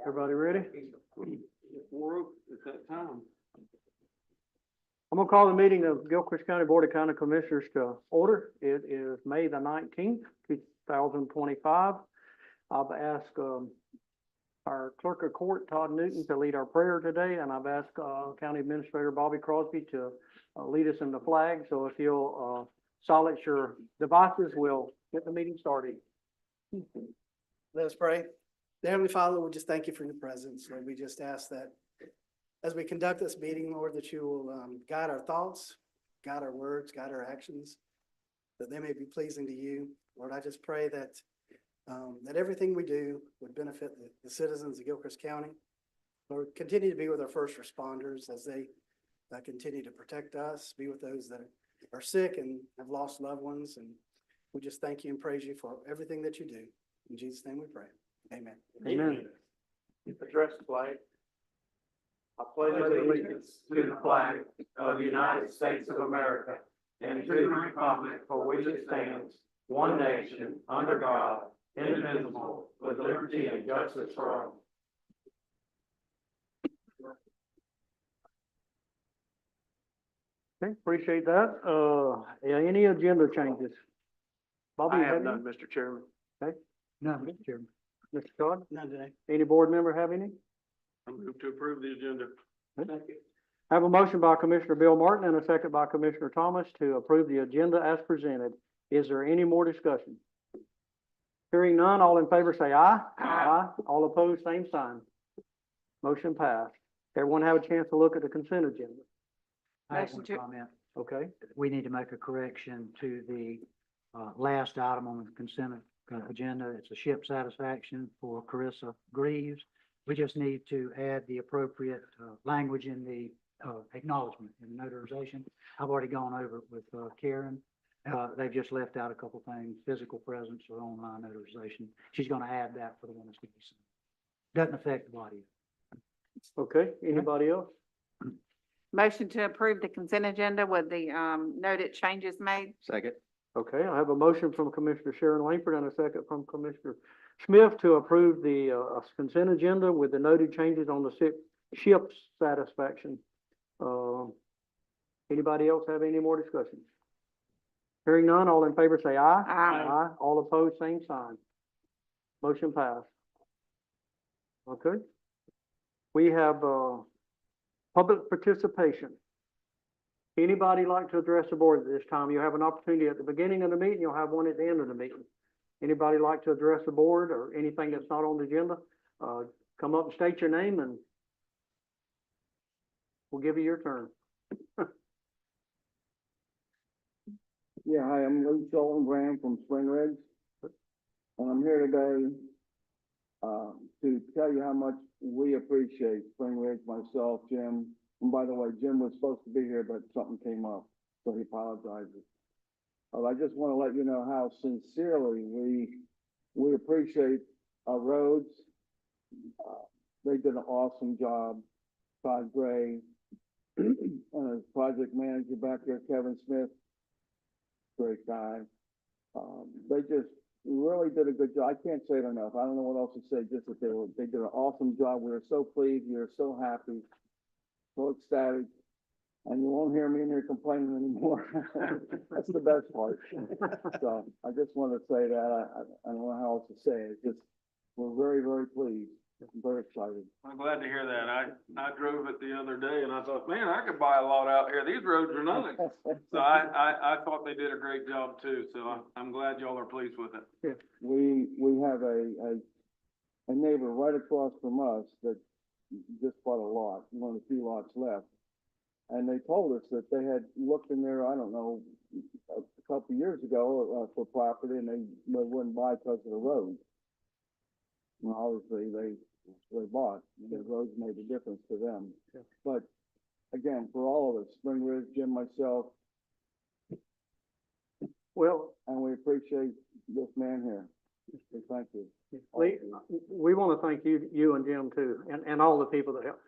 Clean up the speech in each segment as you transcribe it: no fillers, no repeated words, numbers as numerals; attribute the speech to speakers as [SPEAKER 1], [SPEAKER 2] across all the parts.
[SPEAKER 1] Everybody ready?
[SPEAKER 2] It's that time.
[SPEAKER 1] I'm gonna call the meeting of Gilchrist County Board of County Commissioners to order. It is May the 19th, 2025. I've asked, our clerk of court, Todd Newton, to lead our prayer today, and I've asked, County Administrator Bobby Crosby to, lead us in the flag. So if you'll, silence your devices, we'll get the meeting started.
[SPEAKER 3] Let us pray. Dear Heavenly Father, we just thank you for your presence. Lord, we just ask that as we conduct this meeting, Lord, that you will guide our thoughts, guide our words, guide our actions, that they may be pleasing to you. Lord, I just pray that that everything we do would benefit the citizens of Gilchrist County. Lord, continue to be with our first responders as they continue to protect us, be with those that are sick and have lost loved ones. And we just thank you and praise you for everything that you do. In Jesus' name we pray. Amen.
[SPEAKER 1] Amen.
[SPEAKER 2] Address the flag. I pledge allegiance to the flag of the United States of America and to the republic for which it stands, one nation, under God, indivisible, with liberty and justice for all.
[SPEAKER 1] Okay, appreciate that. Any agenda changes? Bobby,
[SPEAKER 2] I
[SPEAKER 1] you
[SPEAKER 2] have
[SPEAKER 1] any?
[SPEAKER 2] none, Mr. Chairman.
[SPEAKER 1] No, Mr. Chairman. Mr. Todd,
[SPEAKER 3] None today.
[SPEAKER 1] any board member have any?
[SPEAKER 2] I move to approve the agenda.
[SPEAKER 1] Thank you. I have a motion by Commissioner Bill Martin and a second by Commissioner Thomas to approve the agenda as presented. Is there any more discussion? Hearing none, all in favor say aye. Aye. All opposed, same sign. Motion passed. Everyone have a chance to look at the consent agenda.
[SPEAKER 4] I have one comment.
[SPEAKER 1] Okay,
[SPEAKER 4] We need to make a correction to the last item on the consent agenda. It's a ship satisfaction for Carissa Greaves. We just need to add the appropriate language in the acknowledgement and notarization. I've already gone over it with Karen. They've just left out a couple things, physical presence or online notarization. She's going to add that for the one that's going to be signed. Doesn't affect the body.
[SPEAKER 1] okay. Anybody else?
[SPEAKER 5] Motion to approve the consent agenda with the noted changes made.
[SPEAKER 2] Second.
[SPEAKER 1] Okay, I have a motion from Commissioner Sharon Langford and a second from Commissioner Smith to approve the consent agenda with the noted changes on the ship's satisfaction. Anybody else have any more discussion? Hearing none, all in favor say aye.
[SPEAKER 5] Aye.
[SPEAKER 1] All opposed, same sign. Motion passed. Okay. We have public participation. Anybody like to address the board at this time? You have an opportunity at the beginning of the meeting. You'll have one at the end of the meeting. Anybody like to address the board or anything that's not on the agenda? Come up and state your name and we'll give you your turn.
[SPEAKER 6] Yeah, hi, I'm Lee Sullivan Graham from Spring Ridge. And I'm here today to tell you how much we appreciate Spring Ridge, myself, Jim. And by the way, Jim was supposed to be here, but something came up, so he apologizes. I just want to let you know how sincerely we appreciate our roads. They did an awesome job. Todd Gray, and his project manager back there, Kevin Smith, great guy. They just really did a good job. I can't say it enough. I don't know what else to say, just that they did an awesome job. We were so pleased. We were so happy, so ecstatic. And you won't hear me in here complaining anymore. That's the best part. So I just want to say that. I don't know how else to say it. Just, we're very, very pleased. I'm very excited.
[SPEAKER 2] I'm glad to hear that. I drove it the other day and I thought, man, I could buy a lot out here. These roads are nothing. So I thought they did a great job too. So I'm glad y'all are pleased with it.
[SPEAKER 1] Yeah.
[SPEAKER 6] We have a neighbor right across from us that just bought a lot, one of the few lots left. And they told us that they had looked in there, I don't know, a couple of years ago for property and they wouldn't buy because of the road. Well, obviously they bought. The roads made a difference to them.
[SPEAKER 1] Yeah.
[SPEAKER 6] But again, for all of us, Spring Ridge, Jim, myself,
[SPEAKER 1] Well,
[SPEAKER 6] and we appreciate this man here. So thank you.
[SPEAKER 1] we want to thank you and Jim too, and all the people that help.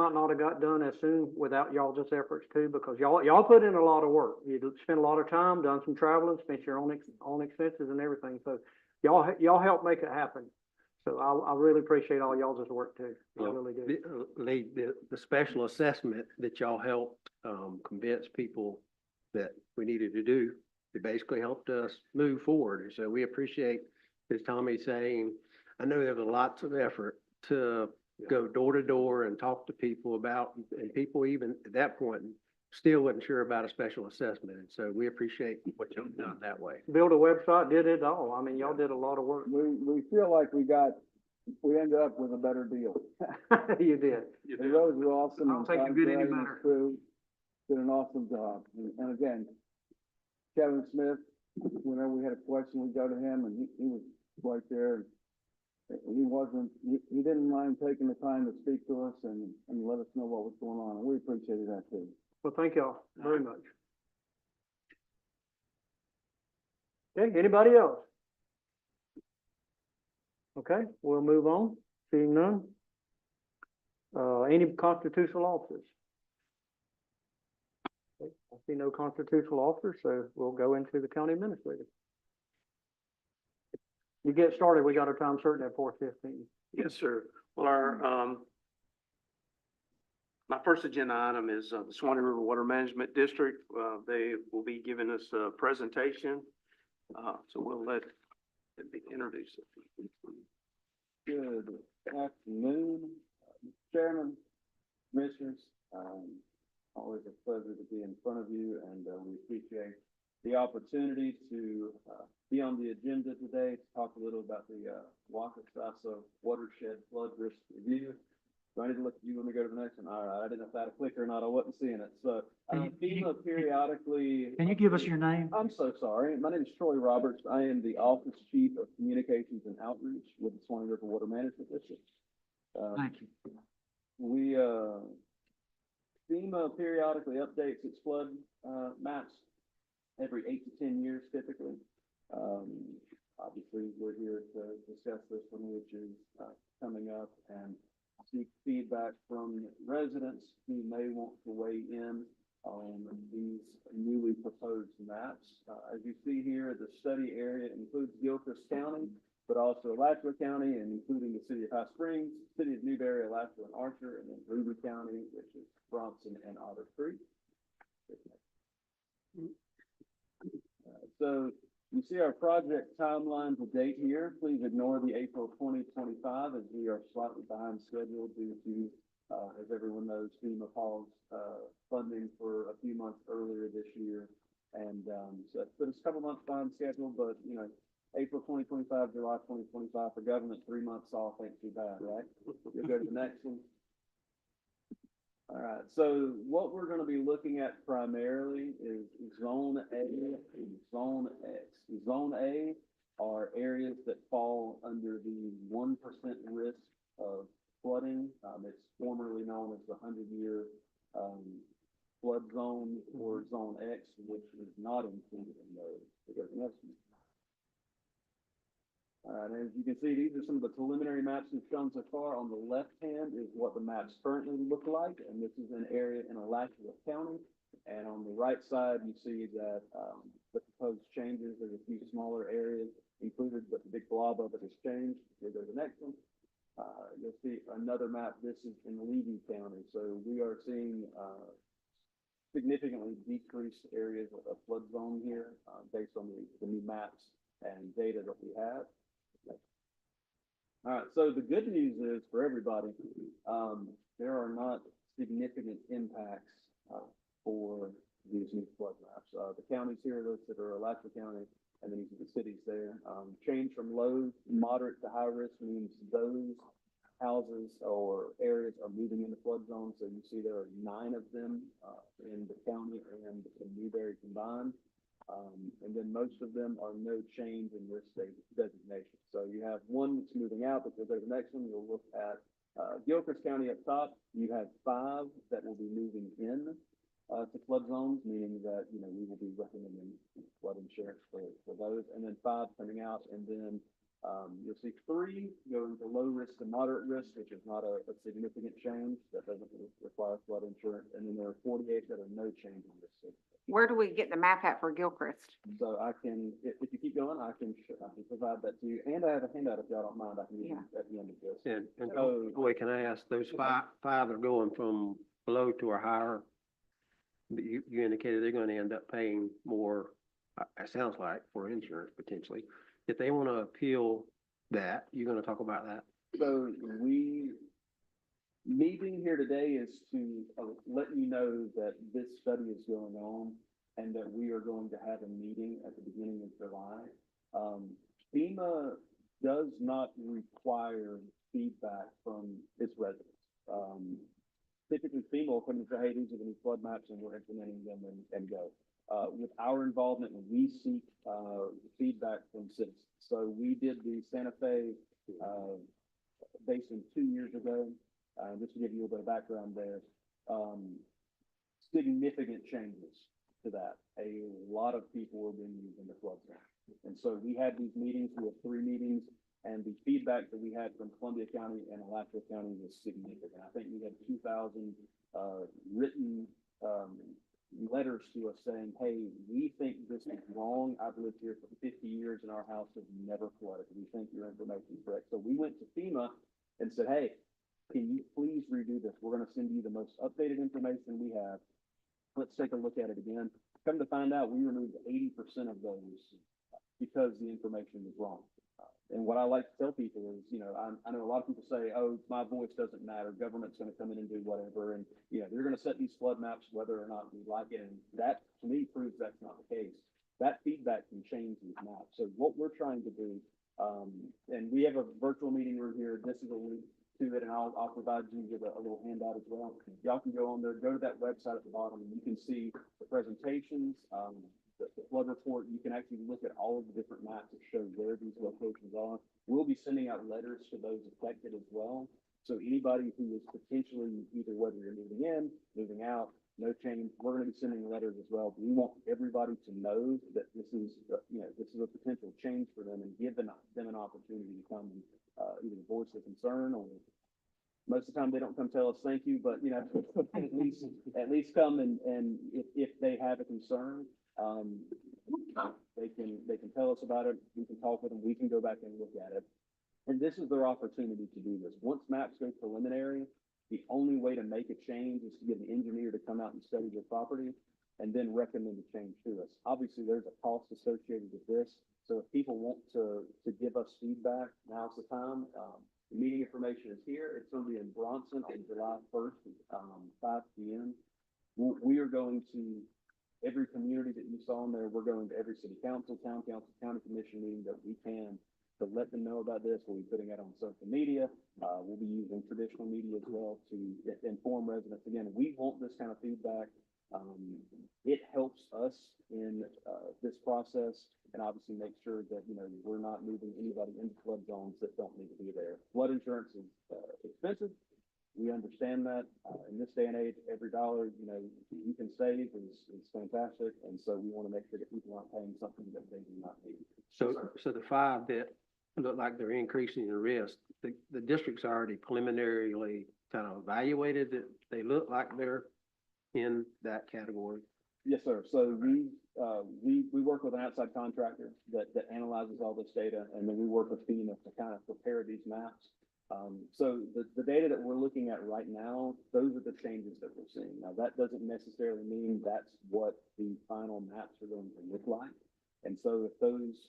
[SPEAKER 1] might not have got done as soon without y'all's efforts too, because y'all put in a lot of work. You spent a lot of time, done some traveling, spent your own expenses and everything, so y'all helped make it happen. So I really appreciate all y'all's work too, I
[SPEAKER 7] Well,
[SPEAKER 1] really do.
[SPEAKER 7] Lee, the special assessment that y'all helped, convince people that we needed to do, it basically helped us move forward. And so we appreciate, as Tommy's saying, I know there was lots of effort to go door to door and talk to people about, and people even at that point still wasn't sure about a special assessment. And so we appreciate what you've done that way.
[SPEAKER 1] Build a website, did it all. I mean, y'all did a lot of work.
[SPEAKER 6] We feel like we ended up with a better deal.
[SPEAKER 1] You did.
[SPEAKER 6] The roads were awesome.
[SPEAKER 1] I don't think
[SPEAKER 6] and
[SPEAKER 1] you did any
[SPEAKER 6] Todd Gray and his
[SPEAKER 1] better.
[SPEAKER 6] crew did an awesome job. And again, Kevin Smith, whenever we had a question, we'd go to him and he was right there. He didn't mind taking the time to speak to us and let us know what was going on. And we appreciated that too.
[SPEAKER 1] Well, thank y'all very much. Okay, anybody else? Okay, we'll move on. Seeing none. Any constitutional officers? Okay, I see no constitutional officers, so we'll go into the county administrator. You get started, we got our time certain at 4:15.
[SPEAKER 8] Yes, sir. Well, my first agenda item is the Swanee River Water Management District. They will be giving us a presentation. So we'll let it be introduced.
[SPEAKER 6] Good afternoon, Chairman, Commissioners. Always a pleasure to be in front of you, and we appreciate the opportunity to be on the agenda today to talk a little about the BOCC watershed flood risk review. Do I need to look at you when we go to the next one? All right, I didn't know if I had a clicker or not. I wasn't seeing it. So FEMA periodically.
[SPEAKER 4] Can you give us your name?
[SPEAKER 6] I'm so sorry. My name is Troy Roberts. I am the Office Chief of Communications and Outreach with the Swanee River Water Management District.
[SPEAKER 4] Thank you.
[SPEAKER 6] We, FEMA periodically updates its flood, maps every 8 to 10 years typically. Obviously, we're here to discuss this one, which is, coming up, and seek feedback from residents who may want to weigh in on these newly proposed maps. As you see here, the study area includes Gilchrist County, but also Alachua County, and including the city of High Springs, city of Newberry, Alachua, and Archer, and then Ruby County, which is Bronson and Otter Creek. So you see our project timeline to date here. Please ignore the April 2025 as we are slightly behind schedule due to, as everyone knows, FEMA paused funding for a few months earlier this year. And so that put us a couple months behind schedule, but you know, April 2025, July 2025 for government, 3 months off ain't too bad, right? You'll go to the next one. All right, so what we're gonna be looking at primarily is Zone A and Zone X. Zone A are areas that fall under the 1% risk of flooding. It's formerly known as the 100-year flood zone, or Zone X, which is not included in those. All right, and as you can see, these are some of the preliminary maps we've shown so far. On the left hand is what the maps currently look like, and this is an area in Alachua County. And on the right side, you see that the proposed changes, there's a few smaller areas included, but the big blob of it has changed. Here goes the next one. You'll see another map. This is in Levy County. So we are seeing significantly decreased areas of flood zone here based on the new maps and data that we have. All right, so the good news is for everybody, there are not significant impacts for these new flood maps. The counties here listed are Alachua County, and then you see the cities there. Change from low, moderate to high risk means those houses or areas are moving into flood zones. So you see there are 9 of them in the county and in Newberry combined. And then most of them are no change in risk designation. So you have one that's moving out, but you'll go to the next one, you'll look at Gilchrist County up top. You have 5 that will be moving in to flood zones, meaning that, you know, we will be recommending flood insurance for those, and then 5 coming out, and then You'll see 3 go into low risk to moderate risk, which is not a significant change. That doesn't require flood insurance. And then there are 48 that are no change in risk.
[SPEAKER 5] Where do we get the map at for Gilchrist?
[SPEAKER 6] So I can, if you keep going, I can provide that to you. And I have a handout if y'all don't mind. I can give you at the end of this.
[SPEAKER 7] And,
[SPEAKER 6] So-
[SPEAKER 7] wait, can I ask, those five are going from below to a higher? You indicated they're gonna end up paying more, it sounds like, for insurance potentially. If they wanna appeal that, you're gonna talk about that?
[SPEAKER 6] So meeting here today is to let you know that this study is going on and that we are going to have a meeting at the beginning of July. FEMA does not require feedback from its residents. Typically FEMA will come and say, hey, these are the new flood maps and we're implementing them and go. With our involvement, we seek feedback from citizens. So we did the Santa Fe basin 2 years ago. Just to give you a little bit of background there, significant changes to that. A lot of people were being used in the flood zone. And so we had these meetings, we had 3 meetings, and the feedback that we had from Columbia County and Alachua County was significant. I think we had 2,000 written letters to us saying, hey, we think this is wrong. I've lived here for 50 years and our house has never flooded. We think your information is correct. So we went to FEMA and said, hey, can you please redo this? We're going to send you the most updated information we have. Let's take a look at it again. Come to find out, we removed 80% of those because the information was wrong. And what I like to tell people is, I know a lot of people say, oh, my voice doesn't matter. Government's going to come in and do whatever. And, they're going to set these flood maps whether or not we like it. And that, to me, proves that's not the case. That feedback can change these maps. So what we're trying to do, and we have a virtual meeting room here. This is a link to it, and I'll provide you with a little handout as well. Y'all can go on there, go to that website at the bottom, and you can see the presentations, the flood report. You can actually look at all of the different maps that show where these locations are. We'll be sending out letters to those affected as well. So anybody who is potentially, either whether you're moving in, moving out, no change, we're going to be sending letters as well. We want everybody to know that this is, this is a potential change for them, and give them an opportunity to come and either voice a concern, or most of the time they don't come tell us thank you, but at least come and if they have a concern, they can tell us about it. We can talk with them. We can go back and look at it. And this is their opportunity to do this. Once maps go preliminary, the only way to make a change is to get an engineer to come out and study your property and then recommend a change to us. Obviously, there's a cost associated with this. So if people want to give us feedback, now's the time. The meeting information is here. It's going to be in Bronson on July 1st, 5 p.m. We are going to every community that you saw in there. We're going to every city council, town council, county commission meeting that we can to let them know about this. We'll be putting it on social media. We'll be using traditional media as well to inform residents. Again, we want this kind of feedback. It helps us in this process, and obviously make sure that, we're not moving anybody into flood zones that don't need to be there. Flood insurance is expensive. We understand that. In this day and age, every dollar, you can save is fantastic. And so we want to make sure that people aren't paying something that they do not need.
[SPEAKER 7] So the 5 that look like they're increasing the risk, the district's already preliminarily kind of evaluated that they look like they're in that category.
[SPEAKER 6] Yes, sir. So we work with an outside contractor that analyzes all this data, and then we work with FEMA to kind of prepare these maps. So the data that we're looking at right now, those are the changes that we're seeing. Now, that doesn't necessarily mean that's what the final maps are going to look like. And so if those,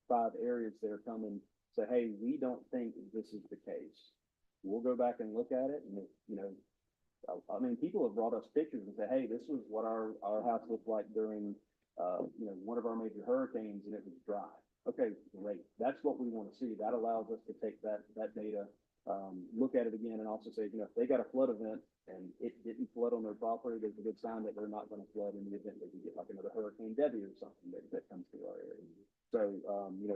[SPEAKER 6] 5 areas there come and say, hey, we don't think this is the case, we'll go back and look at it. And people have brought us pictures and say, hey, this was what our house looked like during, one of our major hurricanes, and it was dry. Okay, great. That's what we want to see. That allows us to take that data, look at it again, and also say, if they got a flood event and it didn't flood on their property, there's a good sign that they're not going to flood in the event that we get like another Hurricane Debbie or something that comes through our area. So,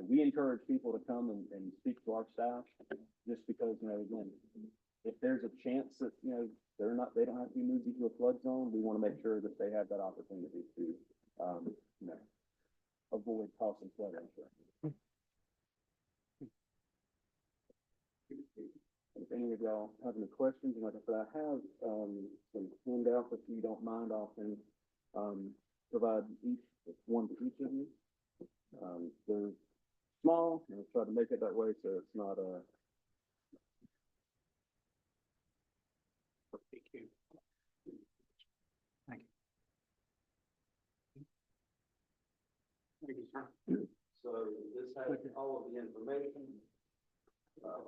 [SPEAKER 6] we encourage people to come and speak to our staff, just because, again, if there's a chance that, they don't have to be moved into a flood zone, we want to make sure that they have that opportunity to, avoid costing flood insurance. If any of y'all have any questions, and like I said, I have, some handouts, if you don't mind, I can, provide one to each of you. They're small, and I try to make it that way, so it's not,
[SPEAKER 4] Thank you.
[SPEAKER 2] Thank you, sir. So this has all of the information,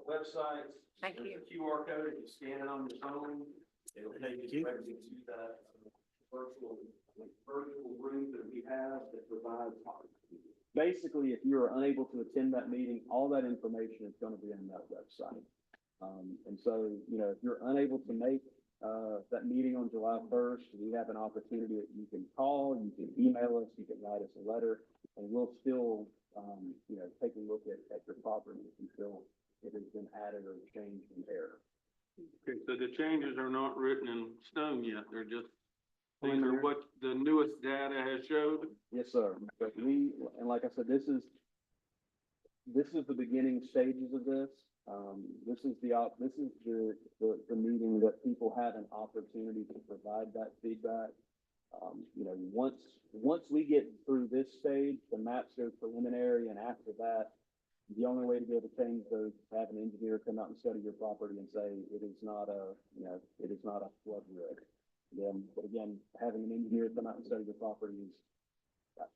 [SPEAKER 2] websites.
[SPEAKER 5] Thank
[SPEAKER 2] There's
[SPEAKER 5] you.
[SPEAKER 2] a QR code, you scan it on your phone, it'll take you directly to that virtual room that we have that provides.
[SPEAKER 6] basically, if you are unable to attend that meeting, all that information is gonna be on that website. And so, you know, if you're unable to make, that meeting on July 1st, we have an opportunity that you can call, you can email us, you can write us a letter, and we'll still, you know, take a look at your property if you feel it has been added or changed in error.
[SPEAKER 2] Okay, so the changes are not written in stone yet, they're just, these are what the newest data has showed?
[SPEAKER 6] Yes, sir. But we, and like I said, this is the beginning stages of this. This is the meeting that people have an opportunity to provide that feedback. You know, once we get through this stage, the maps go preliminary, and after that, the only way to be able to change those is to have an engineer come out and study your property and say, it is not a flood risk. Then, but again, having an engineer come out and study your property is,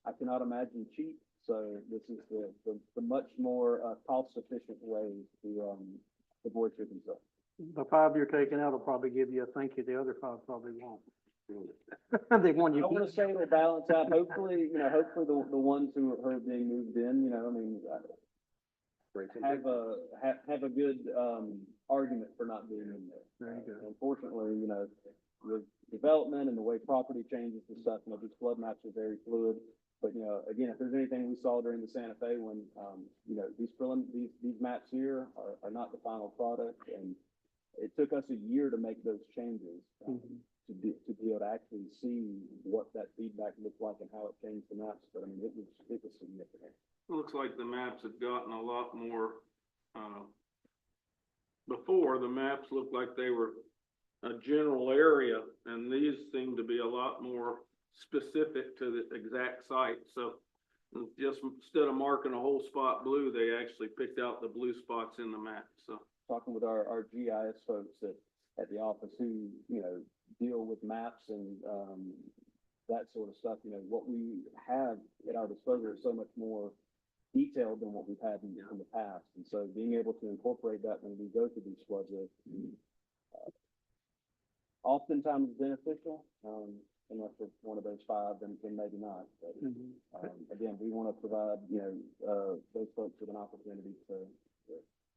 [SPEAKER 6] I cannot imagine cheap. So this is the much more, cost-efficient way to voice your concern.
[SPEAKER 1] The 5 you're taking out will probably give you a thank you, the other 5 probably won't. The one
[SPEAKER 6] I
[SPEAKER 1] you.
[SPEAKER 6] want to say it'll balance out. Hopefully, the ones who are being moved in, you know, I mean, have a good, argument for not being in there.
[SPEAKER 1] There you go.
[SPEAKER 6] Unfortunately, you know, with development and the way property changes and stuff, you know, these flood maps are very fluid. But, you know, again, if there's anything we saw during the Santa Fe when, you know, these maps here are not the final product, and it took us a year to make those changes. To be able to actually see what that feedback looked like and how it changed the maps, but I mean, it was significant.
[SPEAKER 2] It looks like the maps have gotten a lot more, before the maps looked like they were a general area, and these seem to be a lot more specific to the exact site. So just instead of marking a whole spot blue, they actually picked out the blue spots in the map, so.
[SPEAKER 6] Talking with our GIS folks at the office who, you know, deal with maps and, that sort of stuff, you know, what we have at our disposal is so much more detailed than what we've had in the past. And so being able to incorporate that when we go through these floods is, oftentimes beneficial, unless it's one of those 5, then maybe not. But, again, we want to provide, you know, those folks with an opportunity to.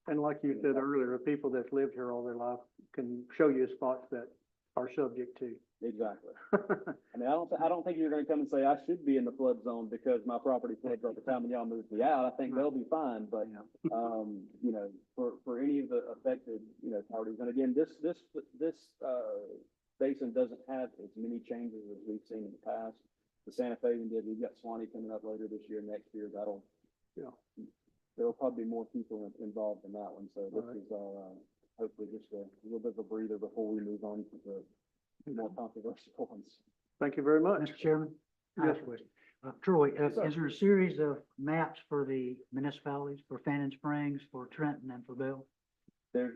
[SPEAKER 1] And like you said earlier, people that's lived here all their life can show you spots that are subject to.
[SPEAKER 6] Exactly. I mean, I don't think you're gonna come and say, I should be in the flood zone because my property floods all the time and y'all moved me out. I think they'll be fine, but, you know, for any of the affected, you know, parties, and again, this basin doesn't have as many changes as we've seen in the past. The Santa Fe one did, we've got Swanee coming up later this year, next year, there'll probably be more people involved in that one, so this is, hopefully just a little bit of a breather before we move on to the more controversial ones.
[SPEAKER 1] Thank you very much.
[SPEAKER 4] Mr. Chairman, I have a question. Troy, is there a series of maps for the municipalities, for Fannin Springs, for Trenton, and for Bell?
[SPEAKER 6] There's,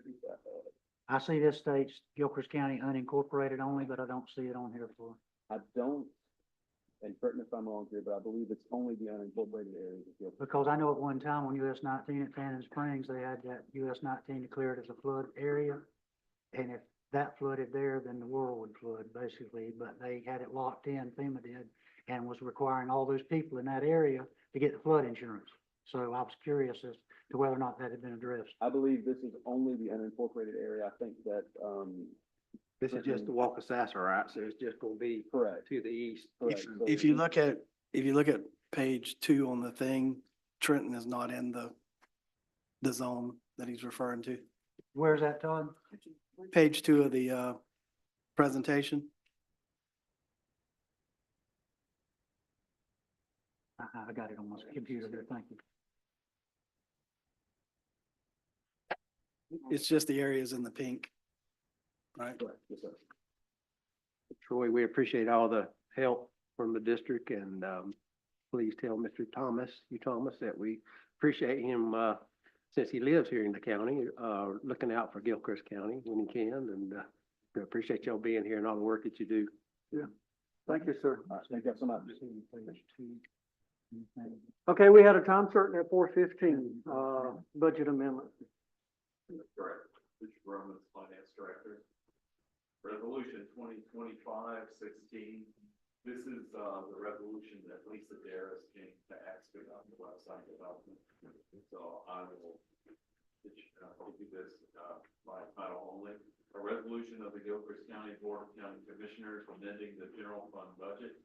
[SPEAKER 4] I see this states Gilchrist County unincorporated only, but I don't see it on here for.
[SPEAKER 6] I don't, and correct me if I'm wrong here, but I believe it's only the unincorporated areas of Gilchrist.
[SPEAKER 4] Because I know at one time on US 19 at Fannin Springs, they had that US 19 declared as a flood area. And if that flooded there, then the world would flood, basically. But they had it locked in, FEMA did, and was requiring all those people in that area to get the flood insurance. So I was curious as to whether or not that had been addressed.
[SPEAKER 6] I believe this is only the unincorporated area. I think that,
[SPEAKER 7] This is just the Walker-Sasser, right? So it's just gonna be
[SPEAKER 6] correct.
[SPEAKER 7] to the east.
[SPEAKER 6] Correct. So
[SPEAKER 3] If you look at page 2 on the thing, Trenton is not in the zone that he's referring to.
[SPEAKER 4] Where's that, Todd?
[SPEAKER 3] Page 2 of the, presentation.
[SPEAKER 4] I got it on my computer here, thank you.
[SPEAKER 3] It's just the areas in the pink. Right?
[SPEAKER 7] Troy, we appreciate all the help from the district and, please tell Mr. Thomas, that we appreciate him, since he lives here in the county, looking out for Gilchrist County when he can, and, we appreciate y'all being here and all the work that you do.
[SPEAKER 1] Thank you, sir.
[SPEAKER 6] All right, thank you so much.
[SPEAKER 1] Okay, we had a time certain at 4:15, budget amendment.
[SPEAKER 9] Correct. Richard Romans, Finance Director. Resolution 2025-16. This is, the resolution that Lisa Darris came to ask about the website development. So I will, give you this, by title only. A resolution of the Gilchrist County Board of County Commissioners amending the general fund budget.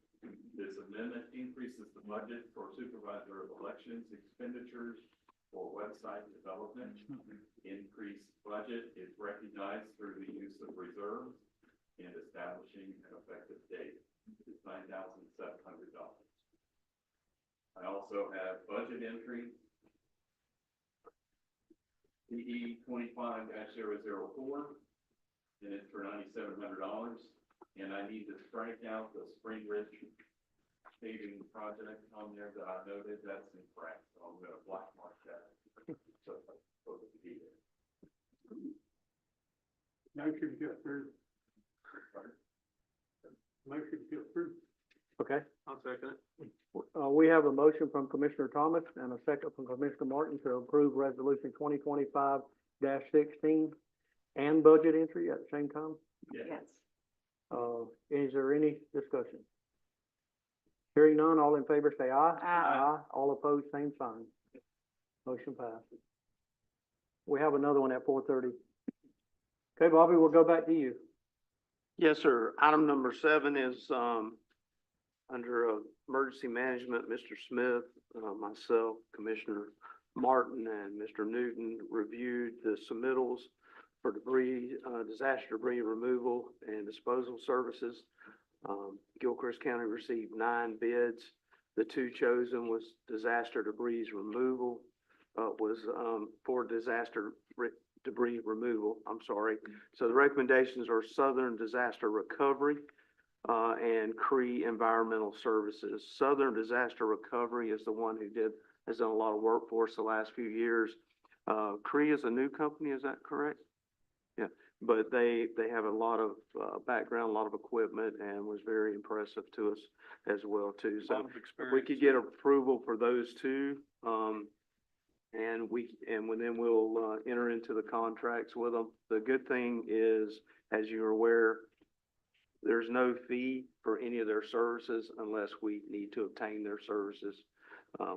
[SPEAKER 9] This amendment increases the budget for supervisor of elections expenditures for website development. Increased budget is recognized through the use of reserves and establishing an effective date. It's $9,700. I also have budget entry PE 25-004, and it's for $9,700. And I need to strike out the Spring Ridge paving project on there that I noted. That's incorrect, so I'm gonna black mark that. So it's supposed to be there.
[SPEAKER 1] Motion to approve. Motion to approve. Okay,
[SPEAKER 8] I'll second it.
[SPEAKER 1] we have a motion from Commissioner Thomas and a second from Commissioner Martin to approve resolution 2025-16 and budget entry at the same time.
[SPEAKER 5] Yes.
[SPEAKER 1] Is there any discussion? Hearing none, all in favor say aye.
[SPEAKER 5] Aye.
[SPEAKER 1] All opposed, same sign. Motion passes. We have another one at 4:30. Okay, Bobby, we'll go back to you.
[SPEAKER 8] Yes, sir. Item number 7 is, under emergency management, Mr. Smith, myself, Commissioner Martin, and Mr. Newton reviewed the submittals for debris, disaster debris removal and disposal services. Gilchrist County received 9 bids. The 2 chosen was disaster debris removal, for disaster debris removal, I'm sorry. So the recommendations are Southern Disaster Recovery, and Cree Environmental Services. Southern Disaster Recovery is the one who has done a lot of work for us the last few years. Cree is a new company, is that correct? Yeah, but they have a lot of, background, a lot of equipment, and was very impressive to us as well too. So if we could get approval for those 2, and then we'll, enter into the contracts with them. The good thing is, as you're aware, there's no fee for any of their services unless we need to obtain their services,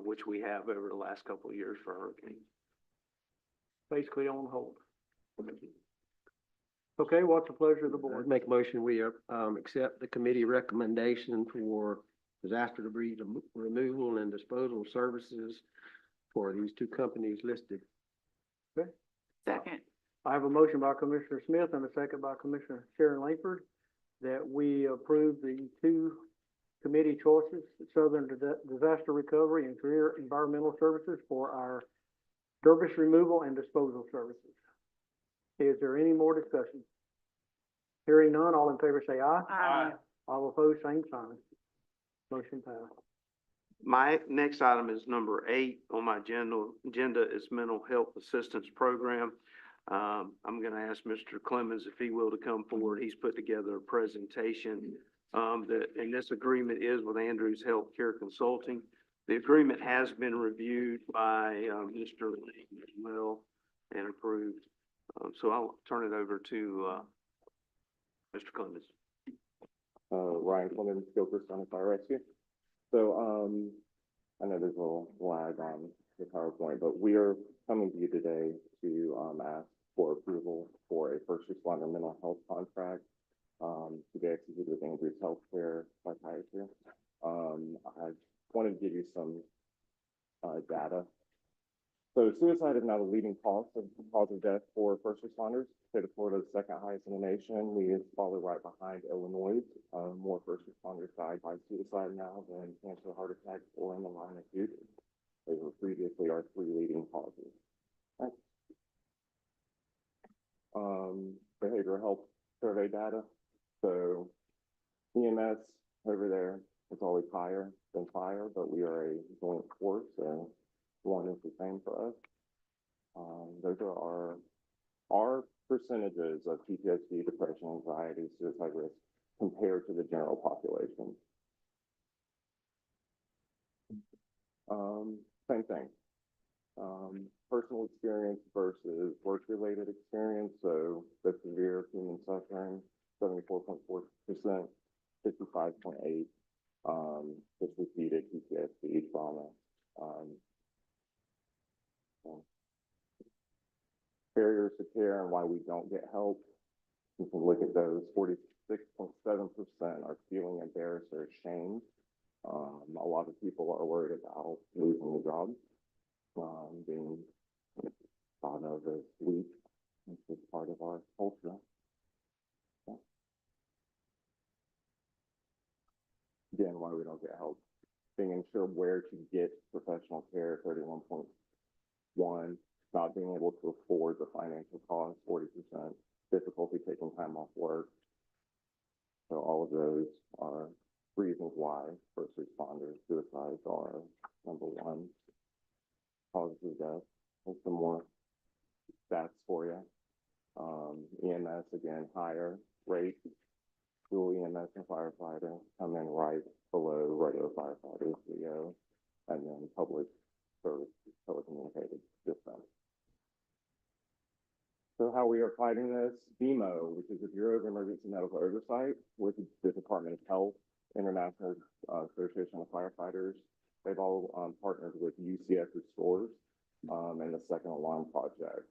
[SPEAKER 8] which we have over the last couple of years for hurricanes.
[SPEAKER 1] Basically on hold. Okay, what's the pleasure of the board?
[SPEAKER 7] Make a motion, we, accept the committee recommendation for disaster debris removal and disposal services for these 2 companies listed.
[SPEAKER 5] Second.
[SPEAKER 1] I have a motion by Commissioner Smith and a second by Commissioner Sharon Langford that we approve the 2 committee choices, Southern Disaster Recovery and Career Environmental Services for our debris removal and disposal services. Is there any more discussion? Hearing none, all in favor say aye.
[SPEAKER 5] Aye.
[SPEAKER 1] All opposed, same sign. Motion passed.
[SPEAKER 8] My next item is number 8 on my agenda is Mental Health Assistance Program. I'm gonna ask Mr. Clemens if he will to come forward. He's put together a presentation, and this agreement is with Andrews Healthcare Consulting. The agreement has been reviewed by, Mr. Lee as well and approved. So I'll turn it over to, Mr. Clemens.
[SPEAKER 10] Ryan Clemens, Gilchrist County Fire Rescue. So, I know there's a little lag on the PowerPoint, but we are coming to you today to, ask for approval for a first responder mental health contract, to be executed with Andrews Healthcare Psychiatry. I wanted to give you some, data So suicide is now the leading cause of death for first responders. State of Florida is the second highest in the nation. We follow right behind Illinois. More first responders died by suicide now than cancer, heart attack, or in the line of duty. They were previously our three leading causes. Right. Behavioral health survey data. So EMS over there is always higher than fire, but we are a joint force, so one is the same for us. Those are our percentages of PTSD, depression, anxiety, suicide risk compared to the general population. Same thing. Personal experience versus work-related experience. So the severe human suffering, 74.4%, 55.8%, just repeated PTSD, trauma. Barriers to care and why we don't get help. You can look at those. 46.7% are feeling embarrassed or ashamed. A lot of people are worried about losing the job, being thought of as weak. It's just part of our culture. Yeah. Again, why we don't get help. Being unsure where to get professional care, 31.1%. Not being able to afford the financial cost, 40%. Difficulty taking time off work. So all of those are reasons why first responders, suicides are number one causes of death. There's some more stats for you. EMS, again, higher rate. Dual EMS and firefighter come in right below regular firefighters, CO, and then public service telecommunicated system. So how we are fighting this, BMO, which is the Bureau of Emergency Medical Oversight, with the Department of Health, International Association of Firefighters. They've all partnered with UCF Restores and the Second Alarm Project.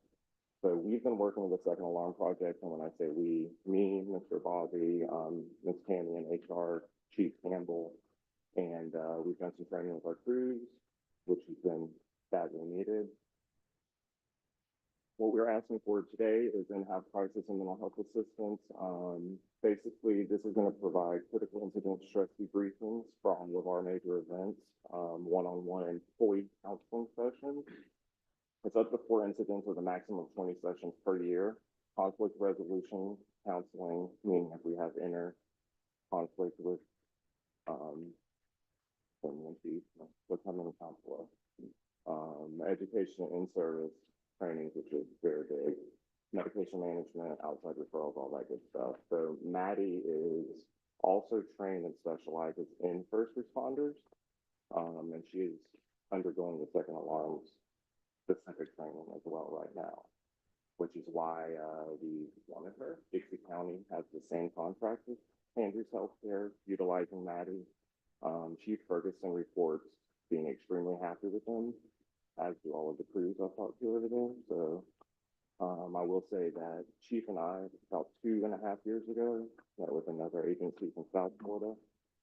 [SPEAKER 10] So we've been working with the Second Alarm Project, and when I say we, me, Mr. Bobby, Ms. Tammy, and HR Chief Campbell, and we've done some training with our crews, which has been badly needed. What we're asking for today is in-house crisis and mental health assistance. Basically, this is going to provide critical incident stress debriefings for all of our major events, one-on-one employee counseling sessions. It's up to 4 incidents with a maximum of 20 sessions per year. Conflict resolution counseling, meaning if we have inner conflict with we'll come in and counsel us. Education in service training, which is very big. Medication management, outside referrals, all that good stuff. So Maddie is also trained and specializes in first responders, and she is undergoing the Second Alarm's specific training as well right now, which is why we wanted her. Dixie County has the same contract as Andrews Healthcare, utilizing Maddie. Chief Ferguson reports being extremely happy with them, as do all of the crews I've talked to over there. So I will say that Chief and I, about 2.5 years ago, met with another agency from South Florida.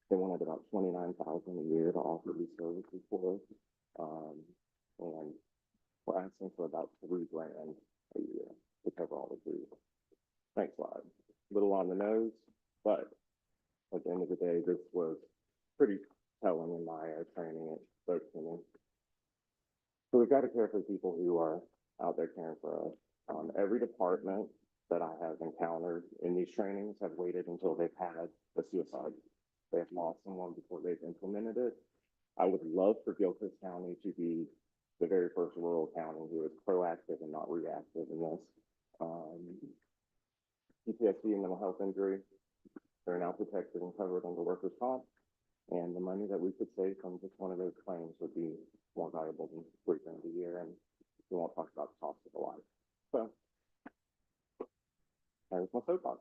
[SPEAKER 10] They wanted about $29,000 a year to offer these services for us. And we're asking for about $3,000 a year to cover all the crews. Thanks, Slide. A little on the nose, but at the end of the day, this was pretty telling in my training. It spoke to me. So we've got to care for people who are out there caring for us. Every department that I have encountered in these trainings have waited until they've had a suicide. They have lost someone before they've implemented it. I would love for Gilchrist County to be the very first rural county who is proactive and not reactive in this. PTSD and mental health injury, they're now protected and covered under workers' comp. And the money that we could save from just one of those claims would be more valuable than $3,000 a year. And we won't talk about the cost of the life. So, there's my soapbox.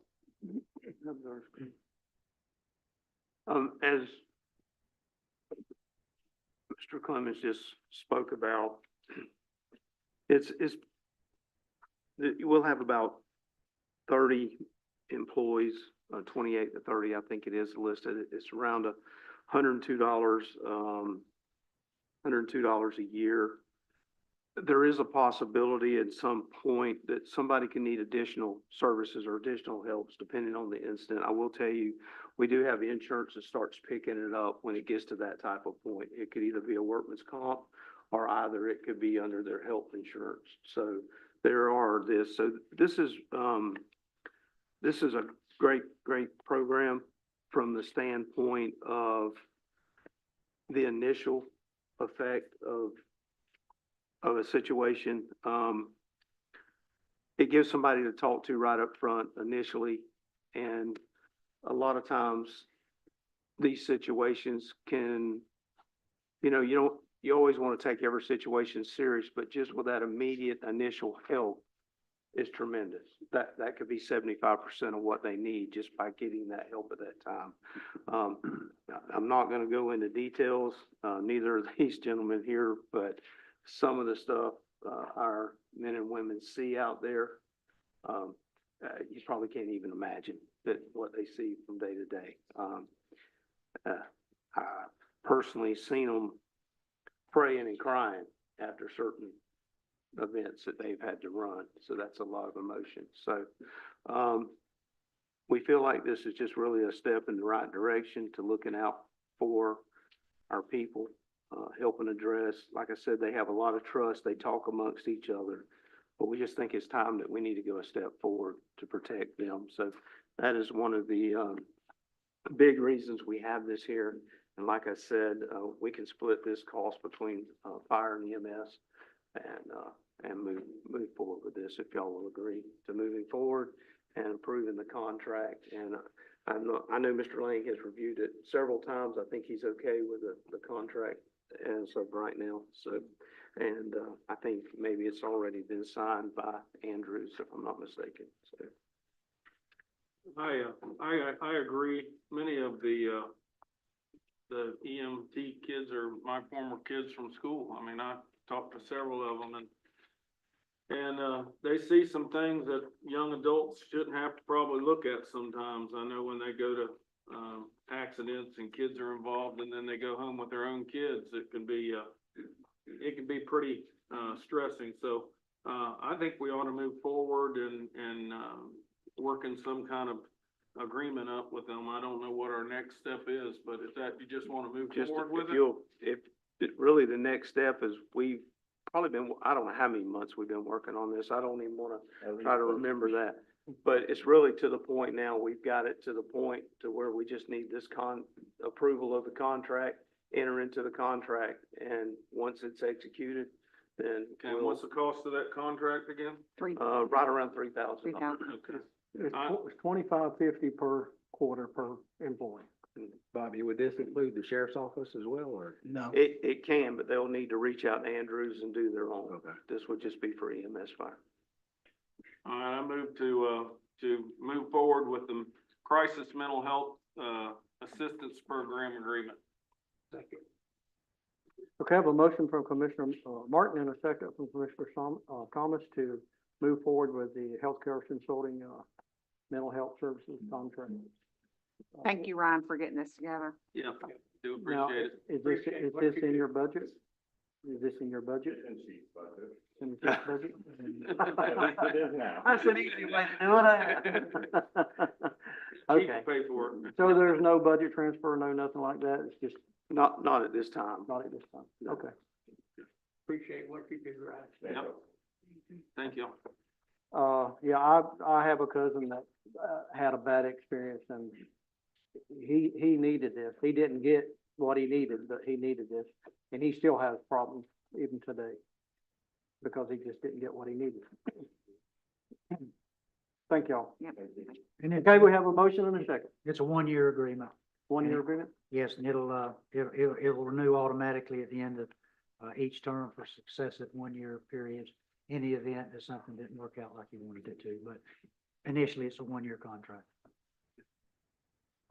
[SPEAKER 8] As Mr. Clemens just spoke about, we'll have about 30 employees, 28 to 30, I think it is listed. It's around $102 a year. there is a possibility at some point that somebody can need additional services or additional helps depending on the incident. I will tell you, we do have insurance that starts picking it up when it gets to that type of point. It could either be a workman's comp or either it could be under their health insurance. So there are this, so this is a great program from the standpoint of the initial effect of a situation. It gives somebody to talk to right up front initially, and a lot of times these situations can, you always want to take every situation serious, but just with that immediate initial help is tremendous. That could be 75% of what they need just by getting that help at that time. I'm not going to go into details, neither of these gentlemen here, but some of the stuff our men and women see out there, you probably can't even imagine what they see from day to day. I personally seen them praying and crying after certain events that they've had to run. So that's a lot of emotion. So we feel like this is just really a step in the right direction to looking out for our people, helping address. Like I said, they have a lot of trust. They talk amongst each other, but we just think it's time that we need to go a step forward to protect them. So that is one of the big reasons we have this here. And like I said, we can split this cost between fire and EMS and move forward with this if y'all will agree to moving forward and approving the contract. And I know Mr. Lang has reviewed it several times. I think he's okay with the contract as of right now. So, and I think maybe it's already been signed by Andrews, if I'm not mistaken. So.
[SPEAKER 2] I agree. Many of the EMT kids are my former kids from school. I mean, I talked to several of them, and they see some things that young adults shouldn't have to probably look at sometimes. I know when they go to accidents and kids are involved, and then they go home with their own kids, it can be pretty stressing. So I think we ought to move forward and working some kind of agreement up with them. I don't know what our next step is, but if that, you just want to move forward with it?
[SPEAKER 8] Really the next step is we've probably been, I don't know how many months we've been working on this. I don't even want to try to remember that. But it's really to the point now, we've got it to the point to where we just need this approval of the contract, enter into the contract, and once it's executed, then.
[SPEAKER 2] And what's the cost of that contract again?
[SPEAKER 8] Right around $3,000.
[SPEAKER 2] Okay.
[SPEAKER 1] It's $25.50 per quarter per employee.
[SPEAKER 7] Bobby, would this include the sheriff's office as well, or?
[SPEAKER 3] No.
[SPEAKER 8] It can, but they'll need to reach out to Andrews and do their own.
[SPEAKER 7] Okay.
[SPEAKER 8] This would just be for EMS fire.
[SPEAKER 2] All right, I move to move forward with the crisis mental health assistance program agreement.
[SPEAKER 7] Second.
[SPEAKER 1] Okay, I have a motion from Commissioner Martin and a second from Commissioner Thomas to move forward with the healthcare consulting mental health services contract.
[SPEAKER 5] Thank you, Ryan, for getting this together.
[SPEAKER 2] Yeah, do
[SPEAKER 1] Now,
[SPEAKER 2] appreciate it.
[SPEAKER 1] is this in your budget? Is this in your budget? In the chief's budget?
[SPEAKER 6] It is now.
[SPEAKER 1] That's an easy way to do it.
[SPEAKER 2] Chief
[SPEAKER 1] Okay,
[SPEAKER 2] will pay for it.
[SPEAKER 1] so there's no budget transfer, no nothing like that, it's just
[SPEAKER 8] Not at this time.
[SPEAKER 1] not at this time,
[SPEAKER 8] No.
[SPEAKER 1] okay. Appreciate what you do, right?
[SPEAKER 2] Yep. Thank you.
[SPEAKER 1] Yeah, I have a cousin that, had a bad experience and he needed this. He didn't get what he needed, but he needed this. And he still has problems even today because he just didn't get what he needed. Thank y'all.
[SPEAKER 5] Yep.
[SPEAKER 4] And
[SPEAKER 1] Okay, we have a motion and a second.
[SPEAKER 4] it's a 1-year agreement.
[SPEAKER 1] 1-year agreement?
[SPEAKER 4] Yes, and it'll renew automatically at the end of each term for successive 1-year periods. In the event that something didn't work out like you wanted it to, but initially it's a 1-year contract.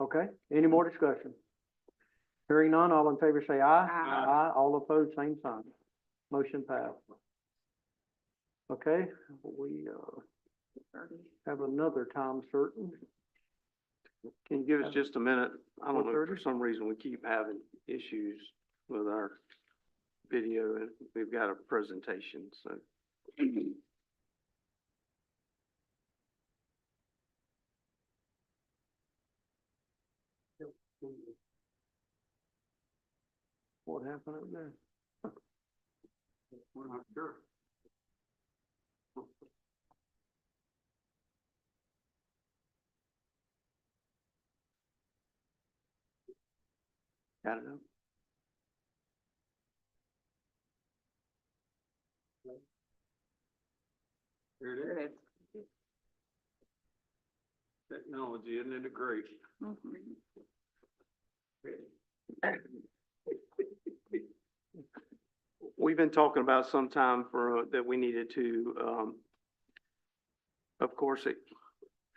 [SPEAKER 1] Okay, any more discussion? Hearing none, all in favor say aye.
[SPEAKER 5] Aye.
[SPEAKER 1] Aye, all opposed, same sign. Motion passed. Okay, we, have another time certain.
[SPEAKER 8] Can you give us just a minute? I don't know, for
[SPEAKER 1] 4:30?
[SPEAKER 8] some reason we keep having issues with our video and we've got a presentation, so.
[SPEAKER 1] What happened up there?
[SPEAKER 8] We're not sure. Got it up? Here it is. Technology, isn't it great? We've been talking about some time that we needed to, of course,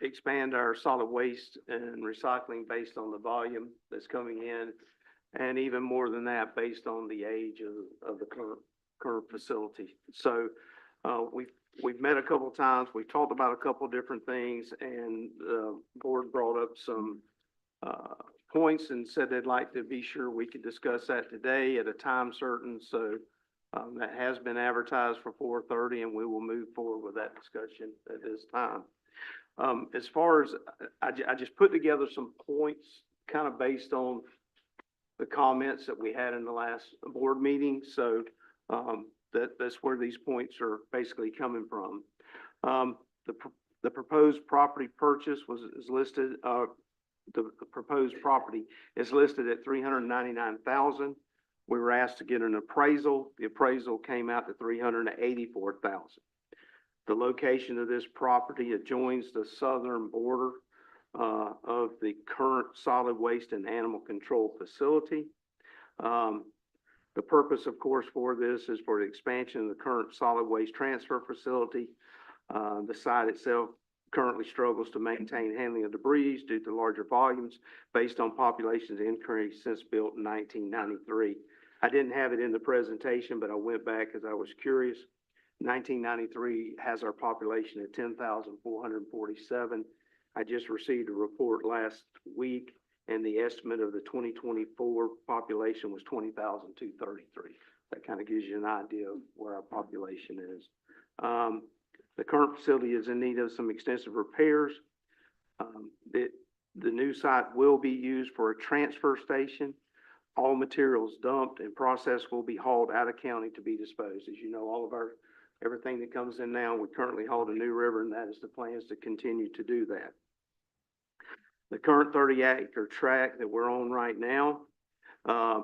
[SPEAKER 8] expand our solid waste and recycling based on the volume that's coming in. And even more than that, based on the age of the current facility. So, we've met a couple of times, we've talked about a couple of different things, and the board brought up some, points and said they'd like to be sure we could discuss that today at a time certain. So, that has been advertised for 4:30, and we will move forward with that discussion at this time. As far as, I just put together some points kind of based on the comments that we had in the last board meeting. So, that's where these points are basically coming from. The proposed property purchase is listed, the proposed property is listed at $399,000. We were asked to get an appraisal. The appraisal came out to $384,000. The location of this property adjoins the southern border of the current solid waste and animal control facility. The purpose, of course, for this is for the expansion of the current solid waste transfer facility. The site itself currently struggles to maintain handling of debris due to larger volumes based on population's increase since built in 1993. I didn't have it in the presentation, but I went back because I was curious. 1993 has our population at 10,447. I just received a report last week, and the estimate of the 2024 population was 20,233. That kind of gives you an idea of where our population is. The current facility is in need of some extensive repairs. The new site will be used for a transfer station. All materials dumped and processed will be hauled out of county to be disposed. As you know, everything that comes in now, we currently haul to New River, and that is the plans to continue to do that. The current 30-acre tract that we're on right now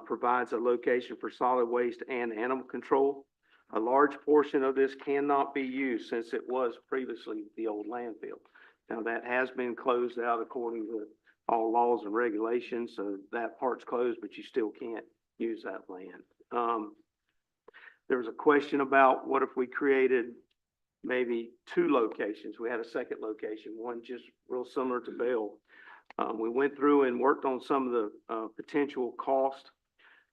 [SPEAKER 8] provides a location for solid waste and animal control. A large portion of this cannot be used since it was previously the old landfill. Now, that has been closed out according to all laws and regulations, so that part's closed, but you still can't use that land. There was a question about what if we created maybe two locations? We had a second location, one just real similar to Bell. We went through and worked on some of the potential cost.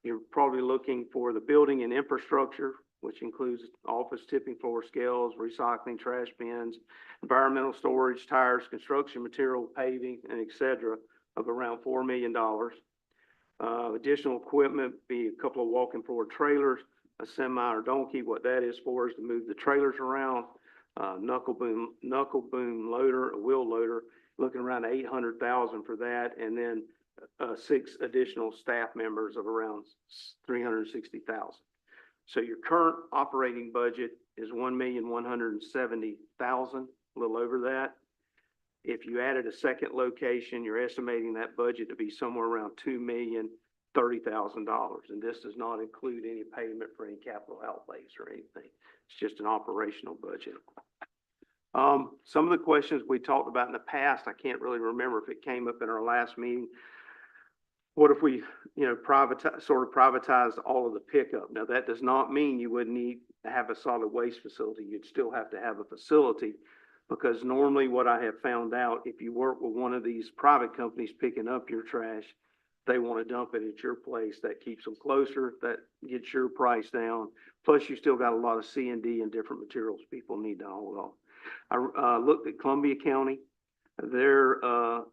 [SPEAKER 8] You're probably looking for the building and infrastructure, which includes office, tipping floor scales, recycling, trash bins, environmental storage, tires, construction material, paving, and et cetera, of around $4 million. Additional equipment be a couple of walking forward trailers, a semi or donkey. What that is for is to move the trailers around, knuckle boom loader, a wheel loader, looking around $800,000 for that, and then 6 additional staff members of around $360,000. So your current operating budget is $1,170,000, a little over that. If you added a second location, you're estimating that budget to be somewhere around $2,030,000. And this does not include any payment for any capital outlays or anything. It's just an operational budget. Some of the questions we talked about in the past, I can't really remember if it came up in our last meeting. What if we, privatized all of the pickup? Now, that does not mean you wouldn't need to have a solid waste facility. You'd still have to have a facility, because normally what I have found out, if you work with one of these private companies picking up your trash, they want to dump it at your place. That keeps them closer. That gets your price down. Plus, you still got a lot of C&D and different materials people need to haul off. I looked at Columbia County. Their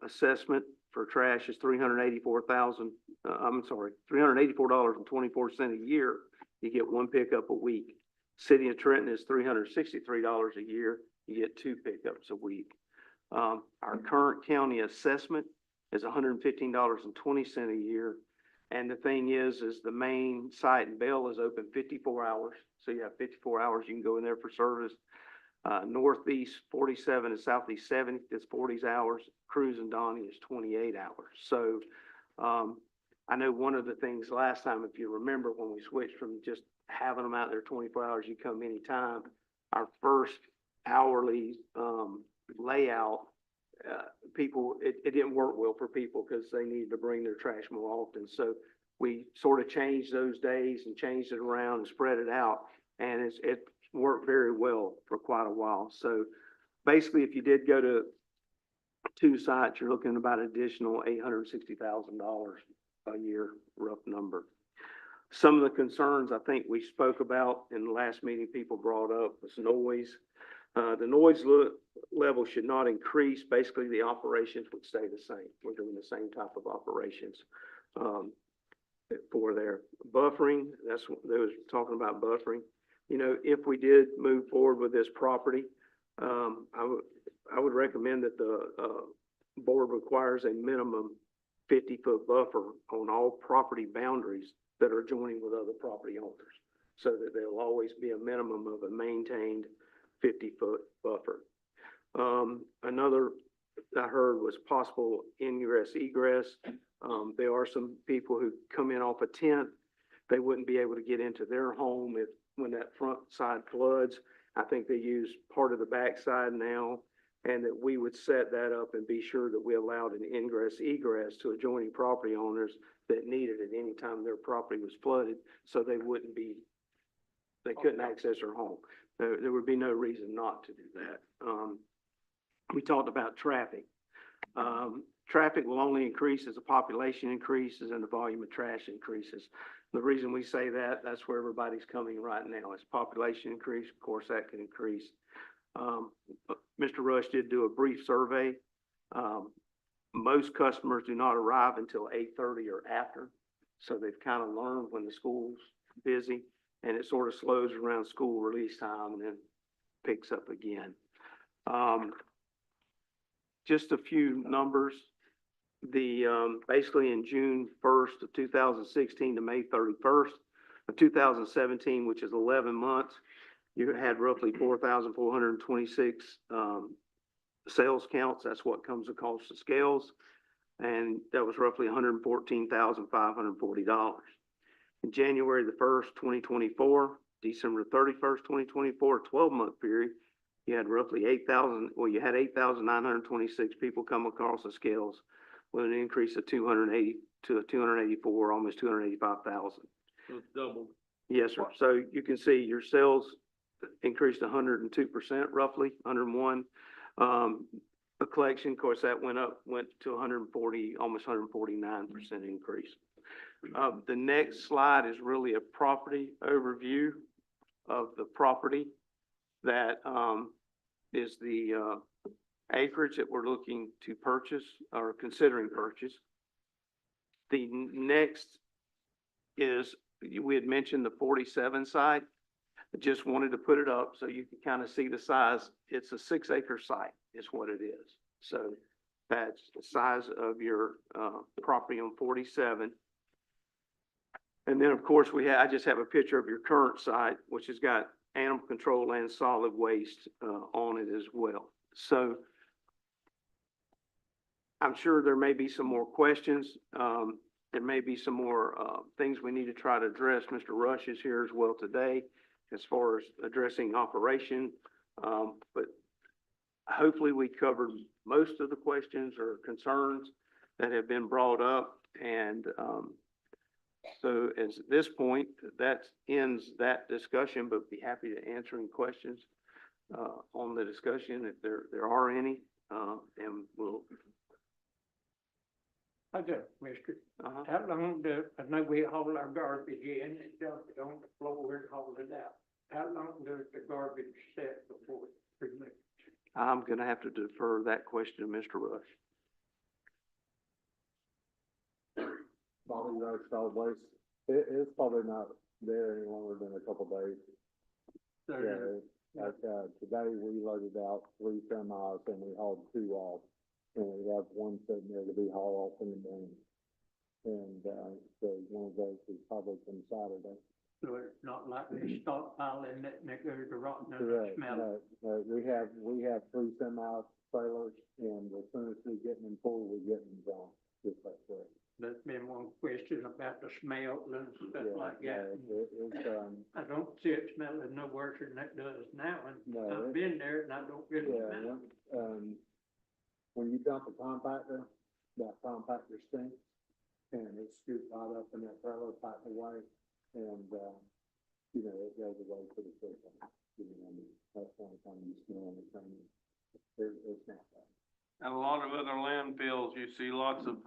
[SPEAKER 8] assessment for trash is $384.24 a year you get one pickup a week. City of Trenton is $363 a year, you get two pickups a week. Our current county assessment is $115.20 a year. And the thing is the main site in Bell is open 54 hours. So you have 54 hours, you can go in there for service. Northeast 47 and Southeast 70 is 40 hours. Cruz and Donnie is 28 hours. So, I know one of the things last time, if you remember, when we switched from just having them out there 24 hours, you come anytime, our first hourly, layout, people, it didn't work well for people because they needed to bring their trash more often. So we sort of changed those days and changed it around and spread it out. And it worked very well for quite a while. So basically, if you did go to two sites, you're looking at about an additional $860,000 a year, rough number. Some of the concerns I think we spoke about in the last meeting people brought up was noise. The noise level should not increase. Basically, the operations would stay the same. We're doing the same type of operations for their buffering. That's what they was talking about, buffering. You know, if we did move forward with this property, I would recommend that the board requires a minimum 50-foot buffer on all property boundaries that are joining with other property owners, so that there'll always be a minimum of a maintained 50-foot buffer. Another I heard was possible ingress egress. There are some people who come in off a tent. They wouldn't be able to get into their home when that front side floods. I think they use part of the back side now, and that we would set that up and be sure that we allowed an ingress egress to adjoining property owners that needed it any time their property was flooded, so they couldn't access their home. There would be no reason not to do that. We talked about traffic. Traffic will only increase as the population increases and the volume of trash increases. The reason we say that, that's where everybody's coming right now. As population increase, of course, that could increase. Mr. Rush did do a brief survey. Most customers do not arrive until 8:30 or after. So they've kind of learned when the school's busy, and it sort of slows around school release time and then picks up again. Just a few numbers. Basically in June 1st of 2016 to May 31st of 2017, which is 11 months, you had roughly 4,426 sales counts. That's what comes across the scales. And that was roughly $114,540. In January the 1st, 2024, December 31st, 2024, 12-month period, you had roughly you had 8,926 people come across the scales with an increase of 280 to 284, almost 285,000.
[SPEAKER 2] So it's doubled.
[SPEAKER 8] Yes, sir. So you can see your sales increased 102%, roughly 101. The collection, of course, that went to 140, almost 149% increase. The next slide is really a property overview of the property that is the acreage that we're looking to purchase or considering purchase. The next is, we had mentioned the 47 site. I just wanted to put it up so you can kind of see the size. It's a 6-acre site is what it is. So that's the size of your property on 47. And then, of course, I just have a picture of your current site, which has got animal control and solid waste on it as well. So I'm sure there may be some more questions. There may be some more things we need to try to address. Mr. Rush is here as well today as far as addressing operation. But hopefully we covered most of the questions or concerns that have been brought up. And so at this point, that ends that discussion, but be happy to answer any questions on the discussion if there are any. And we'll.
[SPEAKER 2] I do, mister. How long I know we haul our garbage in and dump it on the floor and haul it out. How long does the garbage set before it's removed?
[SPEAKER 8] I'm going to have to defer that question to Mr. Rush.
[SPEAKER 6] Solid waste, it's probably not there any longer than a couple days.
[SPEAKER 7] So,
[SPEAKER 6] Today we loaded out 3 semis and we hauled 2 off. And we have one sitting there to be hauled off in the morning. And, so one of those is probably from Saturday.
[SPEAKER 7] so it's not like they stockpiling it and it goes to rotten and
[SPEAKER 6] Correct.
[SPEAKER 7] smell.
[SPEAKER 6] No, we have 3 semi trailers and as soon as we get them full, we get them gone, just like that.
[SPEAKER 7] There's been one question about the smell and stuff
[SPEAKER 6] Yeah,
[SPEAKER 7] like that.
[SPEAKER 6] it's,
[SPEAKER 7] I don't see it smelling no worse than it does now, and
[SPEAKER 6] No,
[SPEAKER 7] I've been there and I don't get the smell.
[SPEAKER 6] when you dump a compactor, that compactor stinks and it's scooped right up in that trailer, packed away, and, it goes away pretty quickly. That's one time you smell anything, it's not bad.
[SPEAKER 2] At a lot of other landfills, you see lots of,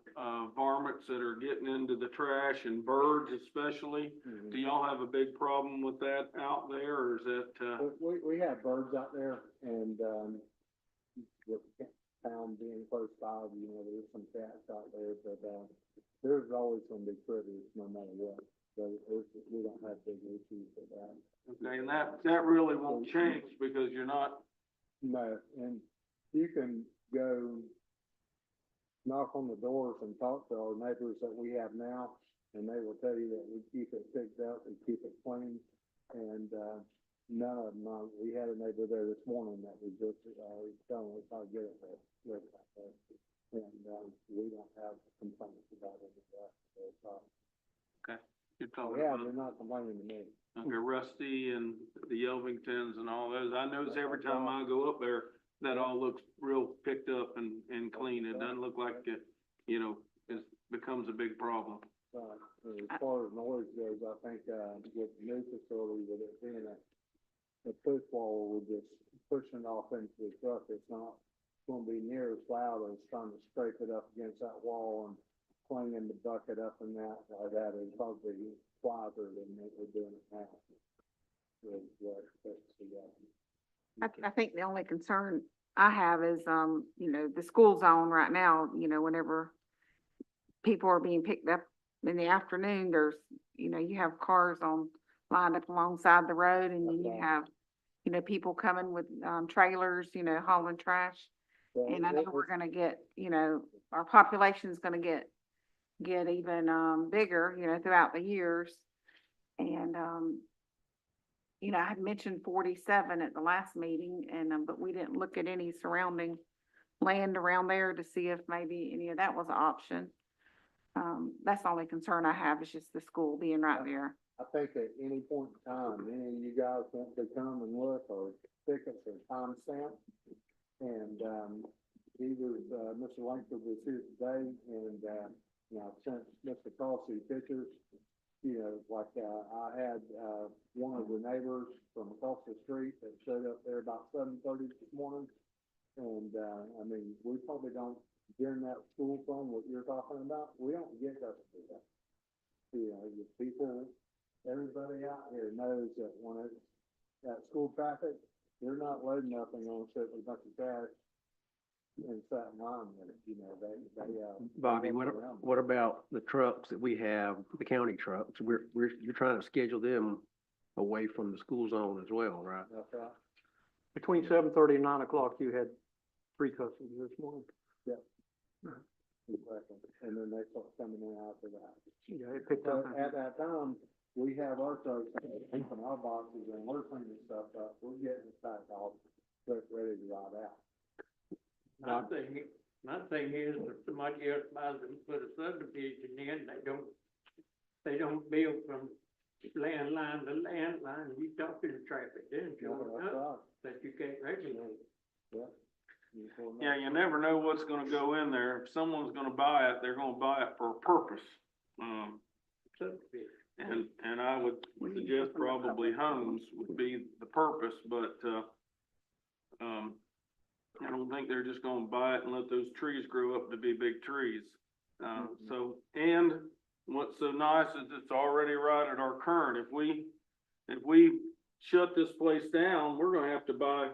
[SPEAKER 2] varmints that are getting into the trash and birds especially.
[SPEAKER 6] Mhm.
[SPEAKER 2] Do y'all have a big problem with that out there, or is it,
[SPEAKER 6] We have birds out there and, with town being close by, there's some cats out there, but, there's always gonna be critters no matter what. So we don't have big issues with that.
[SPEAKER 2] okay, and that really won't change because you're not,
[SPEAKER 6] No, and you can go knock on the doors and talk to our neighbors that we have now, and they will tell you that we keep it picked up, we keep it clean, and, none of them, we had a neighbor there this morning that was just, telling us how good it was. And, we don't have complaints about it, so,
[SPEAKER 2] you're talking
[SPEAKER 6] yeah,
[SPEAKER 2] about,
[SPEAKER 6] they're not complaining to me.
[SPEAKER 2] okay, Rusty and the Yelvingtons and all those. I notice every time I go up there, that all looks real picked up and clean. It doesn't look like it, it becomes a big problem.
[SPEAKER 6] As far as noise goes, I think, with the new facility, with it being a push wall, we're just pushing it off into the truck. It's not gonna be near as loud as trying to scrape it up against that wall and clanging the bucket up and that is probably quieter than what we're doing it now.
[SPEAKER 5] I think the only concern I have is, the school zone right now, whenever people are being picked up in the afternoon, there's, you have cars lined up alongside the road and then you have, people coming with, trailers, hauling trash. And I know we're gonna get, our population's gonna get even, bigger, throughout the years. And, I had mentioned 47 at the last meeting and, but we didn't look at any surrounding land around there to see if maybe any of that was an option. That's the only concern I have is just the school being right there.
[SPEAKER 6] I think at any point in time, any of you guys want to come and look or tickets or timestamp. And, he was, Mr. Langford was here today and, I sent Mr. Crossy pictures. I had, one of the neighbors from across the street that showed up there about 7:30 this morning. And, we probably don't, during that school fund, what you're talking about, we don't get custody of that. The people, everybody out here knows that when it's that school traffic, they're not loading nothing on ship with a bunch of cash and sat in line with it,
[SPEAKER 7] Bobby,
[SPEAKER 6] they
[SPEAKER 7] what,
[SPEAKER 6] work around it.
[SPEAKER 7] what about the trucks that we have, the county trucks? You're trying to schedule them away from the school zone as well, right?
[SPEAKER 6] That's right.
[SPEAKER 1] Between 7:30 and 9 o'clock, you had 3 customers this morning.
[SPEAKER 6] Exactly. And then they start coming in after that.
[SPEAKER 1] Yeah, it picked up.
[SPEAKER 6] But at that time, we have our trucks, open our boxes and we're cleaning stuff up. We're getting it packed off, ready to ride out.
[SPEAKER 2] my thing is, if somebody else buys them, put a subdivision in, they don't build from landline to landline. You talking to traffic, then
[SPEAKER 6] Yeah,
[SPEAKER 2] showing
[SPEAKER 6] that's
[SPEAKER 2] up
[SPEAKER 6] right.
[SPEAKER 2] that you can't regulate.
[SPEAKER 6] Yeah.
[SPEAKER 8] Yeah, you never know what's gonna go in there. If someone's gonna buy it, they're gonna buy it for a purpose.
[SPEAKER 2] Subdivision.
[SPEAKER 8] And I would suggest probably homes would be the purpose, but, I don't think they're just gonna buy it and let those trees grow up to be big trees. And what's so nice is it's already right at our current. If we shut this place down, we're gonna have to buy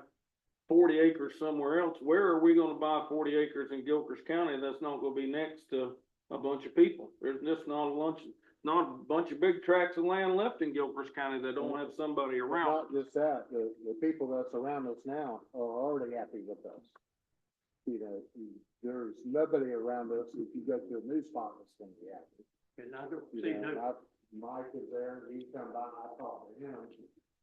[SPEAKER 8] 40 acres somewhere else. Where are we gonna buy 40 acres in Gilchrist County that's not gonna be next to a bunch of people? There's just not
[SPEAKER 2] not a bunch of big tracts of land left in Gilchrist County that don't have somebody
[SPEAKER 6] But
[SPEAKER 2] around.
[SPEAKER 6] not just that, the people that surround us now are already happy with us. You know, there's nobody around us, if you go to a new spot, that's gonna be happy.
[SPEAKER 1] And I don't
[SPEAKER 6] You
[SPEAKER 1] see
[SPEAKER 6] know,
[SPEAKER 1] no,
[SPEAKER 6] Mike is there, he come by, I talked to him,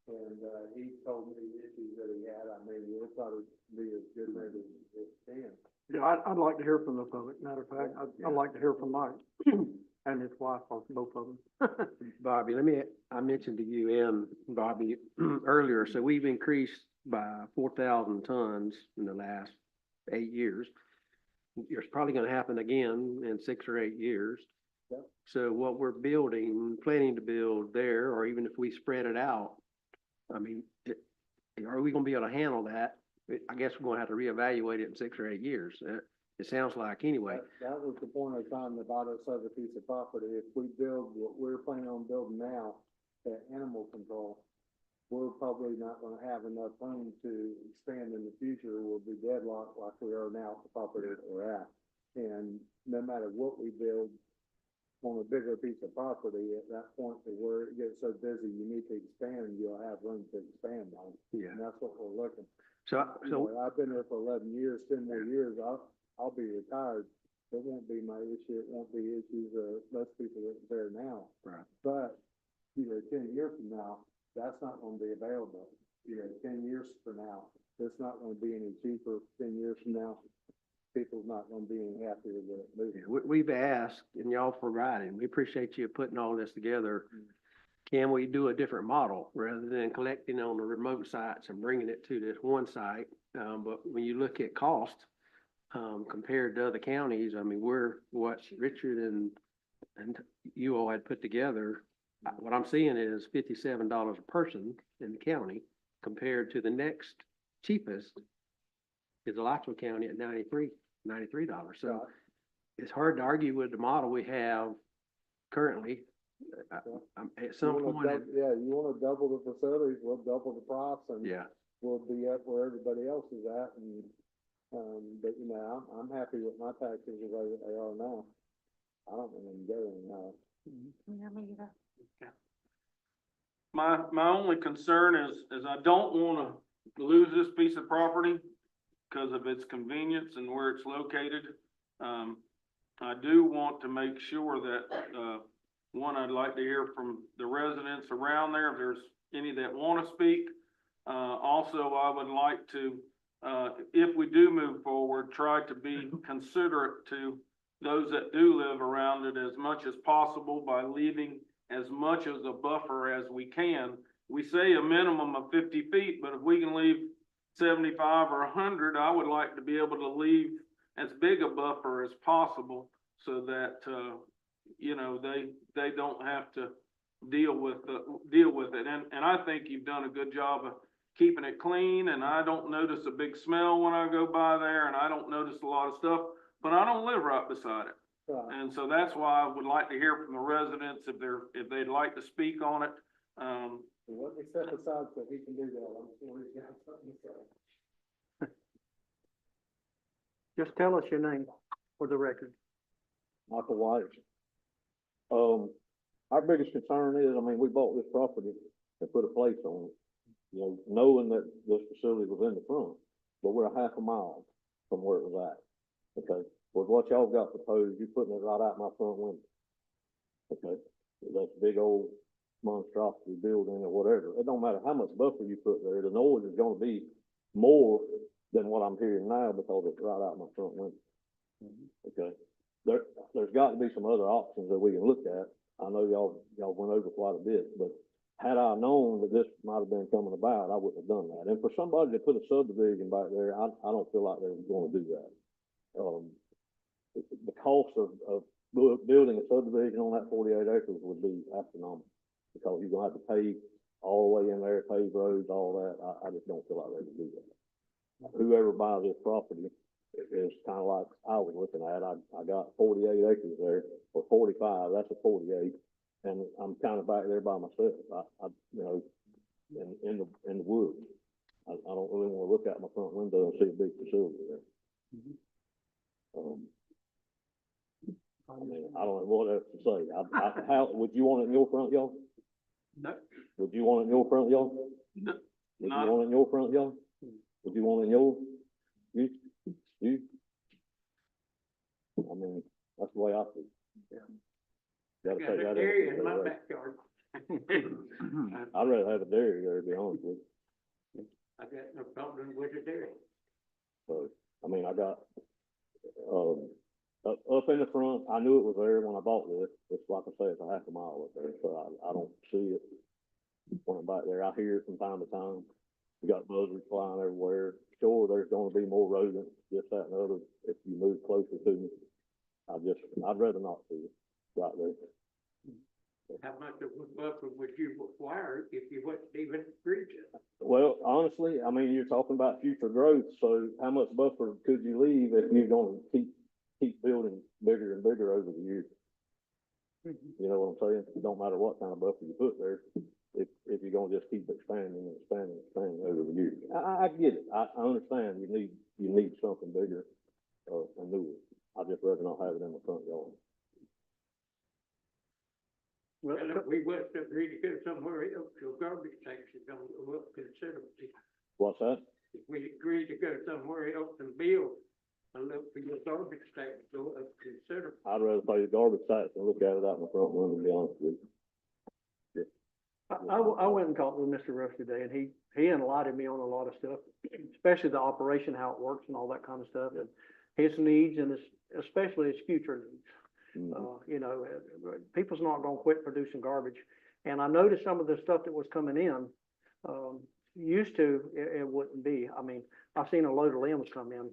[SPEAKER 6] and, he told me the issues that he had, I mean, it'll probably be as good maybe as it can.
[SPEAKER 1] yeah, I'd like to hear from the public. Matter of fact, I'd like to hear from Mike and his wife, or both of them.
[SPEAKER 7] Bobby, I mentioned to you and Bobby earlier, so we've increased by 4,000 tons in the last 8 years. It's probably gonna happen again in 6 or 8 years.
[SPEAKER 6] Yep.
[SPEAKER 7] So what we're planning to build there, or even if we spread it out, I mean, are we gonna be able to handle that? I guess we're gonna have to reevaluate it in 6 or 8 years. It sounds like anyway.
[SPEAKER 6] That was the point of trying to buy this other piece of property. If we build what we're planning on building now, that animal control, we're probably not gonna have enough room to expand in the future. We'll be deadlocked like we are now at the property that we're at. And no matter what we build on a bigger piece of property, at that point to where it gets so busy, you need to expand, you'll have room to expand on.
[SPEAKER 7] Yeah.
[SPEAKER 6] And that's what we're looking.
[SPEAKER 7] So,
[SPEAKER 6] You know, I've been there for 11 years, 10 more years, I'll be retired. It won't be my issue, it won't be issues of most people that are there now.
[SPEAKER 7] Right.
[SPEAKER 6] But, you know, 10 years from now, that's not gonna be available. You know, 10 years from now, it's not gonna be any cheaper. 10 years from now, people's not gonna be any happier with it moving.
[SPEAKER 7] yeah, we've asked and y'all providing, we appreciate you putting all this together. Can we do a different model rather than collecting on the remote sites and bringing it to this one site? But when you look at cost, compared to other counties, I mean, what Richard and you all had put together, what I'm seeing is $57 a person in the county compared to the next cheapest is Alachua County at $93. So it's hard to argue with the model we have currently. At some
[SPEAKER 6] You wanna
[SPEAKER 7] point,
[SPEAKER 6] yeah, you wanna double the facilities, we'll double the price and
[SPEAKER 7] yeah,
[SPEAKER 6] we'll be up where everybody else is at and, but you know, I'm happy with my taxes the way that they are now. I don't want them to go anymore.
[SPEAKER 5] Yeah, me either.
[SPEAKER 2] My only concern is I don't wanna lose this piece of property because of its convenience and where it's located. I do want to make sure that, one, I'd like to hear from the residents around there, if there's any that wanna speak. Also, I would like to, if we do move forward, try to be considerate to those that do live around it as much as possible by leaving as much as a buffer as we can. We say a minimum of 50 feet, but if we can leave 75 or 100, I would like to be able to leave as big a buffer as possible so that, you know, they don't have to deal with it. And I think you've done a good job of keeping it clean, and I don't notice a big smell when I go by there, and I don't notice a lot of stuff, but I don't live right beside it.
[SPEAKER 6] Right.
[SPEAKER 2] And so that's why I would like to hear from the residents if they'd like to speak on it.
[SPEAKER 6] So let me step aside so he can do that. I'm sure he's got something to say.
[SPEAKER 1] Just tell us your name for the record.
[SPEAKER 6] Michael White. Our biggest concern is, I mean, we bought this property and put a place on it, you know, knowing that this facility was in the front, but we're a half a mile from where it was at. Okay, with what y'all got proposed, you're putting it right out my front window. Okay, that's a big old monstrosity building or whatever. It don't matter how much buffer you put there, the noise is gonna be more than what I'm hearing now because it's right out my front window. Okay, there's got to be some other options that we can look at. I know y'all went over quite a bit, but had I known that this might have been coming about, I wouldn't have done that. And for somebody to put a subdivision back there, I don't feel like they're gonna do that. The cost of building a subdivision on that 48 acres would be astronomical because you're gonna have to pave all the way in there, pave roads, all that. I just don't feel like they would do that. Whoever buys this property is kind of like I was looking at. I got 48 acres there, or 45, that's a 48, and I'm kind of back there by myself. You know, in the woods. I don't really want to look out my front window and see a big facility there. I mean, I don't know what else to say. How, would you want it in your front yard?
[SPEAKER 2] No,
[SPEAKER 6] Would you want it in your front yard?
[SPEAKER 2] no,
[SPEAKER 6] Would you
[SPEAKER 2] not,
[SPEAKER 6] want it in your front yard? Would you want it in yours? You? I mean, that's the way I feel. Gotta take that into consideration.
[SPEAKER 2] backyard.
[SPEAKER 6] I'd rather have a dairy there, to be honest with you.
[SPEAKER 2] I got no problem with the dairy.
[SPEAKER 6] So, I mean, I got, up in the front, I knew it was there when I bought this. It's like I say, it's a half a mile up there, so I don't see it when I'm back there. I hear it from time to time. We got buzzards flying everywhere. Sure, there's gonna be more rodents, this, that, and the other, if you move closer to me. I'd rather not see it right there.
[SPEAKER 2] How much of a buffer would you require if you wasn't even breaching?
[SPEAKER 6] Well, honestly, I mean, you're talking about future growth, so how much buffer could you leave if you're gonna keep building bigger and bigger over the years? You know what I'm saying? It don't matter what kind of buffer you put there, if you're gonna just keep expanding and expanding and expanding over the years. I get it, I understand you need something bigger, and newer. I'd just rather not have it in the front yard.
[SPEAKER 2] Well, if we was to agree to go somewhere else, your garbage tax is gonna go up considerably.
[SPEAKER 6] What's that?
[SPEAKER 2] If we agree to go somewhere else and build, and look for your garbage tax to go up considerably.
[SPEAKER 6] I'd rather pay the garbage tax than look at it out in the front window, to be honest with you.
[SPEAKER 1] I went and talked with Mr. Rush today, and he enlightened me on a lot of stuff, especially the operation, how it works and all that kind of stuff, and his needs and especially his future needs. You know, people's not gonna quit producing garbage. And I noticed some of the stuff that was coming in, used to, it wouldn't be. I mean, I've seen a load of limbs come in.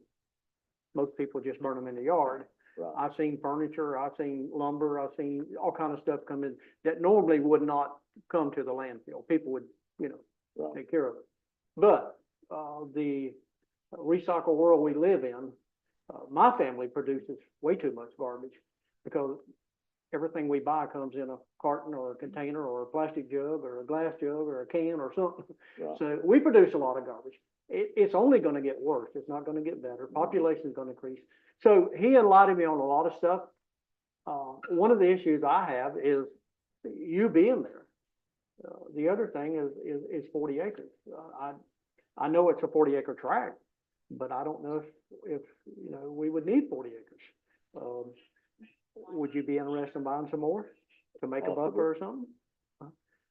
[SPEAKER 1] Most people just burn them in the yard.
[SPEAKER 6] Right.
[SPEAKER 1] I've seen furniture, I've seen lumber, I've seen all kind of stuff come in that normally would not come to the landfill. People would, you know,
[SPEAKER 6] Right.
[SPEAKER 1] take care of it. But, the recycle world we live in, my family produces way too much garbage because everything we buy comes in a carton or a container or a plastic jug or a glass jug or a can or something.
[SPEAKER 6] Right.
[SPEAKER 1] So we produce a lot of garbage. It's only gonna get worse. It's not gonna get better. Population's gonna increase. So he enlightened me on a lot of stuff. One of the issues I have is you being there. The other thing is 40 acres. I know it's a 40-acre tract, but I don't know if, you know, we would need 40 acres. Would you be interested in buying some more to make a buffer or something?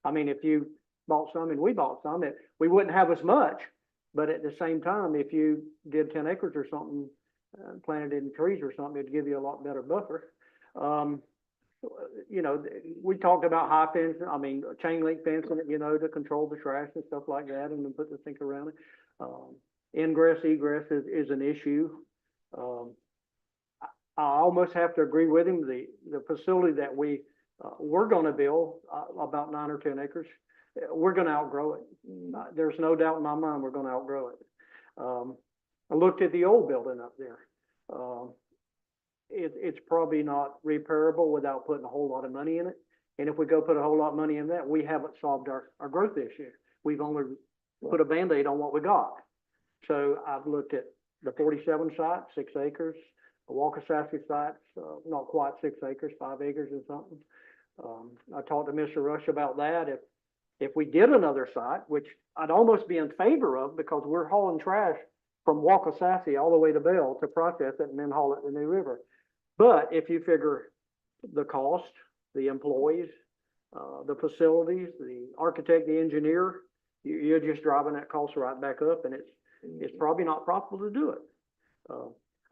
[SPEAKER 1] I mean, if you bought some and we bought some, we wouldn't have as much, but at the same time, if you did 10 acres or something, planted in trees or something, it'd give you a lot better buffer. You know, we talked about high fence, I mean, chain link fencing, you know, to control the trash and stuff like that, and then put the sink around it. Ingress, egress is an issue. I almost have to agree with him. The facility that we're gonna build, about 9 or 10 acres, we're gonna outgrow it. There's no doubt in my mind we're gonna outgrow it. I looked at the old building up there. It's probably not repairable without putting a whole lot of money in it. And if we go put a whole lot of money in that, we haven't solved our growth issue. We've only put a Band-Aid on what we got. So I've looked at the 47 site, 6 acres, the Walker-Sassy sites, not quite 6 acres, 5 acres or something. I talked to Mr. Rush about that. If we did another site, which I'd almost be in favor of because we're hauling trash from Walker-Sassy all the way to Bell to process it and then haul it to New River. But if you figure the cost, the employees, the facilities, the architect, the engineer, you're just driving that cost right back up, and it's probably not profitable to do it.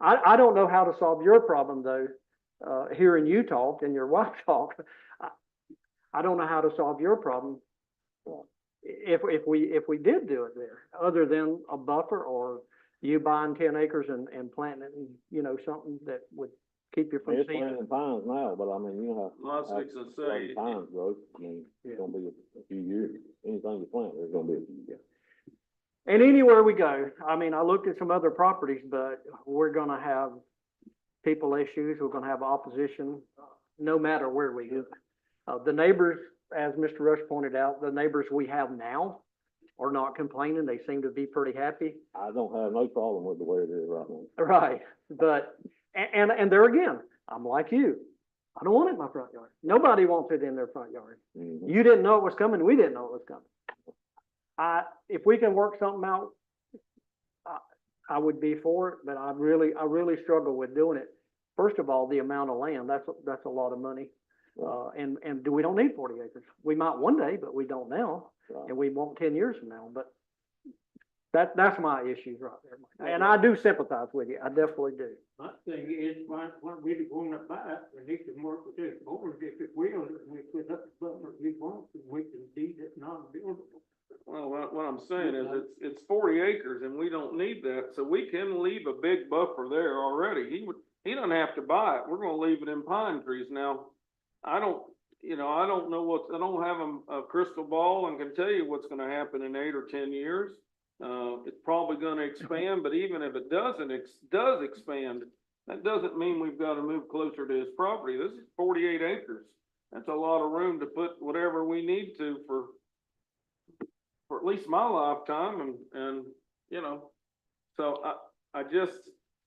[SPEAKER 1] I don't know how to solve your problem though, hearing you talk and your wife talk. I don't know how to solve your problem if we did do it there, other than a buffer or you buying 10 acres and planting it in, you know, something that would keep you from
[SPEAKER 6] It's
[SPEAKER 1] seeing.
[SPEAKER 6] planting pines now, but I mean, you know
[SPEAKER 9] Lots
[SPEAKER 6] how
[SPEAKER 9] of things to say.
[SPEAKER 6] pines grow. I mean, it's gonna be a few years. Anything you plant, there's gonna be a few years.
[SPEAKER 1] And anywhere we go, I mean, I looked at some other properties, but we're gonna have people issues, we're gonna have opposition, no matter where we go. The neighbors, as Mr. Rush pointed out, the neighbors we have now are not complaining, they seem to be pretty happy.
[SPEAKER 6] I don't have no problem with the way it is right now.
[SPEAKER 1] Right, but, and there again, I'm like you, I don't want it in my front yard. Nobody wants it in their front yard.
[SPEAKER 6] Mhm.
[SPEAKER 1] You didn't know it was coming, we didn't know it was coming. If we can work something out, I would be for it, but I really struggle with doing it. First of all, the amount of land, that's a lot of money. And we don't need 40 acres. We might one day, but we don't now,
[SPEAKER 6] Right.
[SPEAKER 1] and we won't 10 years from now, but that's my issues right there. And I do sympathize with you, I definitely do.
[SPEAKER 2] My thing is, why we wanna buy it, we need to work with this board, if we own it, we put up the buffer we want, we can deed it non-buildable.
[SPEAKER 11] Well, what I'm saying is it's 40 acres and we don't need that, so we can leave a big buffer there already. He doesn't have to buy it. We're gonna leave it in pine trees. Now, I don't know I don't have a crystal ball and can tell you what's gonna happen in 8 or 10 years. It's probably gonna expand, but even if it does expand, that doesn't mean we've gotta move closer to his property. This is 48 acres. That's a lot of room to put whatever we need to for at least my lifetime and, you know, so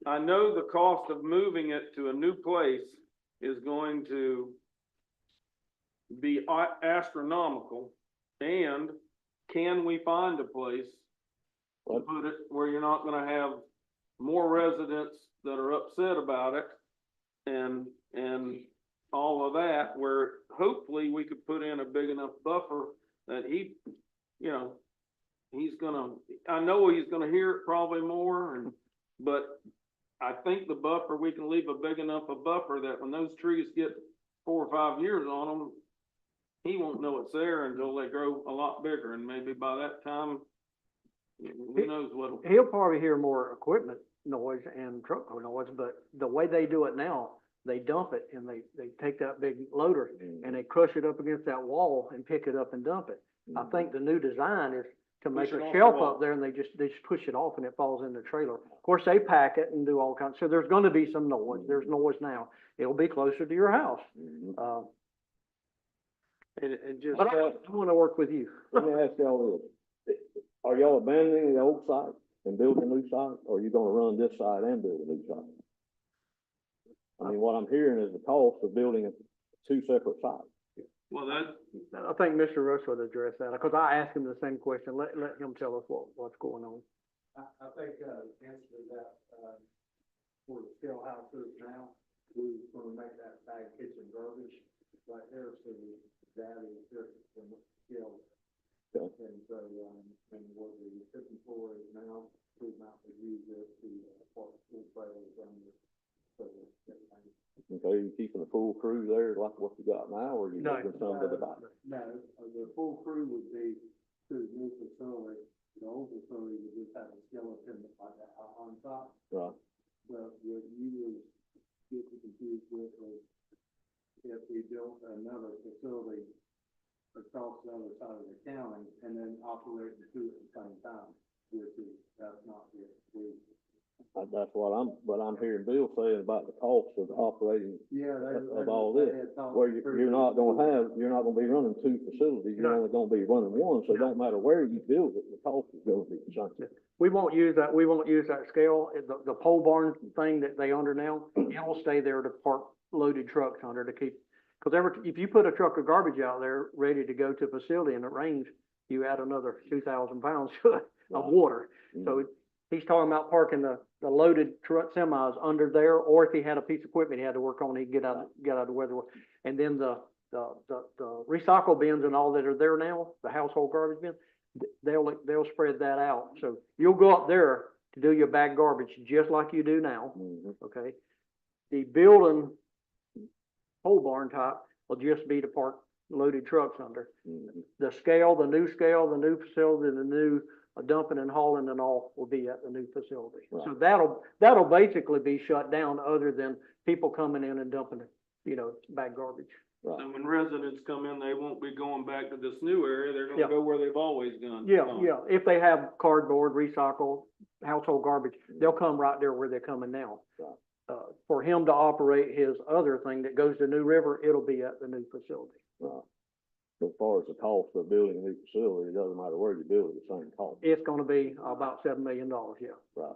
[SPEAKER 11] I know the cost of moving it to a new place is going to be astronomical. And can we find a place to put it where you're not gonna have more residents that are upset about it and all of that, where hopefully we could put in a big enough buffer that he, you know, I know he's gonna hear it probably more, but I think the buffer, we can leave a big enough a buffer that when those trees get 4 or 5 years on them, he won't know it's there until they grow a lot bigger, and maybe by that time, who knows what'll.
[SPEAKER 1] He'll probably hear more equipment noise and truck noise, but the way they do it now, they dump it and they take that big loader and they crush it up against that wall and pick it up and dump it. I think the new design is to make
[SPEAKER 11] Push it
[SPEAKER 1] a
[SPEAKER 11] off the
[SPEAKER 1] shelf
[SPEAKER 11] wall.
[SPEAKER 1] up there and they just push it off and it falls in the trailer. Of course, they pack it and do all kinds, so there's gonna be some noise. There's noise now. It'll be closer to your house.
[SPEAKER 8] And just,
[SPEAKER 1] But I wanna work with you.
[SPEAKER 6] Let me ask y'all this. Are y'all abandoning the old site and building a new site, or are you gonna run this site and build a new site? I mean, what I'm hearing is the cost of building 2 separate sites.
[SPEAKER 11] Well,
[SPEAKER 1] I think Mr. Russ would address that, because I asked him the same question. Let him tell us what's going on.
[SPEAKER 2] I think, answer to that, for the scale houses now, we're gonna make that bag kitchen garbage right there, so that is just from scale.
[SPEAKER 6] Okay.
[SPEAKER 2] And so, and what we're looking for is now, we might use this to, park school trailers under, so that,
[SPEAKER 6] Okay, you keeping a full crew there like what you got now, or you
[SPEAKER 1] No.
[SPEAKER 6] moving some to the back?
[SPEAKER 2] No, the full crew would be to the new facility. The old facility would just have a skeleton like that on top.
[SPEAKER 6] Right.
[SPEAKER 2] But what you would get confused with is if we built another facility across the other side of the county and then operate the two at the same time, that's not it.
[SPEAKER 6] That's what I'm hearing Bill saying about the cost of operating of all this. Where you're not gonna be running 2 facilities, you're
[SPEAKER 1] No.
[SPEAKER 6] only gonna be running one, so it don't matter where you build it, the cost is gonna be the same.
[SPEAKER 1] We won't use that scale. The pole barn thing that they under now, it'll stay there to park loaded trucks under to keep, because if you put a truck of garbage out there ready to go to a facility and it rains, you add another 2,000 pounds to it of water. So he's talking about parking the loaded truck semis under there, or if he had a piece of equipment he had to work on, he'd get out of the weather. And then the recycle bins and all that are there now, the household garbage bins, they'll spread that out. So you'll go up there to do your bag garbage just like you do now, okay? The building pole barn type will just be to park loaded trucks under. The new facility, the new dumping and hauling and all will be at the new facility.
[SPEAKER 6] Right.
[SPEAKER 1] So that'll basically be shut down, other than people coming in and dumping, bag garbage.
[SPEAKER 6] Right.
[SPEAKER 11] And when residents come in, they won't be going back to this new area, they're
[SPEAKER 1] Yeah.
[SPEAKER 11] gonna go where they've always gone.
[SPEAKER 1] Yeah, if they have cardboard, recycle, household garbage, they'll come right there where they're coming now.
[SPEAKER 6] Right.
[SPEAKER 1] For him to operate his other thing that goes to New River, it'll be at the new facility.
[SPEAKER 6] Right. As far as the cost of building a new facility, it doesn't matter where you build it, the same cost.
[SPEAKER 1] It's gonna be about $7 million, yeah.
[SPEAKER 6] Right.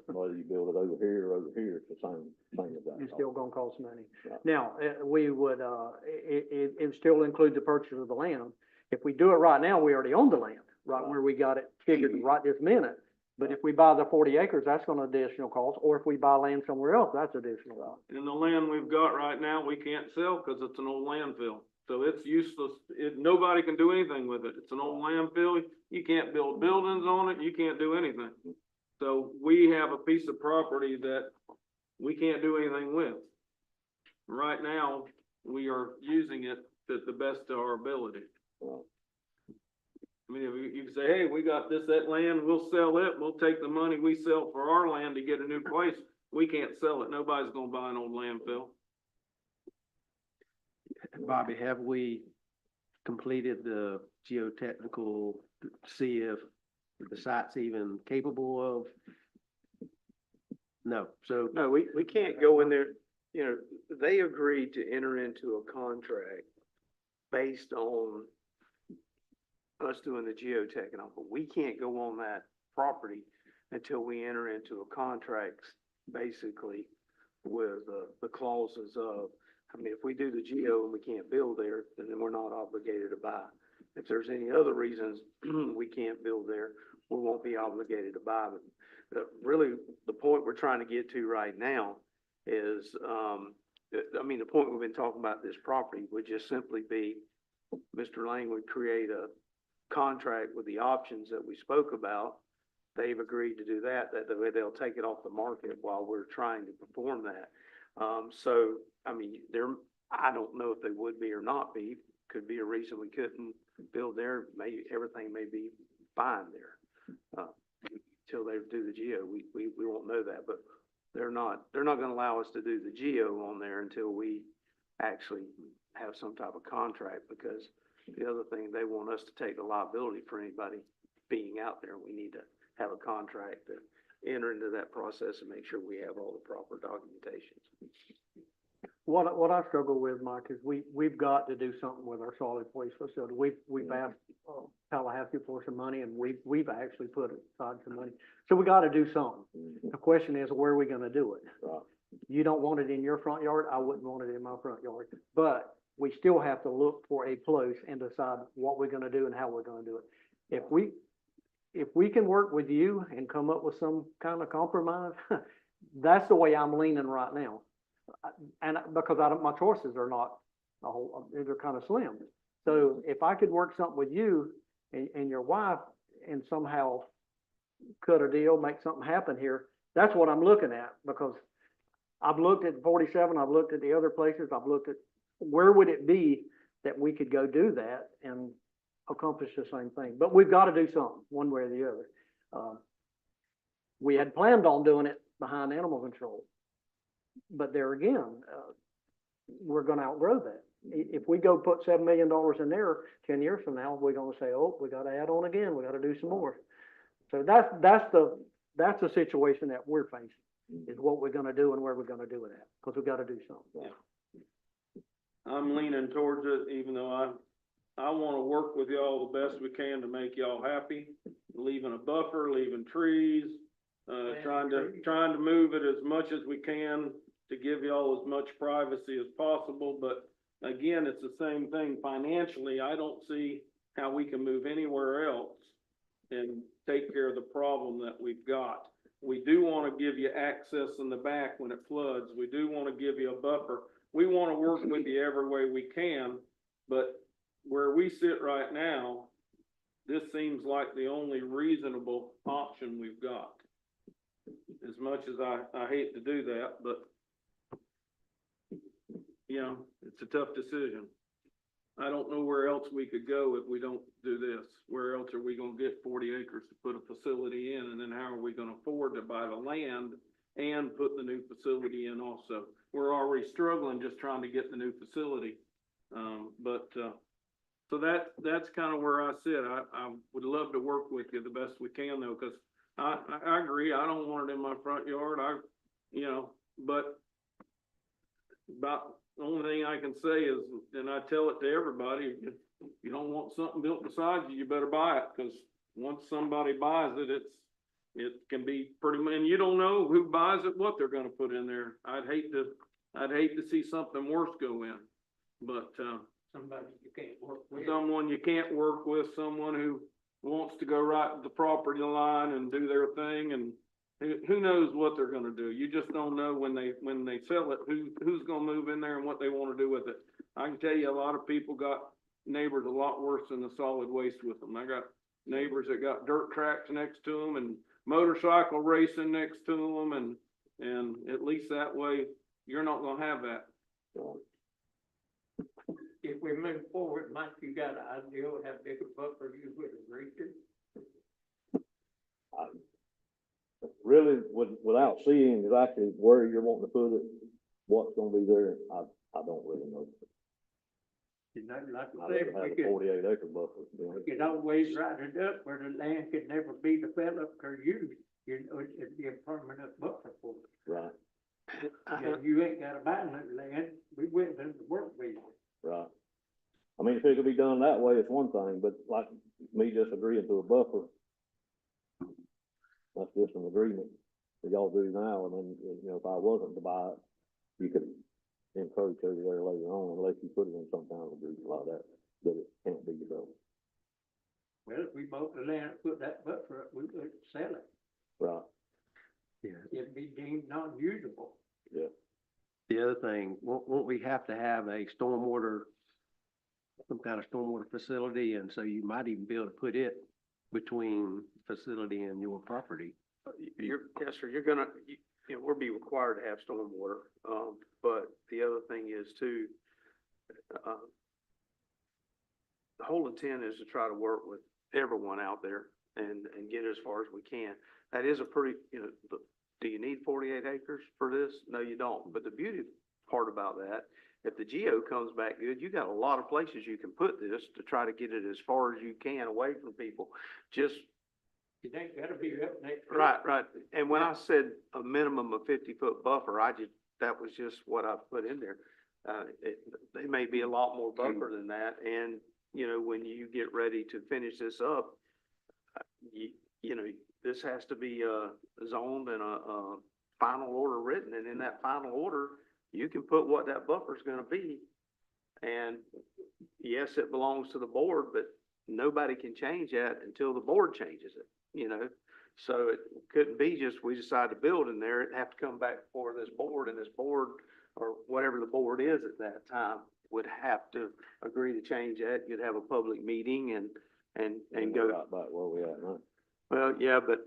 [SPEAKER 6] Whether you build it over here or over here, it's the same thing as that.
[SPEAKER 1] It's still gonna cost money.
[SPEAKER 6] Right.
[SPEAKER 1] Now, we would, it still include the purchase of the land. If we do it right now, we already own the land, right where we got it figured right this minute. But if we buy the 40 acres, that's gonna additional cost, or if we buy land somewhere else, that's additional cost.
[SPEAKER 11] And the land we've got right now, we can't sell because it's an old landfill. So it's useless. Nobody can do anything with it. It's an old landfill. You can't build buildings on it. You can't do anything. So we have a piece of property that we can't do anything with. Right now, we are using it to the best of our ability. I mean, if you say, hey, we got that land, we'll sell it, we'll take the money we sell for our land to get a new place. We can't sell it. Nobody's gonna buy an old landfill.
[SPEAKER 7] Bobby, have we completed the geotechnical, to see if the site's even capable of? No, so,
[SPEAKER 8] No, we can't go in there, you know, they agreed to enter into a contract based on us doing the geotech and all, but we can't go on that property until we enter into a contract, basically, with the clauses of, I mean, if we do the geo and we can't build there, then we're not obligated to buy. If there's any other reasons we can't build there, we won't be obligated to buy. But really, the point we're trying to get to right now is, I mean, the point we've been talking about this property would just simply be, Mr. Lang would create a contract with the options that we spoke about. They've agreed to do that the way they'll take it off the market while we're trying to perform that. So, I mean, I don't know if they would be or not be, could be a reason we couldn't build there, everything may be fine there. Till they do the geo, we won't know that, but they're not gonna allow us to do the geo on there until we actually have some type of contract, because the other thing, they want us to take the liability for anybody being out there. We need to have a contract to enter into that process and make sure we have all the proper documentation.
[SPEAKER 1] What I struggle with, Mike, is we've got to do something with our solid waste facility. We've asked Tallahassee for some money, and we've actually put aside some money. So we gotta do something. The question is, where are we gonna do it?
[SPEAKER 6] Right. You
[SPEAKER 1] don't want it in your front yard, I wouldn't want it in my front yard. But we still have to look for a place and decide what we're gonna do and how we're gonna do it. If we can work with you and come up with some kind of compromise, that's the way I'm leaning right now. And because my choices are not they're kind of slim. So if I could work something with you and your wife and somehow cut a deal, make something happen here, that's what I'm looking at, because I've looked at 47, I've looked at the other places, I've looked at where would it be that we could go do that and accomplish the same thing. But we've got to do something one way or the other. We had planned on doing it behind animal control, but there again, we're going to outgrow that. If we go put $7 million in there 10 years from now, we're going to say, oh, we got to add on again. We got to do some more. So that's the situation that we're facing, is what we're going to do and where we're going to do it at, because we've got to do something.
[SPEAKER 11] I'm leaning towards it, even though I want to work with y'all the best we can to make y'all happy, leaving a buffer, leaving trees, trying to move it as much as we can to give y'all as much privacy as possible. But again, it's the same thing financially. I don't see how we can move anywhere else and take care of the problem that we've got. We do want to give you access in the back when it floods. We do want to give you a buffer. We want to work with you every way we can, but where we sit right now, this seems like the only reasonable option we've got. As much as I hate to do that, but you know, it's a tough decision. I don't know where else we could go if we don't do this. Where else are we gonna get 40 acres to put a facility in? And then how are we gonna afford to buy the land and put the new facility in also? We're already struggling just trying to get the new facility. So that's kind of where I sit. I would love to work with you the best we can though, because I agree. I don't want it in my front yard. But about the only thing I can say is, and I tell it to everybody, if you don't want something built beside you, you better buy it, because once somebody buys it, It can be pretty, and you don't know who buys it, what they're gonna put in there. I'd hate to see something worse go in. But,
[SPEAKER 2] Somebody you can't work with.
[SPEAKER 11] someone you can't work with, someone who wants to go right to the property line and do their thing, and who knows what they're gonna do? You just don't know when they sell it, who's gonna move in there and what they wanna do with it. I can tell you, a lot of people got neighbors a lot worse than the solid waste with them. I got neighbors that got dirt tracks next to them and motorcycle racing next to them, and at least that way, you're not gonna have that.
[SPEAKER 2] If we move forward, Mike, you got an idea of how big a buffer you would agree to?
[SPEAKER 12] Really, without seeing exactly where you're wanting to put it, what's gonna be there, I don't really know.
[SPEAKER 2] You know, like
[SPEAKER 12] I
[SPEAKER 2] I said,
[SPEAKER 12] don't have
[SPEAKER 2] we
[SPEAKER 12] a
[SPEAKER 2] could,
[SPEAKER 12] 48 acre buffer, you know.
[SPEAKER 2] we could always write it up where the land could never be developed or used. You know, it'd be a permanent buffer for it.
[SPEAKER 12] Right,
[SPEAKER 2] And you ain't gotta buy no land, we went into work with you.
[SPEAKER 12] right. I mean, if it could be done that way, it's one thing, but like me just agreeing to a buffer, that's just an agreement that y'all do now, and then, you know, if I wasn't to buy it, you could encroach over there later on unless you put it in some kind of agreement like that, that it can't be developed.
[SPEAKER 2] Well, if we bought the land and put that buffer up, we would sell it.
[SPEAKER 12] Right,
[SPEAKER 2] It'd be deemed non-usable.
[SPEAKER 12] yeah.
[SPEAKER 7] The other thing, won't we have to have a stormwater, some kind of stormwater facility, and so you might even be able to put it between facility and your property?
[SPEAKER 8] Yes, sir, you're gonna, you know, we'll be required to have stormwater, but the other thing is too, the whole intent is to try to work with everyone out there and get as far as we can. That is a pretty, you know, do you need 48 acres for this? No, you don't. But the beauty part about that, if the geo comes back good, you got a lot of places you can put this to try to get it as far as you can away from people. Just
[SPEAKER 2] It ain't gotta be up next. to it.
[SPEAKER 8] right. And when I said a minimum of 50-foot buffer, that was just what I put in there. They may be a lot more buffer than that, and, you know, when you get ready to finish this up, you know, this has to be, zoned and a final order written, and in that final order, you can put what that buffer's gonna be. And yes, it belongs to the board, but nobody can change that until the board changes it, you know? So it couldn't be just, we decide to build in there, it'd have to come back before this board, and this board, or whatever the board is at that time, would have to agree to change that. You'd have a public meeting and go.
[SPEAKER 12] Right back where we at now.
[SPEAKER 8] Well, yeah, but,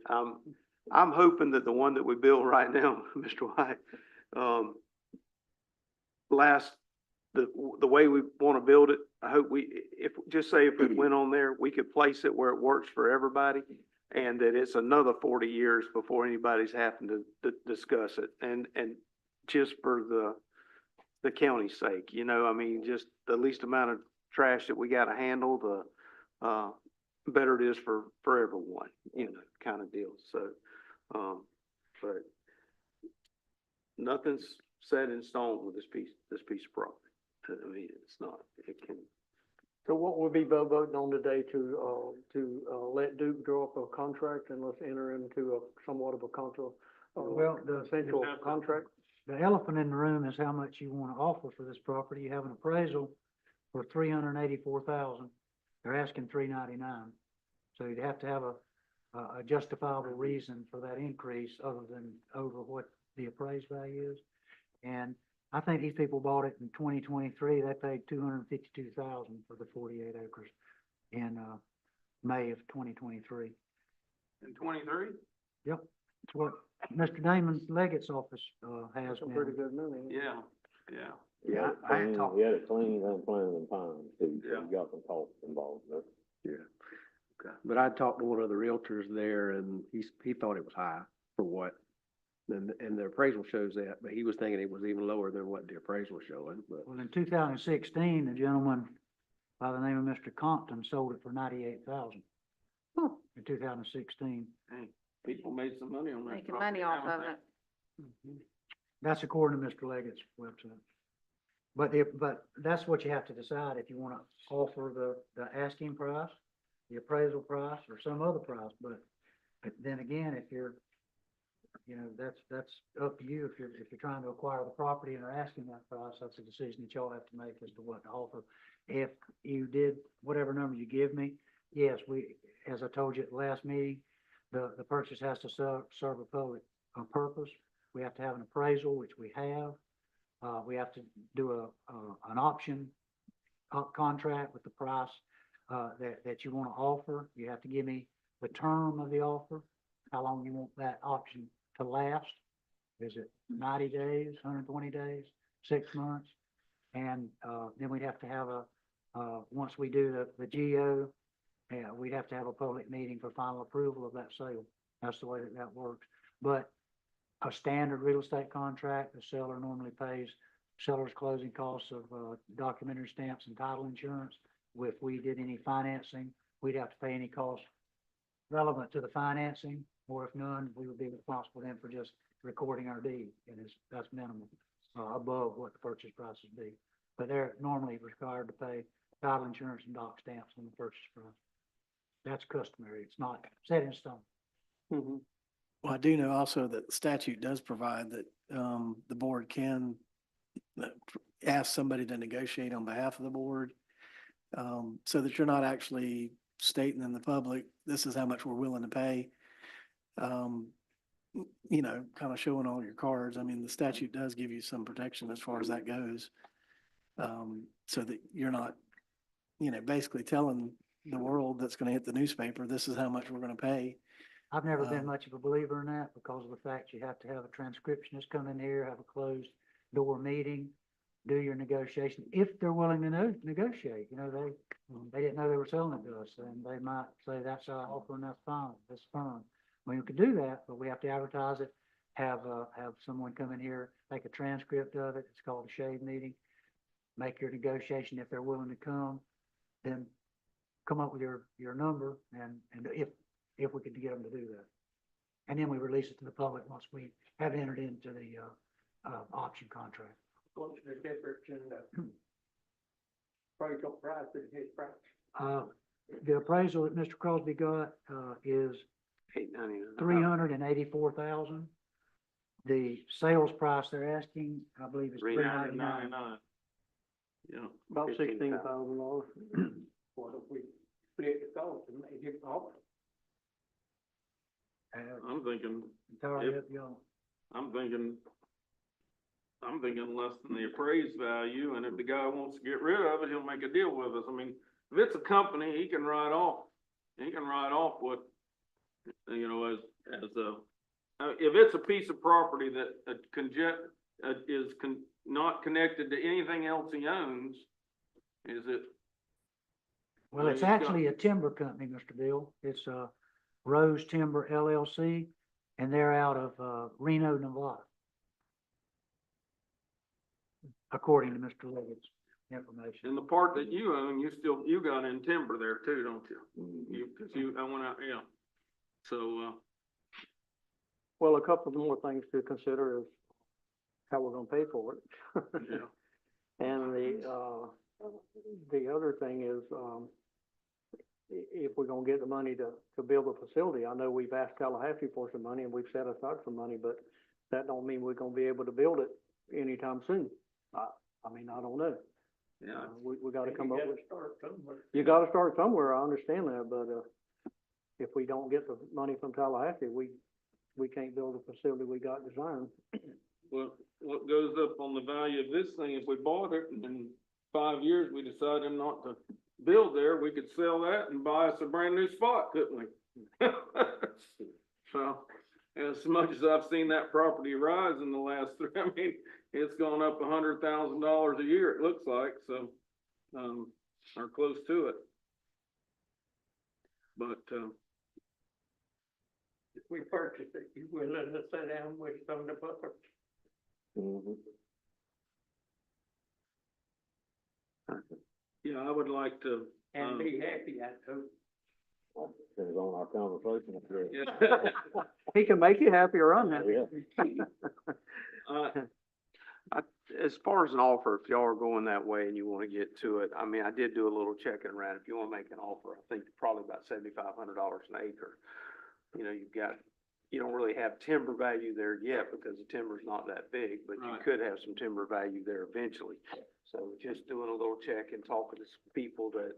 [SPEAKER 8] I'm hoping that the one that we build right now, Mr. White, the way we want to build it, I hope just say if it went on there, we could place it where it works for everybody, and that it's another 40 years before anybody's having to discuss it, and just for the county's sake, you know, I mean, just the least amount of trash that we got to handle, the better it is for everyone, you know, kind of deal. So, but nothing's set in stone with this piece of property. I mean, it's not, it can.
[SPEAKER 1] So what would be voting on today to let Duke draw up a contract and let's enter into a somewhat of a
[SPEAKER 4] Well,
[SPEAKER 1] essential contract?
[SPEAKER 4] the elephant in the room is how much you want to offer for this property. You have an appraisal for $384,000. They're asking $399. So you'd have to have a justifiable reason for that increase other than over what the appraised value is. And I think these people bought it in 2023. They paid $252,000 for the 48 acres in May of 2023.
[SPEAKER 11] In 23?
[SPEAKER 4] Yep, it's what Mr. Damon Leggett's office has
[SPEAKER 1] That's some
[SPEAKER 4] now.
[SPEAKER 1] pretty good money.
[SPEAKER 11] Yeah.
[SPEAKER 12] He had it
[SPEAKER 4] I
[SPEAKER 12] clean,
[SPEAKER 4] talked-
[SPEAKER 12] he had it clean and planted in pine too, so
[SPEAKER 11] Yeah.
[SPEAKER 12] you got some costs involved there.
[SPEAKER 7] Okay. But I talked to one of the realtors there, and he thought it was high for what, and the appraisal shows that, but he was thinking it was even lower than what the appraisal was showing, but.
[SPEAKER 4] Well, in 2016, a gentleman by the name of Mr. Compton sold it for $98,000 in 2016.
[SPEAKER 11] Hey, people made some money on that.
[SPEAKER 5] Making money off of it.
[SPEAKER 4] That's according to Mr. Leggett's website. But that's what you have to decide if you want to offer the asking price, the appraisal price, or some other price. But But then again, if you're, that's up to you. If you're trying to acquire the property and are asking that price, that's a decision that y'all have to make as to what to offer. If you did whatever number you give me, yes, as I told you at the last meeting, the purchase has to serve a public purpose. We have to have an appraisal, which we have. We have to do an option contract with the price that you want to offer. You have to give me the term of the offer, how long you want that option to last. Is it 90 days, 120 days, 6 months? And then we'd have to have once we do the GO, we'd have to have a public meeting for final approval of that sale. That's the way that works. But a standard real estate contract, the seller normally pays seller's closing costs of documentary stamps and title insurance. If we did any financing, we'd have to pay any costs relevant to the financing, or if none, we would be responsible then for just recording our deed, and that's minimal, above what the purchase price would be. But they're normally required to pay title insurance and doc stamps on the purchase price. That's customary. It's not set in stone.
[SPEAKER 1] Mhm.
[SPEAKER 3] Well, I do know also that the statute does provide that, the board can ask somebody to negotiate on behalf of the board, so that you're not actually stating in the public, this is how much we're willing to pay. Kind of showing all your cards. I mean, the statute does give you some protection as far as that goes. So that you're not, basically telling the world that's gonna hit the newspaper, this is how much we're gonna pay.
[SPEAKER 4] I've never been much of a believer in that because of the fact you have to have a transcriptionist come in here, have a closed door meeting, do your negotiation, if they're willing to negotiate. They didn't know they were selling it to us, and they might say, that's our offer and that's fine, that's fine. We could do that, but we have to advertise it, have someone come in here, make a transcript of it. It's called a shade meeting. Make your negotiation if they're willing to come, then come up with your number, and if we could get them to do that. And then we release it to the public once we have entered into the option contract.
[SPEAKER 1] What's the difference in the appraisal price and his price?
[SPEAKER 4] The appraisal that Mr. Crosby got is
[SPEAKER 8] $899.
[SPEAKER 4] $384,000. The sales price they're asking, I believe, is $399.
[SPEAKER 11] Yeah.
[SPEAKER 1] About
[SPEAKER 8] $15,000.
[SPEAKER 1] $16,000. What if we split the cost and made him offer?
[SPEAKER 11] I'm thinking,
[SPEAKER 4] Entirely up to y'all.
[SPEAKER 11] I'm thinking less than the appraised value, and if the guy wants to get rid of it, he'll make a deal with us. I mean, if it's a company, he can write off what, if it's a piece of property that is not connected to anything else he owns, is it?
[SPEAKER 4] Well, it's actually a timber company, Mr. Bill. It's Rose Timber LLC, and they're out of Reno, Nevada, according to Mr. Leggett's information.
[SPEAKER 11] And the part that you own, you got in timber there too, don't you? I went out, yeah. So,
[SPEAKER 1] Well, a couple of more things to consider is how we're gonna pay for it.
[SPEAKER 11] yeah.
[SPEAKER 1] And the other thing is, if we're gonna get the money to build a facility, I know we've asked Tallahassee for some money and we've set aside some money, but that don't mean we're gonna be able to build it anytime soon. I mean, I don't know.
[SPEAKER 11] Yeah.
[SPEAKER 1] We gotta come up with. You gotta start somewhere, I understand that, but, if we don't get the money from Tallahassee, we can't build a facility we got designed.
[SPEAKER 11] Well, what goes up on the value of this thing, if we bought it and in 5 years we decided not to build there, we could sell that and buy us a brand new spot, couldn't we? So, as much as I've seen that property rise in the last I mean, it's gone up $100,000 a year, it looks like, so, or close to it. But,
[SPEAKER 1] If we purchase it, you willing to sit down with some of the buffer?
[SPEAKER 11] yeah, I would like to.
[SPEAKER 1] And be happy, I hope.
[SPEAKER 12] Depends on our conversation.
[SPEAKER 11] Yeah.
[SPEAKER 1] He can make you happy or unhappy.
[SPEAKER 8] As far as an offer, if y'all are going that way and you want to get to it, I mean, I did do a little checking around. If you want to make an offer, I think probably about $7,500 an acre. you don't really have timber value there yet because the timber's not that big, but you
[SPEAKER 11] Right.
[SPEAKER 8] could have some timber value there eventually. So just doing a little check and talking to some people that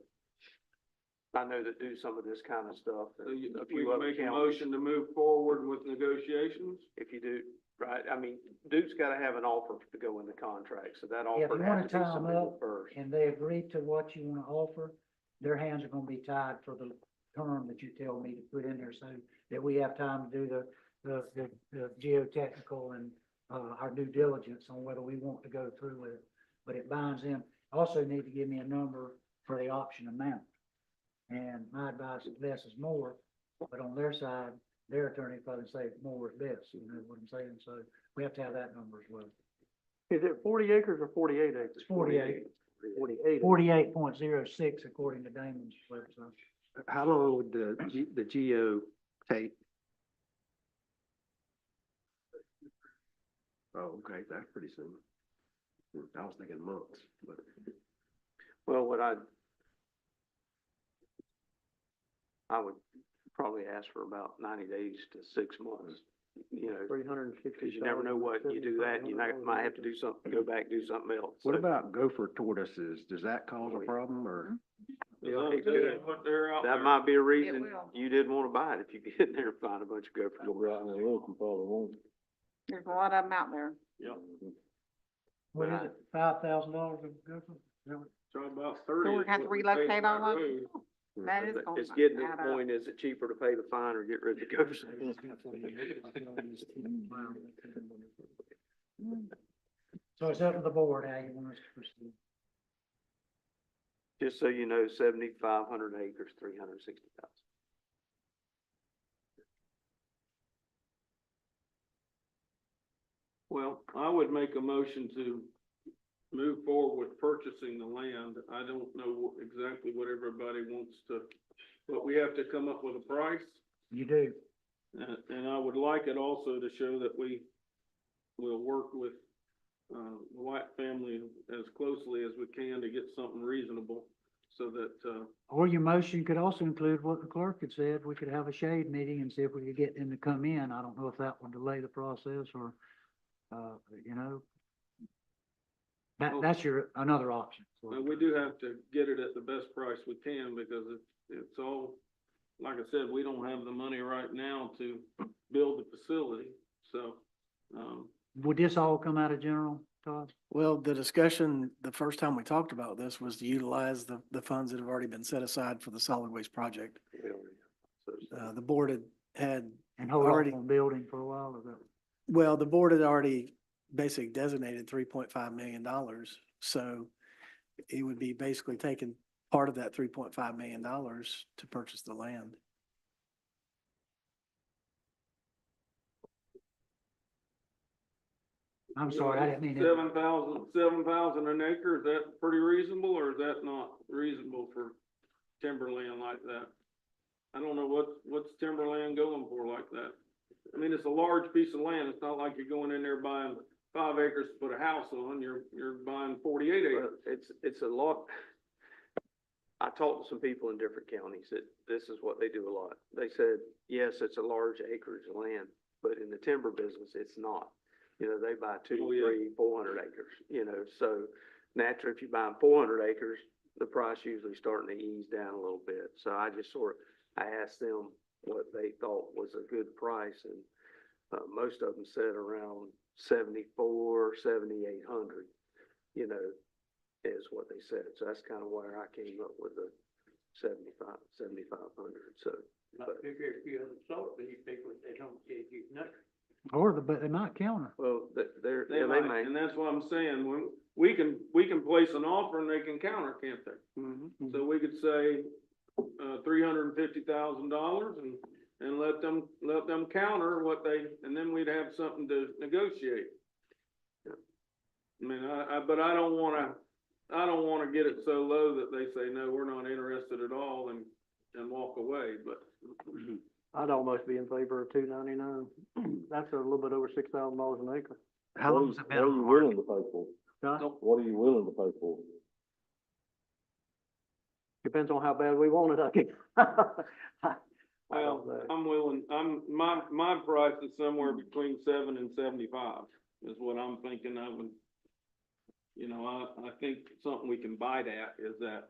[SPEAKER 8] I know that do some of this kind of stuff.
[SPEAKER 11] So you,
[SPEAKER 8] A
[SPEAKER 11] we
[SPEAKER 8] few
[SPEAKER 11] can
[SPEAKER 8] other
[SPEAKER 11] make a
[SPEAKER 8] counties.
[SPEAKER 11] motion to move forward with negotiations?
[SPEAKER 8] If you do, right, I mean, Duke's gotta have an offer to go in the contract, so that
[SPEAKER 4] Yeah, if
[SPEAKER 8] offer
[SPEAKER 4] you
[SPEAKER 8] has
[SPEAKER 4] wanna
[SPEAKER 8] to be
[SPEAKER 4] tie 'em
[SPEAKER 8] submitted
[SPEAKER 4] up
[SPEAKER 8] first.
[SPEAKER 4] and they agree to what you wanna offer, their hands are gonna be tied for the term that you tell me to put in there, so that we have time to do the geotechnical and, our due diligence on whether we want to go through with it. But it binds them. Also need to give me a number for the option amount. And my advice is less is more, but on their side, their attorney probably say more is best, you know what I'm saying? So we have to have that number as well.
[SPEAKER 1] Is it 40 acres or 48 acres?
[SPEAKER 4] It's 48.
[SPEAKER 1] 48.
[SPEAKER 4] 48.06 according to Damon's website.
[SPEAKER 7] How long would the geo take? Oh, okay, that's pretty soon. I was thinking months, but.
[SPEAKER 8] Well, I would probably ask for about 90 days to 6 months,
[SPEAKER 1] 360.
[SPEAKER 8] because you never know what, you do that, you might have to do something, go back, do something else.
[SPEAKER 7] What
[SPEAKER 8] So
[SPEAKER 7] about gopher tortoises? Does that cause a problem or?
[SPEAKER 11] Yeah,
[SPEAKER 8] it could.
[SPEAKER 11] what they're out
[SPEAKER 8] that
[SPEAKER 11] there.
[SPEAKER 8] might be a reason
[SPEAKER 5] will.
[SPEAKER 8] you didn't want to buy it, if you get in there and find a bunch of gophers.
[SPEAKER 12] Go out and look, you probably won't.
[SPEAKER 5] There's a lot of them out there.
[SPEAKER 4] What is
[SPEAKER 8] Right.
[SPEAKER 4] it, $5,000 a gopher?
[SPEAKER 11] So about 30.
[SPEAKER 5] So we're gonna have to relocate all of them? That is
[SPEAKER 8] But
[SPEAKER 5] going
[SPEAKER 8] it's
[SPEAKER 5] to
[SPEAKER 8] getting to
[SPEAKER 5] add
[SPEAKER 8] the
[SPEAKER 5] up.
[SPEAKER 8] point, is it cheaper to pay the fine or get rid of the gophers?
[SPEAKER 4] So it's up to the board how you want us to proceed.
[SPEAKER 8] Just so you know, 7,500 acres, 360,000.
[SPEAKER 11] Well, I would make a motion to move forward with purchasing the land. I don't know exactly what everybody wants to, but we have to come up with a price.
[SPEAKER 4] You do.
[SPEAKER 11] And I would like it also to show that we will work with, the White family as closely as we can to get something reasonable so that,
[SPEAKER 4] Or your motion could also include what the clerk had said. We could have a shade meeting and see if we could get them to come in. I don't know if that would delay the process or, you know. That's another option.
[SPEAKER 11] and we do have to get it at the best price we can because it's all, like I said, we don't have the money right now to build the facility, so,
[SPEAKER 4] Would this all come out of general, Todd?
[SPEAKER 3] Well, the discussion, the first time we talked about this was to utilize the funds that have already been set aside for the solid waste project. The board had
[SPEAKER 4] And hold off
[SPEAKER 3] already,
[SPEAKER 4] on building for a while, or that?
[SPEAKER 3] well, the board had already basically designated $3.5 million. So it would be basically taking part of that $3.5 million to purchase the land.
[SPEAKER 4] I'm sorry, I didn't mean to.
[SPEAKER 11] 7,000 an acre, is that pretty reasonable or is that not reasonable for timberland like that? I don't know what's timberland going for like that. I mean, it's a large piece of land. It's not like you're going in there buying 5 acres to put a house on. You're buying 48 acres.
[SPEAKER 8] Well, it's a lot. I talked to some people in different counties that this is what they do a lot. They said, yes, it's a large acreage of land, but in the timber business, it's not. They buy 2,
[SPEAKER 11] Oh, yeah.
[SPEAKER 8] 3, 400 acres, so naturally, if you buy 400 acres, the price usually starting to ease down a little bit. So I just I asked them what they thought was a good price, and most of them said around 7,400, 7,800, is what they said. So that's kind of where I came up with the 7,500. So. but-
[SPEAKER 4] But they might counter.
[SPEAKER 8] Well, they're,
[SPEAKER 11] They
[SPEAKER 8] yeah, they may.
[SPEAKER 11] might, and that's what I'm saying. When we can place an offer and they can counter, can't they?
[SPEAKER 8] Mhm.
[SPEAKER 11] So we could say, $350,000 and let them counter what and then we'd have something to negotiate. I mean, but I don't wanna get it so low that they say, no, we're not interested at all and walk away, but.
[SPEAKER 1] I'd almost be in favor of $299. That's a little bit over $6,000 an acre.
[SPEAKER 4] How long's it
[SPEAKER 12] What
[SPEAKER 4] been
[SPEAKER 12] are
[SPEAKER 4] on
[SPEAKER 12] you
[SPEAKER 4] the market?
[SPEAKER 12] willing to pay for?
[SPEAKER 1] Huh?
[SPEAKER 12] What are you willing to pay for?
[SPEAKER 1] Depends on how bad we want it, I guess. I don't
[SPEAKER 11] Well,
[SPEAKER 1] know.
[SPEAKER 11] I'm willing, my price is somewhere between 7 and 75 is what I'm thinking of. And, you know, I think something we can bite at is that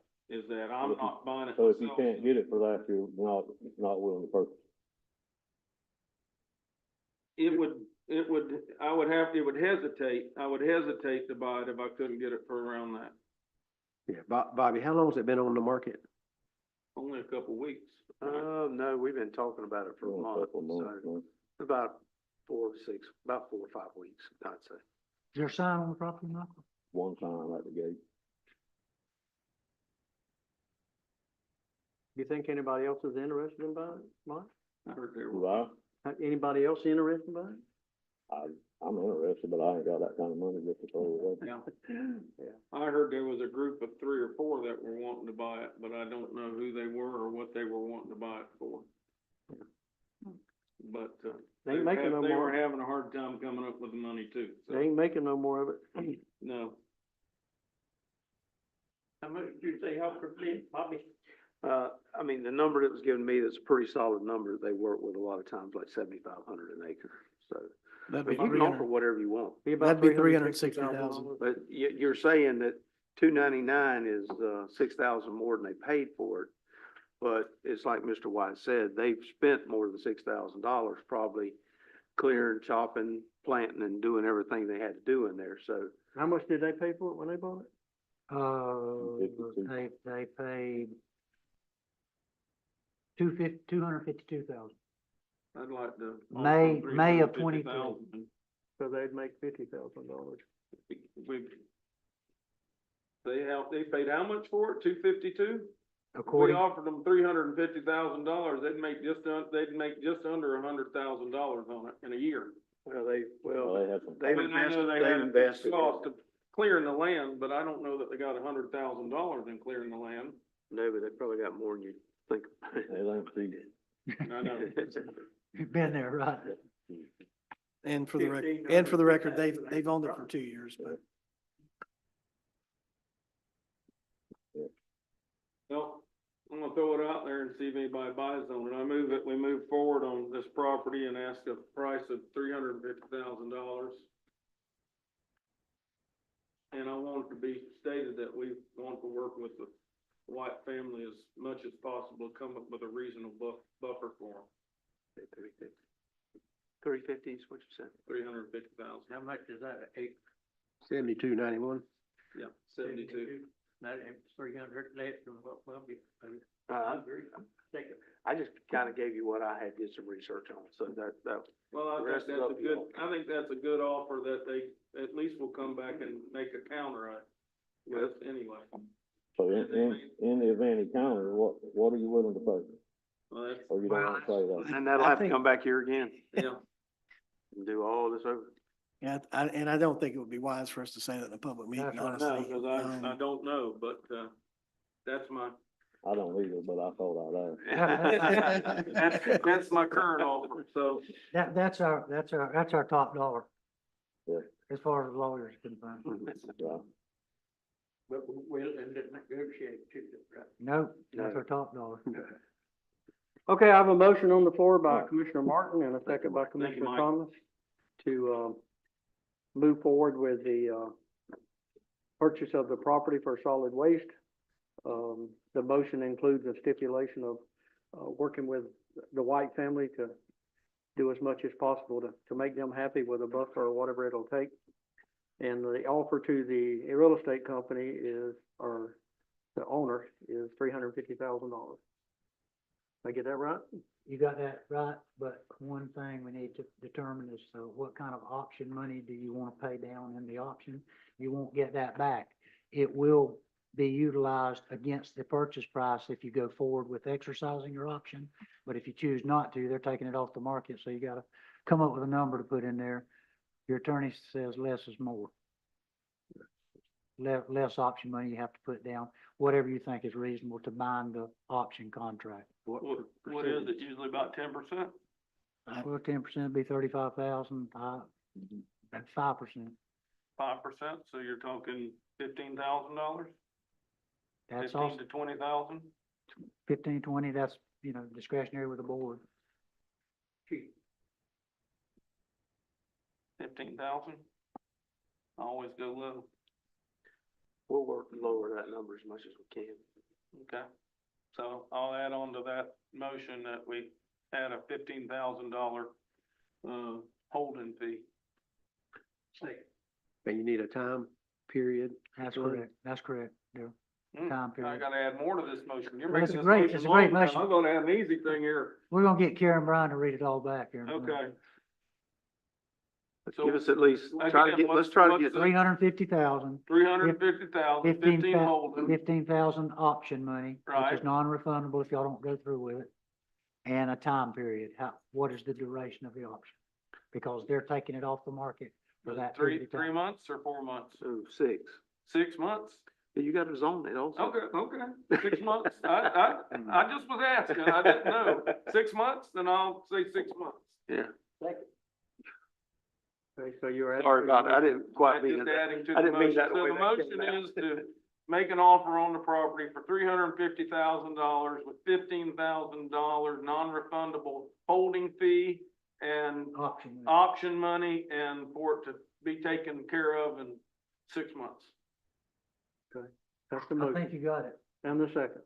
[SPEAKER 11] I'm not buying it
[SPEAKER 12] So if you
[SPEAKER 11] myself.
[SPEAKER 12] can't get it for that, you're not willing to purchase.
[SPEAKER 11] It would it would hesitate to buy it if I couldn't get it for around that.
[SPEAKER 7] Yeah, Bobby, how long's it been on the market?
[SPEAKER 11] Only a couple weeks.
[SPEAKER 8] No, we've been talking about it for a month,
[SPEAKER 12] Couple months,
[SPEAKER 8] so
[SPEAKER 12] man.
[SPEAKER 8] about 4 or 5 weeks, I'd say.
[SPEAKER 4] Is there a sign on the property, Michael?
[SPEAKER 12] One time at the gate.
[SPEAKER 1] You think anybody else is interested in buying it, Mike?
[SPEAKER 11] I heard there
[SPEAKER 12] Do
[SPEAKER 11] were.
[SPEAKER 12] I?
[SPEAKER 1] Anybody else interested in buying
[SPEAKER 12] I'm interested, but I ain't got that kind of money just to throw away.
[SPEAKER 11] Yeah.
[SPEAKER 1] it?
[SPEAKER 11] I heard there was a group of 3 or 4 that were wanting to buy it, but I don't know who they were or what they were wanting to buy it for. But,
[SPEAKER 1] They ain't making no
[SPEAKER 11] they
[SPEAKER 1] more.
[SPEAKER 11] were having a hard time coming up with the money too, so,
[SPEAKER 1] They ain't making no more of it.
[SPEAKER 11] no.
[SPEAKER 2] How much did you say help for me, Bobby?
[SPEAKER 8] I mean, the number that was given me, that's a pretty solid number. They work with a lot of times like 7,500 an acre, so.
[SPEAKER 3] That'd
[SPEAKER 8] But
[SPEAKER 3] be
[SPEAKER 8] you can offer whatever you want.
[SPEAKER 3] That'd be 360,000.
[SPEAKER 8] But you're saying that 299 is, 6,000 more than they paid for it. But it's like Mr. White said, they've spent more than $6,000 probably clearing, chopping, planting and doing everything they had to do in there, so.
[SPEAKER 1] How much did they pay for it when they bought it?
[SPEAKER 4] They paid $252,000.
[SPEAKER 11] I'd like to.
[SPEAKER 4] May of
[SPEAKER 11] 350,000.
[SPEAKER 1] So they'd make $50,000.
[SPEAKER 11] They paid how much for it? 252? We
[SPEAKER 4] According,
[SPEAKER 11] offered them $350,000, they'd make just under $100,000 on it in a year.
[SPEAKER 8] Well,
[SPEAKER 12] Well, they have some.
[SPEAKER 8] they've
[SPEAKER 11] I mean, I know
[SPEAKER 8] invested,
[SPEAKER 11] they
[SPEAKER 8] they've
[SPEAKER 11] had
[SPEAKER 8] invested.
[SPEAKER 11] cost of clearing the land, but I don't know that they got $100,000 in clearing the land.
[SPEAKER 8] No, but they probably got more than you think.
[SPEAKER 12] They don't see.
[SPEAKER 11] I know.
[SPEAKER 4] you've been there, right?
[SPEAKER 3] And for the record, they've owned it for 2 years, but.
[SPEAKER 11] Well, I'm gonna throw it out there and see if anybody buys on it. We move forward on this property and ask a price of $350,000. And I want it to be stated that we want to work with the White family as much as possible, come up with a reasonable buffer for them.
[SPEAKER 8] 350 is what you said.
[SPEAKER 11] 350,000.
[SPEAKER 2] How much is that,
[SPEAKER 7] 72.91.
[SPEAKER 11] Yeah, 72.
[SPEAKER 2] That ain't 300 less than what Bobby paid.
[SPEAKER 8] I
[SPEAKER 2] agree. Take it.
[SPEAKER 8] I just kind of gave you what I had, did some research on, so that,
[SPEAKER 11] Well,
[SPEAKER 8] The rest is up to y'all.
[SPEAKER 11] I think that's a good offer that they at least will come back and make a counter with anyway.
[SPEAKER 12] So in the event he counters, what are you willing to pay?
[SPEAKER 11] Well, that's,
[SPEAKER 12] Or you don't want to say that?
[SPEAKER 8] and that'll
[SPEAKER 4] I
[SPEAKER 8] have to
[SPEAKER 4] think-
[SPEAKER 8] come back here again
[SPEAKER 11] yeah.
[SPEAKER 8] and do all this over.
[SPEAKER 3] Yeah, and I don't think it would be wise for us to say that in a public meeting,
[SPEAKER 4] That's right.
[SPEAKER 11] No,
[SPEAKER 3] honestly.
[SPEAKER 11] because I don't know, but, that's my,
[SPEAKER 12] I don't either, but I thought I'd ask.
[SPEAKER 11] that's my current offer, so.
[SPEAKER 4] That's our top dollar.
[SPEAKER 12] Yeah.
[SPEAKER 4] As far as lawyers are concerned.
[SPEAKER 12] Yeah.
[SPEAKER 2] But we'll end it negotiate too, right?
[SPEAKER 4] No, that's
[SPEAKER 8] No.
[SPEAKER 4] our top dollar.
[SPEAKER 1] Okay, I have a motion on the floor by
[SPEAKER 12] Right.
[SPEAKER 1] Commissioner Martin and a second by
[SPEAKER 11] Thank you,
[SPEAKER 1] Commissioner
[SPEAKER 11] Mike.
[SPEAKER 1] Thomas to, move forward with the, purchase of the property for solid waste. The motion includes a stipulation of, working with the White family to do as much as possible to make them happy with a buffer or whatever it'll take. And the offer to the real estate company is, or the owner is $350,000. Did I get that right?
[SPEAKER 4] You got that right, but one thing we need to determine is, what kind of option money do you want to pay down in the option? You won't get that back. It will be utilized against the purchase price if you go forward with exercising your option. But if you choose not to, they're taking it off the market, so you gotta come up with a number to put in there. Your attorney says less is more. Less option money you have to put down, whatever you think is reasonable to bind the option contract.
[SPEAKER 11] What is it, usually about 10%?
[SPEAKER 4] Well, 10% would be 35,000, and 5%.
[SPEAKER 11] 5%, so you're talking $15,000?
[SPEAKER 4] That's
[SPEAKER 11] 15
[SPEAKER 4] also
[SPEAKER 11] to 20,000?
[SPEAKER 4] 15, 20, that's discretionary with the board.
[SPEAKER 11] 15,000? Always go low.
[SPEAKER 8] We'll work to lower that number as much as we can.
[SPEAKER 11] Okay. So I'll add on to that motion that we add a $15,000, holding fee.
[SPEAKER 7] And you need a time period.
[SPEAKER 4] That's
[SPEAKER 7] Correct.
[SPEAKER 4] correct. That's correct, Darryl.
[SPEAKER 11] Hmm,
[SPEAKER 4] Time
[SPEAKER 11] I
[SPEAKER 4] period.
[SPEAKER 11] gotta add more to this motion. You're
[SPEAKER 4] Well, it's
[SPEAKER 11] making
[SPEAKER 4] a
[SPEAKER 11] this
[SPEAKER 4] great-
[SPEAKER 11] motion
[SPEAKER 4] it's a great
[SPEAKER 11] long now.
[SPEAKER 4] motion.
[SPEAKER 11] I'm gonna add an easy thing here.
[SPEAKER 4] We're gonna get Karen Bryan to read it all back here.
[SPEAKER 11] Okay.
[SPEAKER 8] Let's
[SPEAKER 11] So,
[SPEAKER 8] give us at least,
[SPEAKER 11] again,
[SPEAKER 8] try to get, let's try to
[SPEAKER 11] what's
[SPEAKER 8] get,
[SPEAKER 11] the-
[SPEAKER 4] 350,000,
[SPEAKER 11] 350,000, 15 holding.
[SPEAKER 4] 15,000 option money, which is
[SPEAKER 11] Right.
[SPEAKER 4] non-refundable if y'all don't go through with it. And a time period. What is the duration of the option? Because they're taking it off the market for that period of
[SPEAKER 11] Three
[SPEAKER 4] time.
[SPEAKER 11] months or 4 months?
[SPEAKER 8] 6.
[SPEAKER 11] 6 months?
[SPEAKER 8] You got to zone it also.
[SPEAKER 11] Okay, 6 months. I just was asking. I didn't know. 6 months, then I'll say 6 months.
[SPEAKER 8] Yeah.
[SPEAKER 1] Okay, so you're at.
[SPEAKER 8] Sorry about it. I didn't quite
[SPEAKER 11] I'm
[SPEAKER 8] mean
[SPEAKER 11] just
[SPEAKER 8] it.
[SPEAKER 11] adding to
[SPEAKER 8] I
[SPEAKER 11] the
[SPEAKER 8] didn't mean
[SPEAKER 11] motion.
[SPEAKER 8] that the
[SPEAKER 11] So
[SPEAKER 8] way
[SPEAKER 11] the
[SPEAKER 8] that came
[SPEAKER 11] motion
[SPEAKER 8] out.
[SPEAKER 11] is to make an offer on the property for $350,000 with $15,000 non-refundable holding fee and
[SPEAKER 4] Option. money.
[SPEAKER 11] option money, and for it to be taken care of in 6 months.
[SPEAKER 1] That's the
[SPEAKER 4] I
[SPEAKER 1] motion.
[SPEAKER 4] think you got it.
[SPEAKER 1] And the second.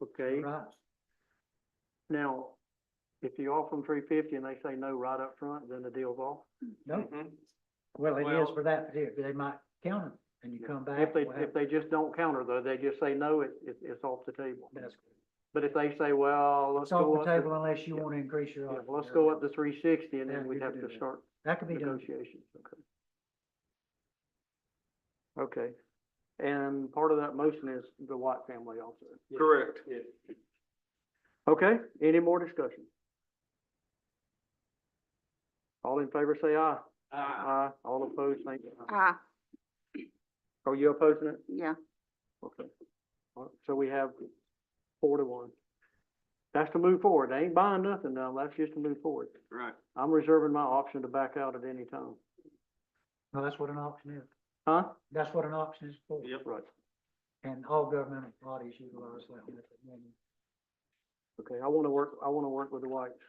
[SPEAKER 1] Okay,
[SPEAKER 4] Right.
[SPEAKER 1] now, if you offer them 350 and they say no right up front, then the deal's off.
[SPEAKER 4] No,
[SPEAKER 11] Mhm.
[SPEAKER 4] well, it is
[SPEAKER 11] Well-
[SPEAKER 4] for that particular, they might count it and you come back.
[SPEAKER 1] If they,
[SPEAKER 4] we'll have-
[SPEAKER 1] if they just don't counter though, they just say no, it's off the table.
[SPEAKER 4] That's,
[SPEAKER 1] But if they say, well, let's
[SPEAKER 4] it's off
[SPEAKER 1] go
[SPEAKER 4] the
[SPEAKER 1] up,
[SPEAKER 4] table
[SPEAKER 1] to-
[SPEAKER 4] unless you want to increase your.
[SPEAKER 1] yeah,
[SPEAKER 4] option.
[SPEAKER 1] let's go up to 360 and
[SPEAKER 4] Yeah,
[SPEAKER 1] then
[SPEAKER 4] we
[SPEAKER 1] we'd
[SPEAKER 4] can
[SPEAKER 1] have
[SPEAKER 4] do
[SPEAKER 1] to
[SPEAKER 4] that.
[SPEAKER 1] start
[SPEAKER 4] That could be done.
[SPEAKER 1] negotiations, okay. Okay, and part of that motion is the White family also.
[SPEAKER 11] Correct.
[SPEAKER 1] Okay, any more discussion? All in favor say aye. Aye. All opposed, say aye.
[SPEAKER 5] Ah,
[SPEAKER 1] Are you opposing it?
[SPEAKER 5] yeah.
[SPEAKER 1] Okay. All right, so we have 4-1. That's to move forward. They ain't buying nothing now. That's just to move forward.
[SPEAKER 11] Right.
[SPEAKER 1] I'm reserving my option to back out at any time.
[SPEAKER 4] No, that's what an option is.
[SPEAKER 1] Huh?
[SPEAKER 4] That's what an option is for.
[SPEAKER 11] Yep.
[SPEAKER 1] Right.
[SPEAKER 4] And all governmental bodies utilize that method.
[SPEAKER 1] Okay, I wanna work with the whites.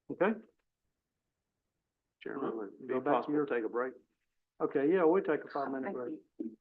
[SPEAKER 1] Okay?
[SPEAKER 8] Chairman, would it be
[SPEAKER 1] Go back to
[SPEAKER 8] possible
[SPEAKER 1] your-
[SPEAKER 8] to take a break?
[SPEAKER 1] Okay, yeah, we'll take a 5-minute
[SPEAKER 5] Thank
[SPEAKER 1] break.
[SPEAKER 5] you.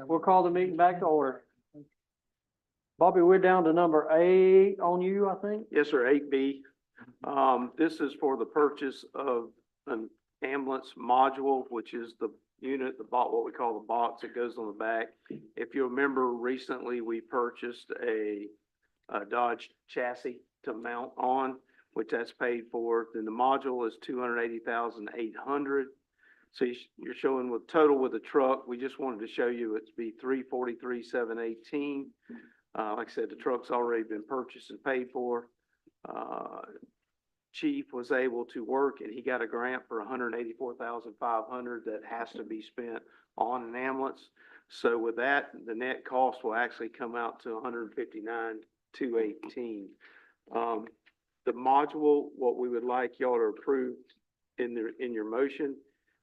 [SPEAKER 1] We'll call the meeting back to order. Bobby, we're down to number 8 on you, I think.
[SPEAKER 8] Yes, sir, 8B. This is for the purchase of an ambulance module, which is the unit, what we call the box that goes on the back. If you remember, recently we purchased a Dodge chassis to mount on, which that's paid for. Then the module is $280,800. So you're showing with total with the truck, we just wanted to show you it's be $343,718. Like I said, the truck's already been purchased and paid for. Chief was able to work and he got a grant for $184,500 that has to be spent on an ambulance. So with that, the net cost will actually come out to $159,218. The module, what we would like y'all to approve in your motion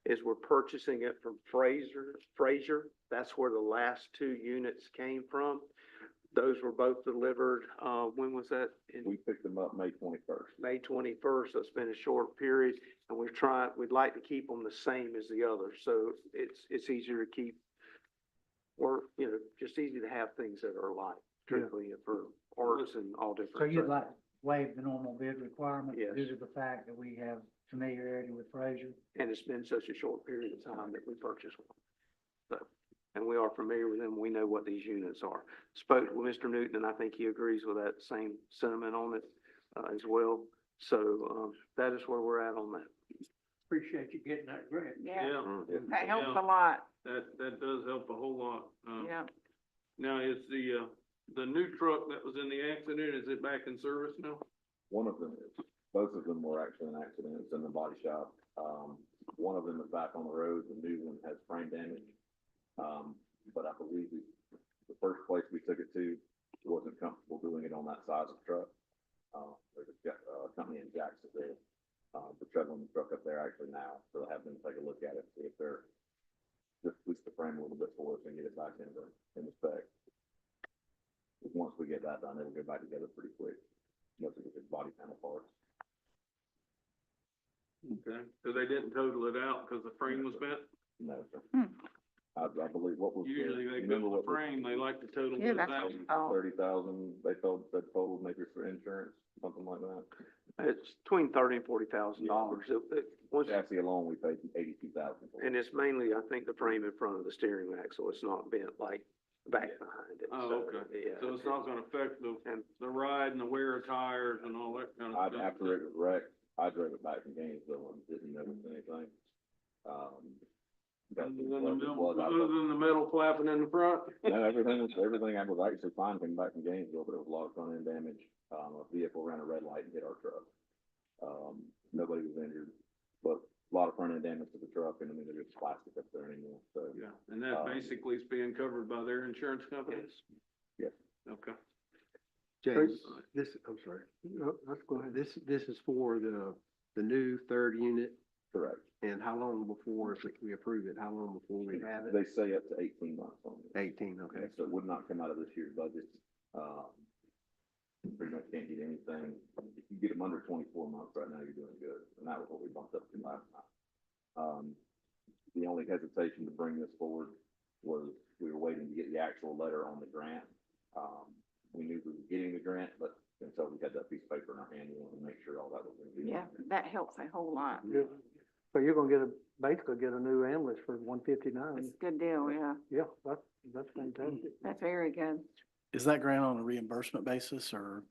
[SPEAKER 8] is we're purchasing it from Fraser. That's where the last 2 units came from. Those were both delivered, when was that?
[SPEAKER 6] We picked them up May 21st.
[SPEAKER 8] May 21st, so it's been a short period, and we'd like to keep them the same as the others, so it's easier to keep, or, just easy to have things that are alike, strictly for parts and all different.
[SPEAKER 4] So you'd
[SPEAKER 8] things.
[SPEAKER 4] like to waive the normal bid requirement
[SPEAKER 8] Yes.
[SPEAKER 4] due to the fact that we have familiarity with Fraser?
[SPEAKER 8] And it's been such a short period of time that we purchased one. So, and we are familiar with them, we know what these units are. Spoke with Mr. Newton, and I think he agrees with that same sentiment on it, as well. So, that is where we're at on that.
[SPEAKER 1] Appreciate you getting that grant.
[SPEAKER 5] Yeah,
[SPEAKER 11] Yeah,
[SPEAKER 5] that helps
[SPEAKER 11] Yeah.
[SPEAKER 5] a lot.
[SPEAKER 11] that does help a whole lot.
[SPEAKER 5] Yeah.
[SPEAKER 11] Now, is the new truck that was in the accident, is it back in service now?
[SPEAKER 6] One of them is. Both of them were actually in accidents in the body shop. One of them is back on the road. The new one has frame damage. But I believe the first place we took it to wasn't comfortable doing it on that size of truck. There's a company in Jacksonville, they're struggling the truck up there actually now, so they have them take a look at it, see if they're just twist the frame a little bit for us and get it back in the spec. Because once we get that done, it'll go back together pretty quick. Most of it is body panel parts.
[SPEAKER 11] Okay, so they didn't total it out because the frame was bent?
[SPEAKER 6] No, sir.
[SPEAKER 5] Hmm.
[SPEAKER 6] I believe what was.
[SPEAKER 11] Usually they
[SPEAKER 6] remember
[SPEAKER 11] build the
[SPEAKER 6] what was
[SPEAKER 11] frame, they like to total
[SPEAKER 5] Yeah,
[SPEAKER 11] it
[SPEAKER 5] that's
[SPEAKER 11] out.
[SPEAKER 5] Oh.
[SPEAKER 6] 30,000, they said total maybe for insurance, something like that.
[SPEAKER 8] It's between $30,000 and $40,000. Once,
[SPEAKER 6] Chassis alone, we paid 82,000 for it.
[SPEAKER 8] and it's mainly, I think, the frame in front of the steering axle. It's not bent like back behind it.
[SPEAKER 11] Oh,
[SPEAKER 8] So,
[SPEAKER 11] okay.
[SPEAKER 8] Yeah.
[SPEAKER 11] So it's not gonna affect
[SPEAKER 8] And-
[SPEAKER 11] the ride and the wear of tires and all that kind of stuff?
[SPEAKER 6] After it was wrecked, I drove it back from Gainesville and didn't notice anything.
[SPEAKER 11] Other than the metal flapping in the front?
[SPEAKER 6] No, everything was actually fine coming back from Gainesville, but it was a lot of front end damage. A vehicle ran a red light and hit our truck. Nobody was injured, but a lot of front end damage to the truck, and I mean, there's just plastic up there anymore, so.
[SPEAKER 11] Yeah, and that basically is being covered by their insurance company?
[SPEAKER 6] Yes.
[SPEAKER 11] Okay.
[SPEAKER 7] James, I'm sorry,
[SPEAKER 1] Let's go ahead.
[SPEAKER 7] this is for the new 3rd unit,
[SPEAKER 6] Correct.
[SPEAKER 7] and how long before, if we approve it, how long before we have it?
[SPEAKER 6] They say up to 18 months on it.
[SPEAKER 7] 18, okay.
[SPEAKER 6] So it would not come out of this year's budget. Pretty much can't get anything. If you get them under 24 months right now, you're doing good. And that was what we bumped up to last time. The only hesitation to bring this forward was we were waiting to get the actual letter on the grant. We knew we were getting the grant, but until we had that piece of paper in our hand, we wanted to make sure all that was going to be.
[SPEAKER 5] Yeah, that helps a whole lot.
[SPEAKER 1] So you're gonna basically get a new ambulance for $159.
[SPEAKER 5] It's a good deal, yeah.
[SPEAKER 1] Yeah, that's fantastic.
[SPEAKER 5] That's very good.
[SPEAKER 3] Is that grant on a reimbursement basis or?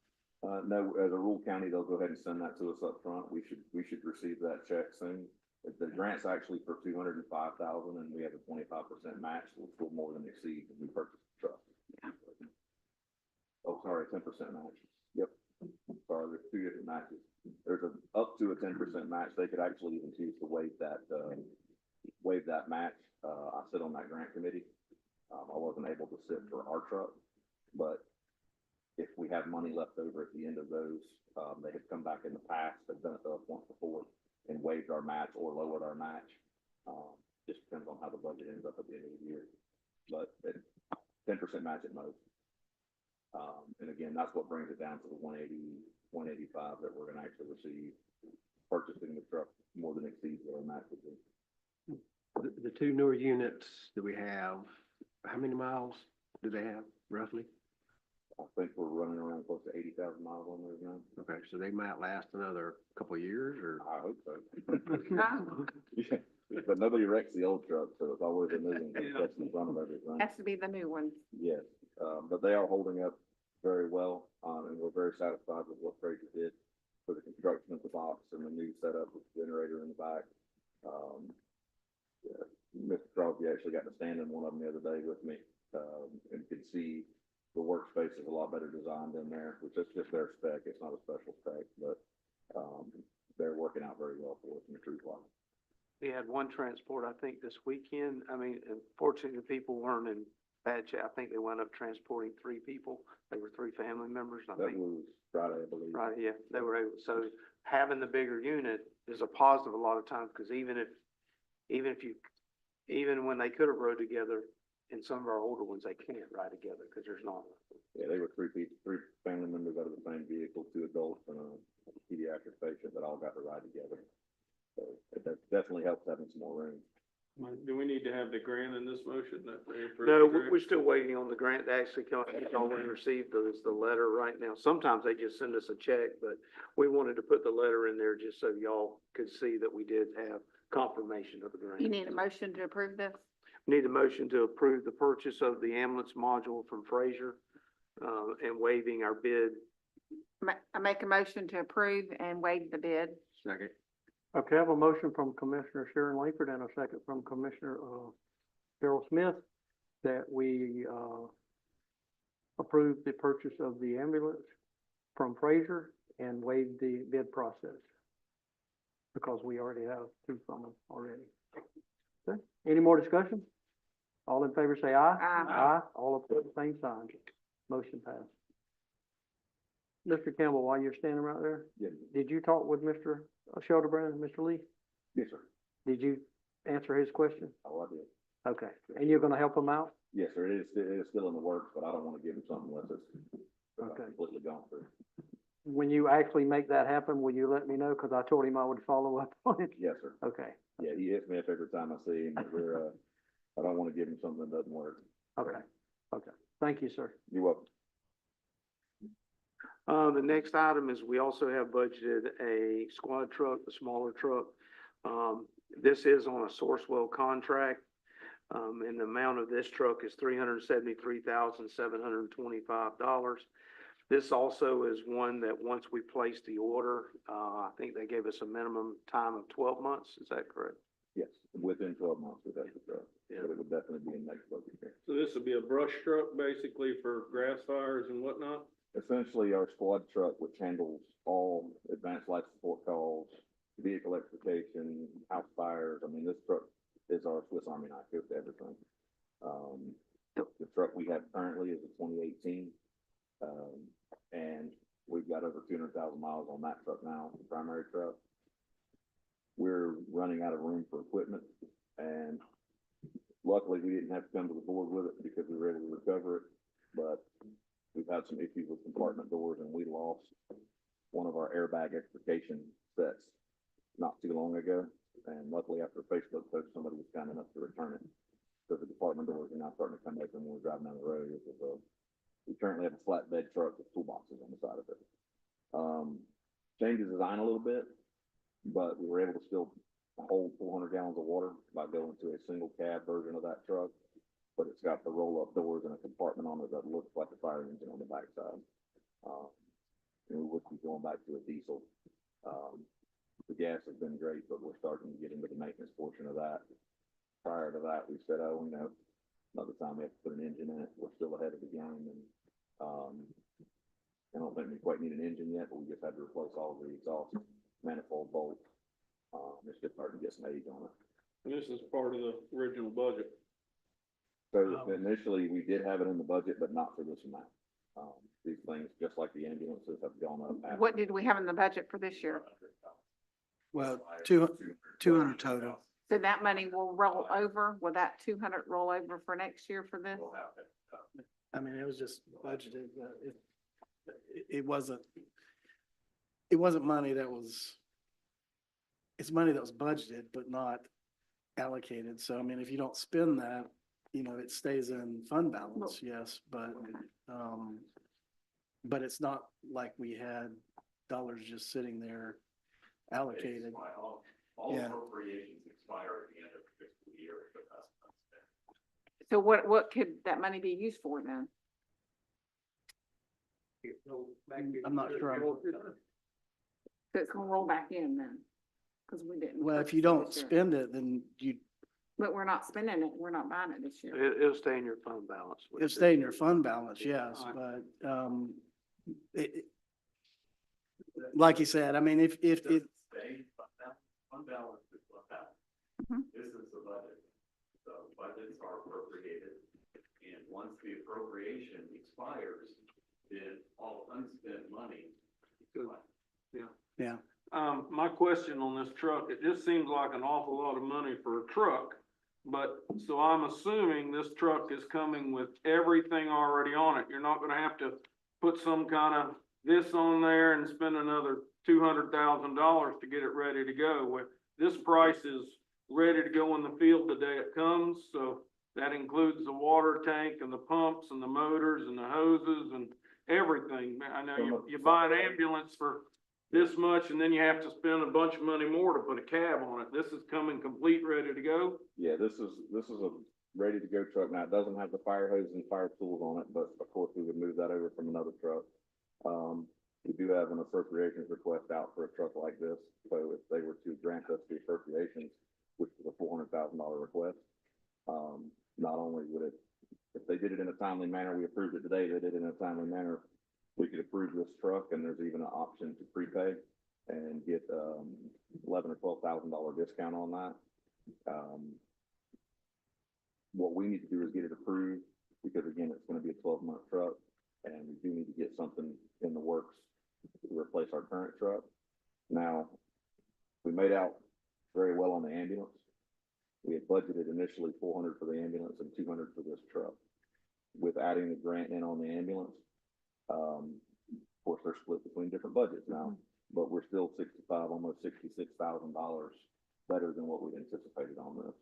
[SPEAKER 6] No, as a rural county, they'll go ahead and send that to us up front. We should receive that check soon. The grant's actually for $205,000, and we have a 25% match, which will more than exceed when we purchase the truck. Oh, sorry, 10% match. Yep. Sorry, there's 2 different matches. There's up to a 10% match. They could actually even choose to waive that match. I sit on that grant committee. I wasn't able to sit for our truck, but if we have money left over at the end of those, they have come back in the past, they've done it to us once before and waived our match or lowered our match. Just depends on how the budget ends up at the end of the year, but 10% match at most. And again, that's what brings it down to the 185 that we're gonna actually receive. Purchasing the truck more than exceeds what our match would be.
[SPEAKER 7] The 2 newer units that we have, how many miles do they have roughly?
[SPEAKER 10] I think we're running around close to 80,000 miles on those now.
[SPEAKER 7] Okay, so they might last another couple of years or?
[SPEAKER 10] I hope so. Yeah, but nobody wrecks the old truck, so it's always a new one that's in front of everything.
[SPEAKER 5] Has to be the new ones.
[SPEAKER 10] Yes, but they are holding up very well, and we're very satisfied with what Fraser did for the construction of the box and the new setup with the generator in the back. Yeah, Mr. Crosby actually got to stand in one of them the other day with me, and could see the workspace is a lot better designed in there, which is just their spec. It's not a special spec, but, they're working out very well for us in the cruise line.
[SPEAKER 8] We had one transport, I think, this weekend. I mean, unfortunately, the people weren't in bad shape. I think they wound up transporting 3 people. They were 3 family members, I
[SPEAKER 10] That
[SPEAKER 8] think.
[SPEAKER 10] was Friday, I believe.
[SPEAKER 8] Right, yeah, they were able, so having the bigger unit is a positive a lot of times, because even when they could have rode together, in some of our older ones, they can't ride together, because there's not.
[SPEAKER 10] Yeah, they were 3 family members out of the same vehicle, 2 adults and a pediatric patient that all got to ride together. So that definitely helps having some more room.
[SPEAKER 11] Do we need to have the grant in this motion that they approve?
[SPEAKER 8] No,
[SPEAKER 11] the grant?
[SPEAKER 8] we're still waiting on the grant to actually come. All we received is the letter right now. Sometimes they just send us a check, but we wanted to put the letter in there just so y'all could see that we did have confirmation of the grant.
[SPEAKER 5] You need a motion to approve this?
[SPEAKER 8] Need a motion to approve the purchase of the ambulance module from Fraser, and waiving our bid.
[SPEAKER 5] I make a motion to approve and waive the bid.
[SPEAKER 7] Second.
[SPEAKER 1] Okay, I have a motion from Commissioner Sharon Langford and a second from Commissioner, Darrell Smith that we, approve the purchase of the ambulance from Fraser and waive the bid process. Because we already have 2 from them already. Okay, any more discussion? All in favor say aye.
[SPEAKER 5] Aye.
[SPEAKER 1] Aye, all opposed, same sign. Motion passed. Mr. Campbell, while you're standing right there,
[SPEAKER 10] Yes,
[SPEAKER 1] did you talk with Mr. Shelterbrand and Mr. Lee?
[SPEAKER 10] yes, sir.
[SPEAKER 1] Did you answer his question?
[SPEAKER 10] Oh, I did.
[SPEAKER 1] Okay, and you're gonna help him out?
[SPEAKER 10] Yes, sir. It is still in the works, but I don't want to give him something unless it's
[SPEAKER 1] Okay.
[SPEAKER 10] completely gone through.
[SPEAKER 1] When you actually make that happen, will you let me know? Cause I told him I would follow up on it.
[SPEAKER 10] Yes, sir.
[SPEAKER 1] Okay,
[SPEAKER 10] Yeah, he hits me up every time I see him. But we're, I don't want to give him something that doesn't work.
[SPEAKER 1] okay, okay. Thank you, sir.
[SPEAKER 10] You're welcome.
[SPEAKER 8] The next item is we also have budgeted a squad truck, a smaller truck. This is on a Sourcewell contract. And the amount of this truck is $373,725. This also is one that once we place the order, I think they gave us a minimum time of 12 months. Is that correct?
[SPEAKER 10] Yes, within 12 months, we'd have the truck.
[SPEAKER 8] Yeah.
[SPEAKER 10] But it would definitely be in next budget year.
[SPEAKER 11] So this would be a brush truck basically for grass fires and whatnot?
[SPEAKER 10] Essentially, our squad truck, which handles all advanced life support calls, vehicle electrification, house fires. I mean, this truck is our Swiss Army knife, goes to everything. The truck we have currently is a 2018. And we've got over 200,000 miles on that truck now, the primary truck. We're running out of room for equipment, and luckily we didn't have to come to the board with it because we were able to recover it. But we've had some issues with compartment doors, and we lost one of our airbag extrication sets not too long ago. And luckily, after a Facebook post, somebody was kind enough to return it. So the compartment doors are now starting to come open when we're driving down the road. We currently have a flatbed truck with toolboxes on the side of it. Changed the design a little bit, but we were able to still hold 400 gallons of water by going to a single cab version of that truck. But it's got the roll-up doors and a compartment on it that looks like a fire engine on the backside. And we would be going back to a diesel. The gas has been great, but we're starting to get into the maintenance portion of that. Prior to that, we said, oh, another time we have to put an engine in it. We're still ahead of the game, and I don't think we quite need an engine yet, but we just had to replace all the exhaust manifold bolts. It's just starting to get some age on it.
[SPEAKER 11] And this is part of the original budget.
[SPEAKER 10] So initially, we did have it in the budget, but not for this amount. These things, just like the ambulances, have gone up. after-
[SPEAKER 5] What did we have in the budget for this year?
[SPEAKER 3] Well, 200 total.
[SPEAKER 5] So that money will roll over? Will that 200 roll over for next year for this?
[SPEAKER 3] I mean, it was just budgeted, but it wasn't money that was, it's money that was budgeted, but not allocated. So, I mean, if you don't spend that, you know, it stays in fund balance, yes, but it's not like we had dollars just sitting there allocated.
[SPEAKER 9] All
[SPEAKER 3] Yeah.
[SPEAKER 9] appropriations expire at the end of the fiscal year if it has not spent.
[SPEAKER 5] So what could that money be used for then?
[SPEAKER 3] I'm not sure.
[SPEAKER 5] So it's gonna roll back in then? Cause we didn't.
[SPEAKER 3] Well, if
[SPEAKER 5] purchase
[SPEAKER 3] you
[SPEAKER 5] it
[SPEAKER 3] don't
[SPEAKER 5] this year.
[SPEAKER 3] spend it, then
[SPEAKER 5] But we're not spending it, we're not buying it this year.
[SPEAKER 8] It'll stay in your fund balance.
[SPEAKER 3] it'll stay in your fund balance, yes, but, like you said, I mean, if
[SPEAKER 9] It doesn't stay, but that fund balance is left out.
[SPEAKER 5] Mhm.
[SPEAKER 9] This is the budget. So budgets are appropriated. And once the appropriation expires, then all unspent money.
[SPEAKER 3] yeah.
[SPEAKER 11] My question on this truck, it just seems like an awful lot of money for a truck. But, so I'm assuming this truck is coming with everything already on it. You're not gonna have to put some kind of this on there and spend another $200,000 to get it ready to go. With this price is ready to go in the field the day it comes, so that includes the water tank and the pumps and the motors and the hoses and everything. I know you buy an ambulance for this much and then you have to spend a bunch of money more to put a cab on it. This is coming complete, ready to go.
[SPEAKER 10] Yeah, this is a ready to go truck. Now, it doesn't have the fire hose and fire tools on it, but of course, we would move that over from another truck. We do have an appropriations request out for a truck like this, so if they were to grant us the appropriations, which is a $400,000 request, not only would it, if they did it in a timely manner, we approved it today, they did it in a timely manner, we could approve this truck, and there's even an option to prepay and get, $11,000 or $12,000 discount on that. What we need to do is get it approved, because again, it's gonna be a 12-month truck, and we do need to get something in the works to replace our current truck. Now, we made out very well on the ambulance. We had budgeted initially 400 for the ambulance and 200 for this truck. With adding the grant in on the ambulance, of course, they're split between different budgets now, but we're still almost $66,000 better than what we anticipated on this.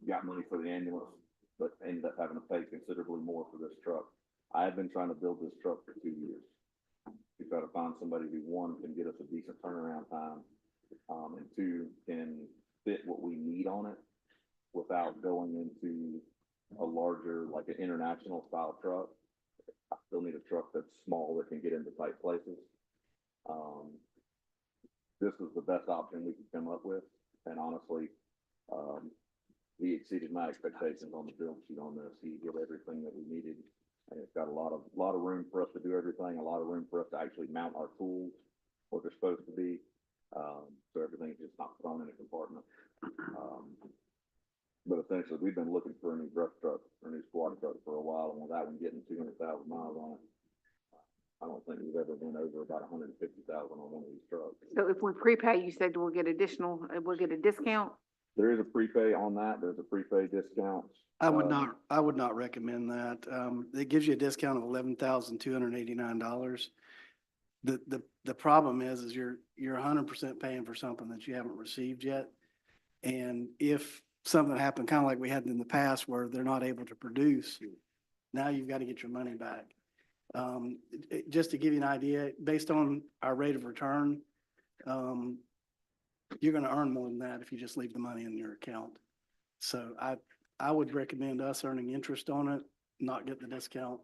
[SPEAKER 10] Got money for the ambulance, but ended up having to pay considerably more for this truck. I have been trying to build this truck for 2 years to try to find somebody who, one, can get us a decent turnaround time, and two, can fit what we need on it without going into a larger, like an international style truck. I still need a truck that's small that can get into tight places. This was the best option we could come up with, and honestly, he exceeded my expectations on the build sheet on this. He did everything that we needed, and it's got a lot of room for us to do everything, a lot of room for us to actually mount our tools where they're supposed to be. So everything's just not thrown in a compartment. But essentially, we've been looking for a new brush truck, or a new squad truck for a while, and with that one getting 200,000 miles on it, I don't think we've ever been over about 150,000 on one of these trucks.
[SPEAKER 5] So if we prepay, you said we'll get we'll get a discount?
[SPEAKER 10] There is a prepay on that. There's a prepay discount.
[SPEAKER 3] I would not recommend that. It gives you a discount of $11,289. The problem is you're 100% paying for something that you haven't received yet. And if something happened, kind of like we had in the past where they're not able to produce, now you've got to get your money back. Just to give you an idea, based on our rate of return, you're going to earn more than that if you just leave the money in your account. So I would recommend us earning interest on it, not get the discount,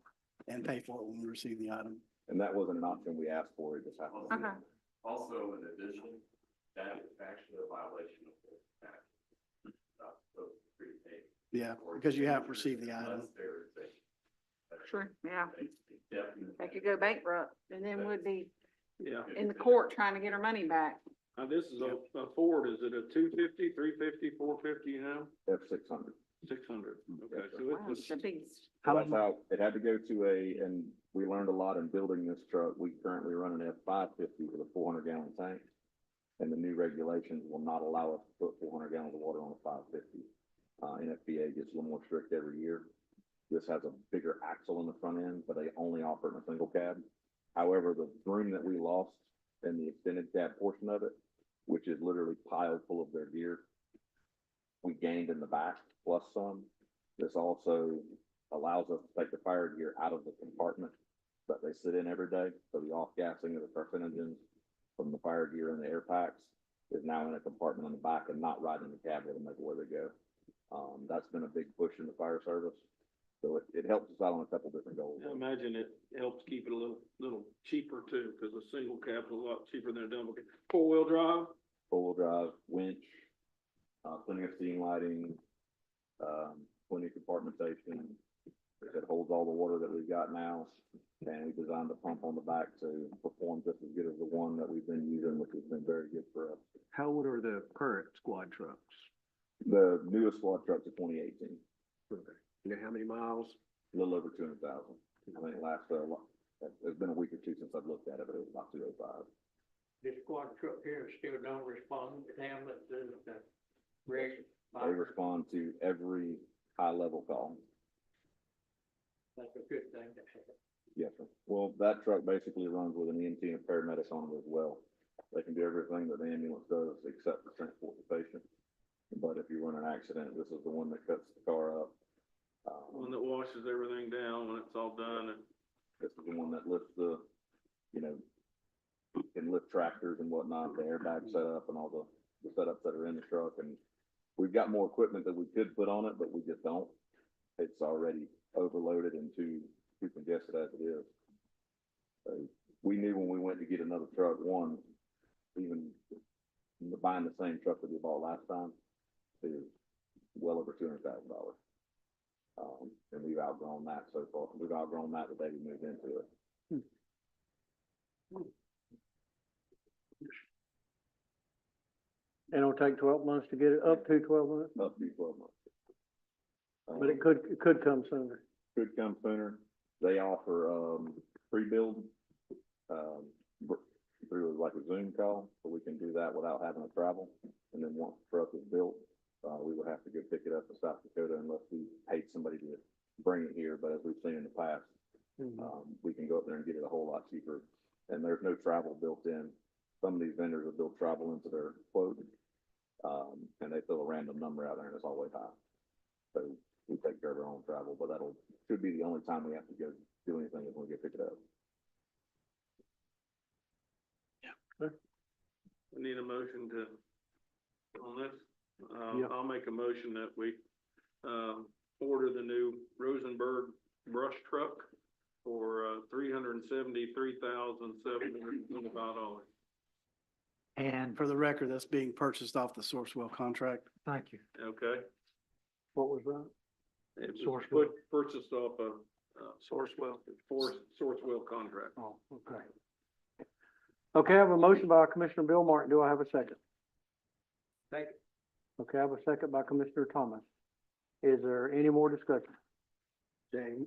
[SPEAKER 3] and pay for it when we receive the item.
[SPEAKER 10] And that wasn't an option we asked for. It just happened.
[SPEAKER 5] Okay.
[SPEAKER 9] Also, in addition, that is actually a violation of the tax. Not supposed to prepay.
[SPEAKER 3] Yeah, because you haven't received the item.
[SPEAKER 9] Unless there is a.
[SPEAKER 5] Sure, yeah.
[SPEAKER 9] Definitely.
[SPEAKER 5] They could go bankrupt and then we'd be
[SPEAKER 11] Yeah.
[SPEAKER 5] in the court trying to get our money back.
[SPEAKER 11] Now, this is a Ford. Is it a 250, 350, 450, you know?
[SPEAKER 10] F600.
[SPEAKER 11] 600. Okay, so
[SPEAKER 5] Wow,
[SPEAKER 11] it's
[SPEAKER 5] it's a big,
[SPEAKER 10] So that's how, it had to go to and we learned a lot in building this truck. We currently run an F550 with a 400-gallon tank. And the new regulations will not allow us to put 400 gallons of water on a 550. NFPA gets a little more strict every year. This has a bigger axle in the front end, but they only offer it in a single cab. However, the room that we lost in the extended cab portion of it, which is literally piled full of their gear, we gained in the back plus some. This also allows us to take the fire gear out of the compartment that they sit in every day. So the off-gassing of the carcinogens from the fire gear and the air packs is now in a compartment on the back and not right in the cab with them everywhere they go. That's been a big push in the fire service. So it helps us out on a couple different goals.
[SPEAKER 11] I imagine it helps keep it a little cheaper too, because a single cab's a lot cheaper than a double cab. Four-wheel drive?
[SPEAKER 10] Four-wheel drive, winch, plenty of steam lighting, plenty of compartmentation. It holds all the water that we've got now, and we designed the pump on the back to perform just as good as the one that we've been using, which has been very good for us.
[SPEAKER 7] How old are the current squad trucks?
[SPEAKER 10] The newest squad truck's a 2018,
[SPEAKER 7] You know how many miles?
[SPEAKER 10] a little over 200,000. I think it's been a week or two since I've looked at it, but it was about 205.
[SPEAKER 2] This squad truck here still don't respond to ambulances, the rig.
[SPEAKER 10] They respond to every high-level call.
[SPEAKER 2] That's a good thing to have.
[SPEAKER 10] Yes, sir. Well, that truck basically runs with an EMT and a paramedic on it as well. They can do everything that the ambulance does except for transport the patient. But if you run an accident, this is the one that cuts the car up.
[SPEAKER 11] One that washes everything down when it's all done and.
[SPEAKER 10] This is the one that lifts the, can lift tractors and whatnot, the airbag setup and all the setups that are in the truck. And we've got more equipment that we could put on it, but we just don't. It's already overloaded and too congested as it is. So we knew when we went to get another truck, one, even buying the same truck that we bought last time is well over $200,000. And we've outgrown that so far. We've outgrown that the day we moved into it.
[SPEAKER 1] And it'll take 12 months to get it, up to 12 months,
[SPEAKER 10] Up to 12 months.
[SPEAKER 1] but it could come sooner.
[SPEAKER 10] Could come sooner. They offer, pre-build, through like a Zoom call, so we can do that without having to travel. And then once the truck is built, we would have to go pick it up in South Dakota unless we paid somebody to bring it here. But as we've seen in the past, we can go up there and get it a whole lot cheaper. And there's no travel built in. Some of these vendors have built travel into their quote. And they throw a random number out there and it's always high. So we take care of our own travel, but should be the only time we have to go do anything is when we get pick it up.
[SPEAKER 11] We need a motion on this.
[SPEAKER 1] Yeah.
[SPEAKER 11] I'll make a motion that we, order the new Rosenberg brush truck for, $373,725.
[SPEAKER 4] And
[SPEAKER 3] For the record, that's being purchased off the Sourcewell contract.
[SPEAKER 4] thank you.
[SPEAKER 11] Okay?
[SPEAKER 1] What was that?
[SPEAKER 11] It was
[SPEAKER 4] Sourcewell.
[SPEAKER 11] purchased off a,
[SPEAKER 8] Sourcewell.
[SPEAKER 11] Sourcewell contract.
[SPEAKER 1] Oh, okay. Okay, I have a motion by Commissioner Bill Martin. Do I have a second?
[SPEAKER 2] Second.
[SPEAKER 1] Okay, I have a second by Commissioner Thomas. Is there any more discussion?
[SPEAKER 7] Jane,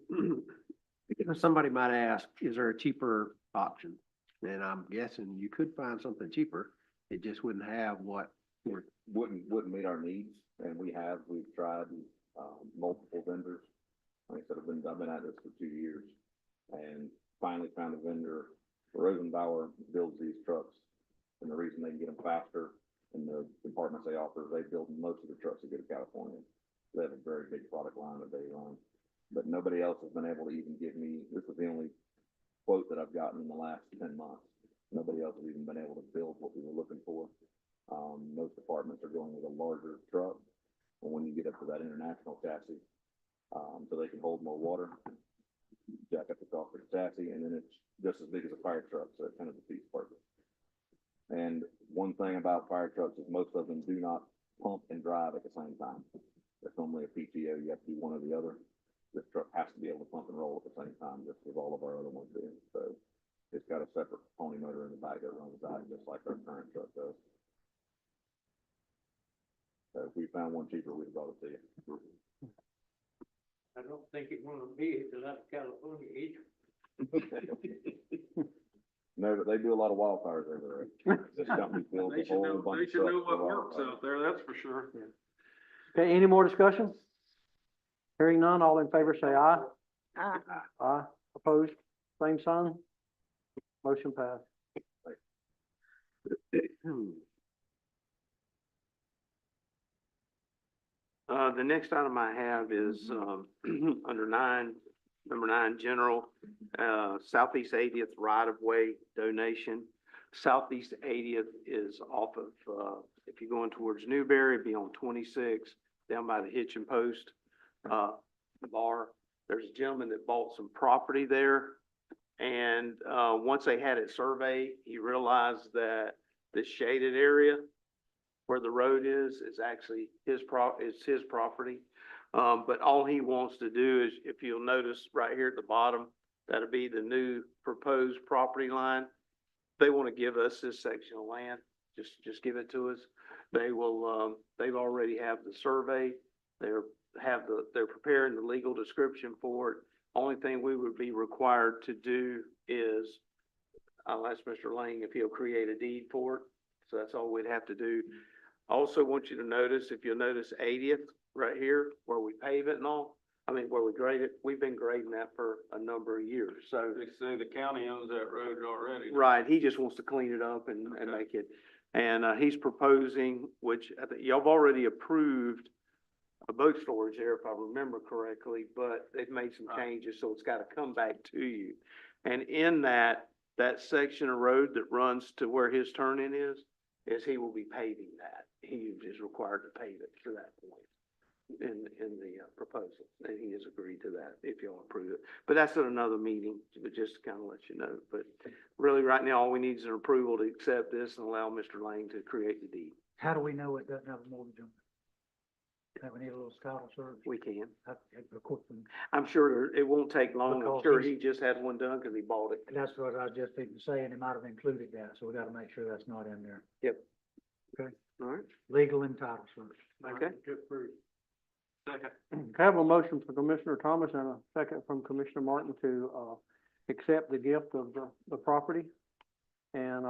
[SPEAKER 7] somebody might ask, is there a cheaper option? And I'm guessing you could find something cheaper. It just wouldn't have what we're,
[SPEAKER 10] Wouldn't meet our needs, and we've tried, multiple vendors. Like I said, I've been at this for 2 years, and finally found a vendor. Rosenbauer builds these trucks, and the reason they can get them faster in the compartments they offer, they build most of the trucks that go to California. They have a very big product line that they run, but nobody else has been able to even give me, this is the only quote that I've gotten in the last 10 months. Nobody else has even been able to build what we were looking for. Most departments are going with a larger truck, and when you get up to that international chassis, so they can hold more water, jack up the cost of the chassis, and then it's just as big as a fire truck, so it kind of defeats purpose. And one thing about fire trucks is most of them do not pump and drive at the same time. It's normally a PTO, you have to do one or the other. This truck has to be able to pump and roll at the same time, just as all of our other ones do. So it's got a separate pony motor in the back that runs that, just like our current truck does. So if we found one cheaper, we'd have brought it to you.
[SPEAKER 2] I don't think it wanna be till out of California either.
[SPEAKER 10] No, but they do a lot of wildfires over there. This company builds
[SPEAKER 11] They
[SPEAKER 10] a
[SPEAKER 11] should
[SPEAKER 10] whole
[SPEAKER 11] know,
[SPEAKER 10] bunch
[SPEAKER 11] they
[SPEAKER 10] of
[SPEAKER 11] should know
[SPEAKER 10] stuff for
[SPEAKER 11] what works
[SPEAKER 10] wildfires.
[SPEAKER 11] out there, that's for sure.
[SPEAKER 1] Okay, any more discussion? Hearing none, all in favor say aye. Aye. Opposed, same sign. Motion passed.
[SPEAKER 8] The next item I have is, under number 9, general, Southeast 80th right-of-way donation. Southeast 80th is off of, if you're going towards Newberry, it'd be on 26, down by the Hitch and Post, bar. There's a gentleman that bought some property there. And, once they had it surveyed, he realized that this shaded area where the road is actually his property. But all he wants to do is, if you'll notice right here at the bottom, that'll be the new proposed property line. They want to give us this section of land, just give it to us. They will, they've already have the survey. They're preparing the legal description for it. Only thing we would be required to do is, I'll ask Mr. Lang if he'll create a deed for it. So that's all we'd have to do. I also want you to notice, if you'll notice 80th right here, where we pave it and all, where we grade it, we've been grading that for a number of years, so.
[SPEAKER 11] They say the county owns that road already.
[SPEAKER 8] Right, he just wants to clean it up and
[SPEAKER 11] Okay.
[SPEAKER 8] make it, and, he's proposing, which I think y'all have already approved a boat storage there, if I remember correctly, but they've made some
[SPEAKER 11] Right.
[SPEAKER 8] changes, so it's gotta come back to you. And in that section of road that runs to where his turn-in is he will be paving that. He is required to pave it to that point in the proposal, and he has agreed to that if y'all approve it. But that's at another meeting, but just to kind of let you know. But really, right now, all we need is an approval to accept this and allow Mr. Lang to create the deed.
[SPEAKER 4] How do we know it doesn't have a mortgage on it? That we need a little title search?
[SPEAKER 8] We can.
[SPEAKER 4] Of course,
[SPEAKER 8] I'm sure it won't take long. I'm
[SPEAKER 4] Because
[SPEAKER 8] sure
[SPEAKER 4] he's-
[SPEAKER 8] he just had one done because he bought it.
[SPEAKER 4] that's what I was just thinking, saying it might have included that, so we gotta make sure that's not in there.
[SPEAKER 8] Yep.
[SPEAKER 4] Okay,
[SPEAKER 8] All right,
[SPEAKER 4] legal and title search.
[SPEAKER 8] okay.
[SPEAKER 11] Second.
[SPEAKER 1] I have a motion from Commissioner Thomas and a second from Commissioner Martin to, accept the gift of the property and,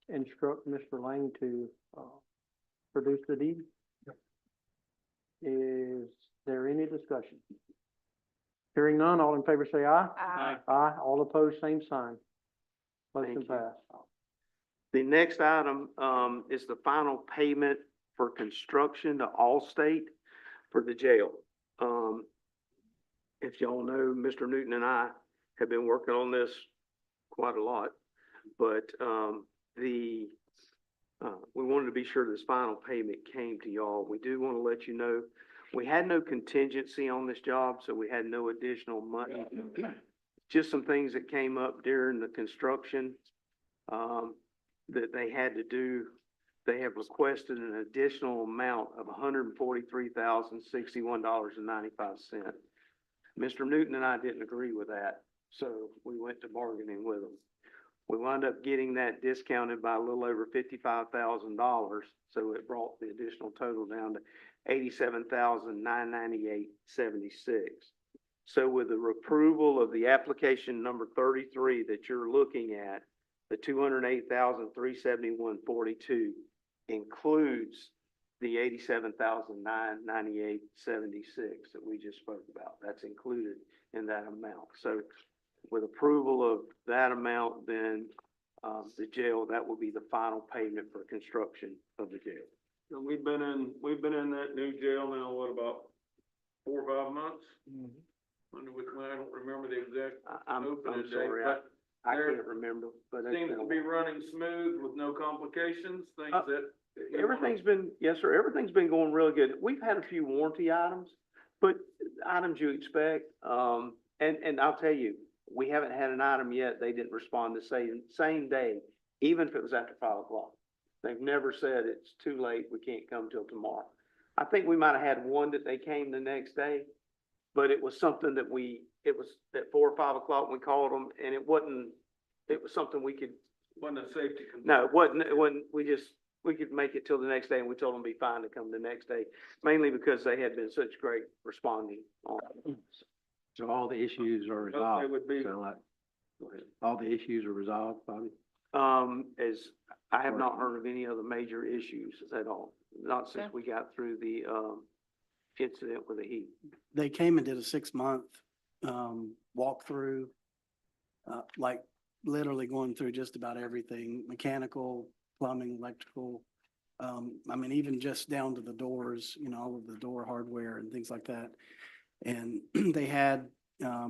[SPEAKER 1] instruct Mr. Lang to, produce the deed. Is there any discussion? Hearing none, all in favor say aye.
[SPEAKER 11] Aye.
[SPEAKER 1] Aye, all opposed, same sign. Motion
[SPEAKER 8] Thank you.
[SPEAKER 1] passed.
[SPEAKER 8] The next item, is the final payment for construction to Allstate for the jail. If y'all know, Mr. Newton and I have been working on this quite a lot, but, we wanted to be sure this final payment came to y'all. We do want to let you know, we had no contingency on this job, so we had no additional money. Just some things that came up during the construction, that they had to do. They have requested an additional amount of $143,061.95. Mr. Newton and I didn't agree with that, so we went to bargaining with them. We wound up getting that discounted by a little over $55,000, so it brought the additional total down to $87,998.76. So with the approval of the application number 33 that you're looking at, the $208,371.42 includes the $87,998.76 that we just spoke about. That's included in that amount. So with approval of that amount, then, the jail, that will be the final payment for construction of the jail.
[SPEAKER 11] And we've been in that new jail now, what, about 4 or 5 months? Under which one, I don't remember the exact
[SPEAKER 8] I'm
[SPEAKER 11] opening date,
[SPEAKER 8] sorry,
[SPEAKER 11] but
[SPEAKER 8] I
[SPEAKER 11] there
[SPEAKER 8] can't remember, but it's
[SPEAKER 11] seems
[SPEAKER 8] been a
[SPEAKER 11] to be
[SPEAKER 8] while.
[SPEAKER 11] running smooth with no complications, things
[SPEAKER 8] Uh,
[SPEAKER 11] that.
[SPEAKER 8] Everything's been, yes, sir, everything's been going really good. We've had a few warranty items, but items you expect, and I'll tell you, we haven't had an item yet, they didn't respond the same day, even if it was after 5 o'clock. They've never said it's too late, we can't come till tomorrow. I think we might have had one that they came the next day, but it was something that it was at 4 or 5 o'clock, we called them, and it was something we could,
[SPEAKER 11] Wasn't a safety concern.
[SPEAKER 8] no, it wasn't, we could make it till the next day, and we told them it'd be fine to come the next day, mainly because they had been such great responding on it.
[SPEAKER 7] So all the issues are
[SPEAKER 11] But they
[SPEAKER 7] resolved,
[SPEAKER 11] would be,
[SPEAKER 7] so like, all the issues are resolved, Bobby?
[SPEAKER 8] As I have not heard of any other major issues at all, not since we got through the, incident with the heat.
[SPEAKER 3] They came and did a 6-month, walkthrough, like literally going through just about everything, mechanical, plumbing, electrical. I mean, even just down to the doors, you know, all of the door hardware and things like that. And they had,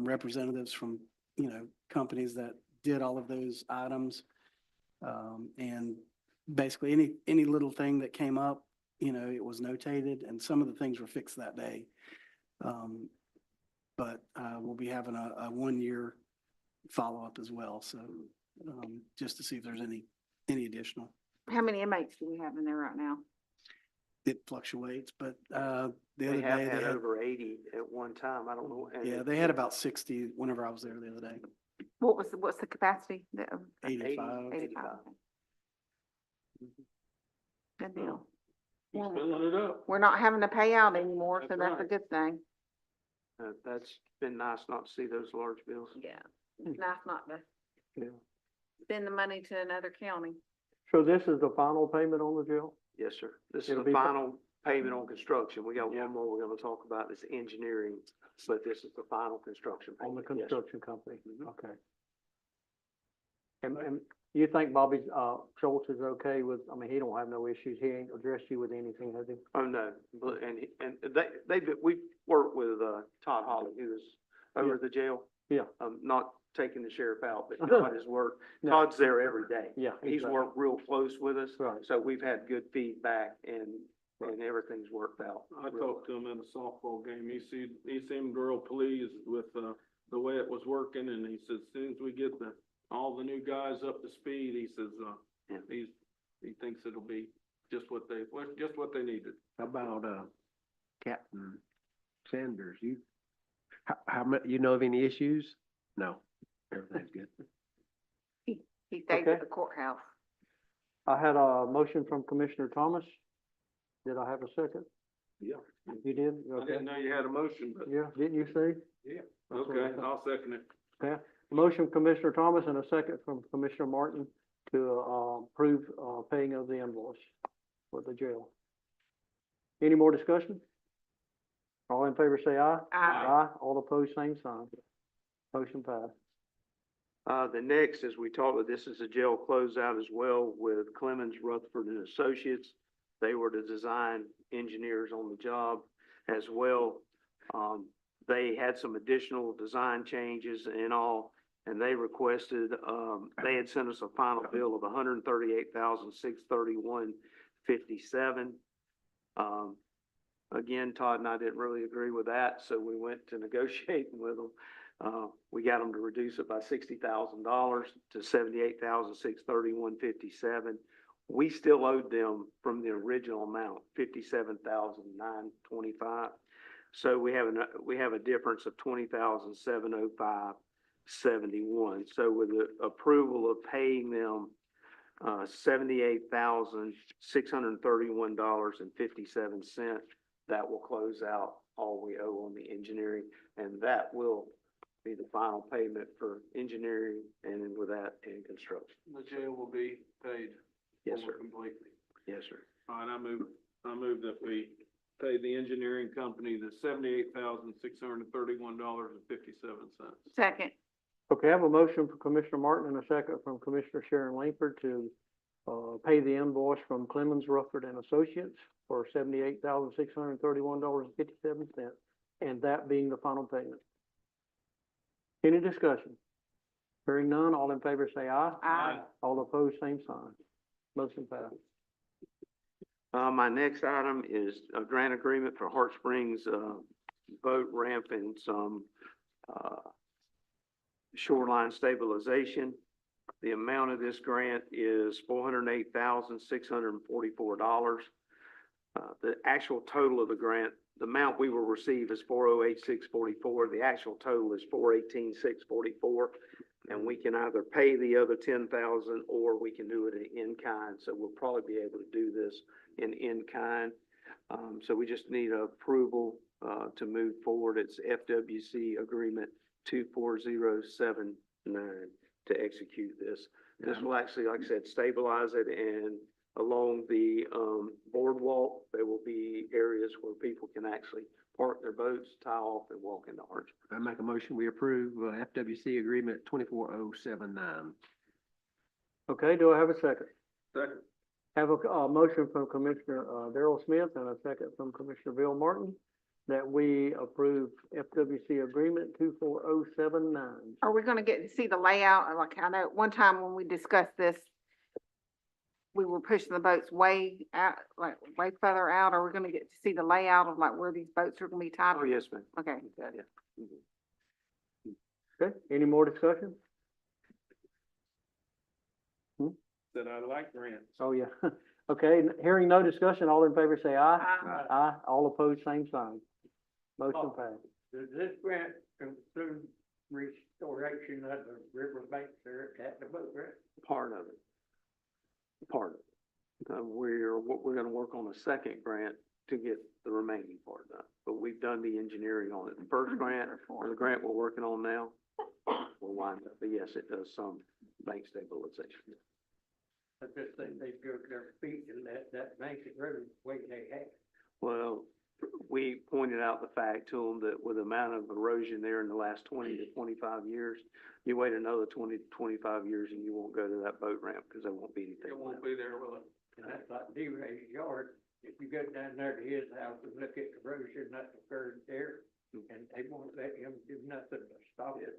[SPEAKER 3] representatives from, you know, companies that did all of those items. And basically any little thing that came up, you know, it was notated and some of the things were fixed that day. But we'll be having a 1-year follow-up as well. So, just to see if there's any additional.
[SPEAKER 5] How many inmates do we have in there right now?
[SPEAKER 3] It fluctuates, but, the other
[SPEAKER 8] They
[SPEAKER 3] day
[SPEAKER 8] have
[SPEAKER 3] they
[SPEAKER 8] had
[SPEAKER 3] had,
[SPEAKER 8] over 80 at one time. I don't know. and
[SPEAKER 3] yeah,
[SPEAKER 8] it-
[SPEAKER 3] they had about 60 whenever I was there the other day,
[SPEAKER 5] What's the capacity?
[SPEAKER 3] 85.
[SPEAKER 5] 85. Good deal.
[SPEAKER 11] He's
[SPEAKER 5] Well,
[SPEAKER 11] filling it up.
[SPEAKER 5] we're not having to pay out anymore, so
[SPEAKER 11] That's
[SPEAKER 5] that's a
[SPEAKER 11] right.
[SPEAKER 5] good thing.
[SPEAKER 8] That's been nice not to see those large bills.
[SPEAKER 5] Yeah. It's nice not to
[SPEAKER 1] Yeah.
[SPEAKER 5] spend the money to another county.
[SPEAKER 1] So this is the final payment on the jail?
[SPEAKER 8] Yes, sir. This is
[SPEAKER 1] It'll
[SPEAKER 8] the
[SPEAKER 1] be-
[SPEAKER 8] final payment on construction. We got one more we're gonna talk about, this engineering, but this is the final construction
[SPEAKER 1] On the
[SPEAKER 8] payment. Yes, sir.
[SPEAKER 1] construction company,
[SPEAKER 8] Mhm.
[SPEAKER 1] okay. And you think Bobby, Schultz is okay with, I mean, he don't have no issues, he ain't addressed you with anything, has he?
[SPEAKER 8] Oh, no, but, and we've worked with, Todd Holly, who is over at the jail.
[SPEAKER 1] Yeah.
[SPEAKER 8] Not taking the sheriff out, but Todd has worked,
[SPEAKER 1] No.
[SPEAKER 8] Todd's there every day.
[SPEAKER 1] Yeah.
[SPEAKER 8] He's
[SPEAKER 1] exactly.
[SPEAKER 8] worked real close with us.
[SPEAKER 1] Right.
[SPEAKER 8] So we've had good feedback and everything's worked out.
[SPEAKER 11] I talked to him in a softball game. He seemed real pleased with, the way it was working, and he said, as soon as we get all the new guys up to speed, he says,
[SPEAKER 8] Yeah.
[SPEAKER 11] he thinks it'll be just what they needed.
[SPEAKER 7] How about, Captain Sanders? How much, you know of any issues? No, everything's good.
[SPEAKER 5] He stays
[SPEAKER 1] Okay.
[SPEAKER 5] at the courthouse.
[SPEAKER 1] I had a motion from Commissioner Thomas. Did I have a second?
[SPEAKER 11] Yeah.
[SPEAKER 1] You did?
[SPEAKER 11] I
[SPEAKER 1] Okay.
[SPEAKER 11] didn't know you had a motion, but,
[SPEAKER 1] Yeah, didn't you say? That's what I
[SPEAKER 11] okay,
[SPEAKER 1] thought.
[SPEAKER 11] I'll second it.
[SPEAKER 1] Okay, motion from Commissioner Thomas and a second from Commissioner Martin to, approve, paying of the invoice for the jail. Any more discussion? All in favor say aye.
[SPEAKER 5] Aye.
[SPEAKER 1] All opposed, same sign. Motion passed.
[SPEAKER 8] The next, as we talked, this is a jail closeout as well with Clemens, Rutherford and Associates. They were the design engineers on the job as well. They had some additional design changes and all, and they requested, they had sent us a final bill of $138,631.57. Again, Todd and I didn't really agree with that, so we went to negotiating with them. We got them to reduce it by $60,000 to $78,631.57. We still owed them from the original amount, $57,925. So we have a difference of $20,705.71. So with the approval of paying them, $78,631.57, that will close out all we owe on the engineering, and that will be the final payment for engineering and then with that in construction.
[SPEAKER 11] The jail will be paid.
[SPEAKER 8] Yes,
[SPEAKER 11] over
[SPEAKER 8] sir.
[SPEAKER 11] Completely.
[SPEAKER 8] Yes, sir.
[SPEAKER 11] All right, I move that we pay the engineering company the $78,631.57.
[SPEAKER 5] Second.
[SPEAKER 1] Okay, I have a motion from Commissioner Martin and a second from Commissioner Sharon Langford to, pay the invoice from Clemens, Rutherford and Associates for $78,631.57, and that being the final payment. Any discussion? Hearing none, all in favor say aye.
[SPEAKER 5] Aye.
[SPEAKER 1] All opposed, same sign. Motion passed.
[SPEAKER 8] My next item is a grant agreement for Hart Springs, boat ramp and some, shoreline stabilization. The amount of this grant is $408,644. The actual total of the grant, the amount we will receive is $408,644. The actual total is $418,644. And we can either pay the other $10,000 or we can do it in kind. So we'll probably be able to do this in kind. So we just need approval, to move forward. It's FWC agreement 24079 to execute this. This will actually, like I said, stabilize it, and along the, boardwalk, there will be areas where people can actually park their boats, tie off and walk into Hartsburg.
[SPEAKER 7] I make a motion, we approve, FWC agreement 24079.
[SPEAKER 1] Okay, do I have a second?
[SPEAKER 11] Second.
[SPEAKER 1] Have a motion from Commissioner, Darrell Smith and a second from Commissioner Bill Martin that we approve FWC agreement 24079.
[SPEAKER 5] Are we gonna get to see the layout? Like, I know one time when we discussed this, we were pushing the boats way out, like way further out. Are we gonna get to see the layout of like where these boats are gonna be tied?
[SPEAKER 8] Oh, yes, ma'am.
[SPEAKER 5] Okay.
[SPEAKER 8] Yeah.
[SPEAKER 1] Okay, any more discussion?
[SPEAKER 11] That I like grants.
[SPEAKER 1] Oh, yeah. Okay, hearing no discussion, all in favor say aye.
[SPEAKER 5] Aye.
[SPEAKER 1] Aye, all opposed, same sign. Motion passed.
[SPEAKER 2] Does this grant include restoration of the river banks there at the boat ramp?
[SPEAKER 8] Part of it. Part of it. We're gonna work on a second grant to get the remaining part done. But we've done the engineering on it. The first grant, or the grant we're working on now, will wind up, but yes, it does some bank stabilization.
[SPEAKER 2] I just think they go to their feet and that makes it really the way they have.
[SPEAKER 8] Well, we pointed out the fact to them that with the amount of erosion there in the last 20 to 25 years, you wait another 20 to 25 years and you won't go to that boat ramp because there won't be anything.
[SPEAKER 11] It won't be there, will it?
[SPEAKER 2] And that's like D-Ray's yard. If you go down there to his house and look at the erosion that occurred there, and they won't let him do nothing to stop it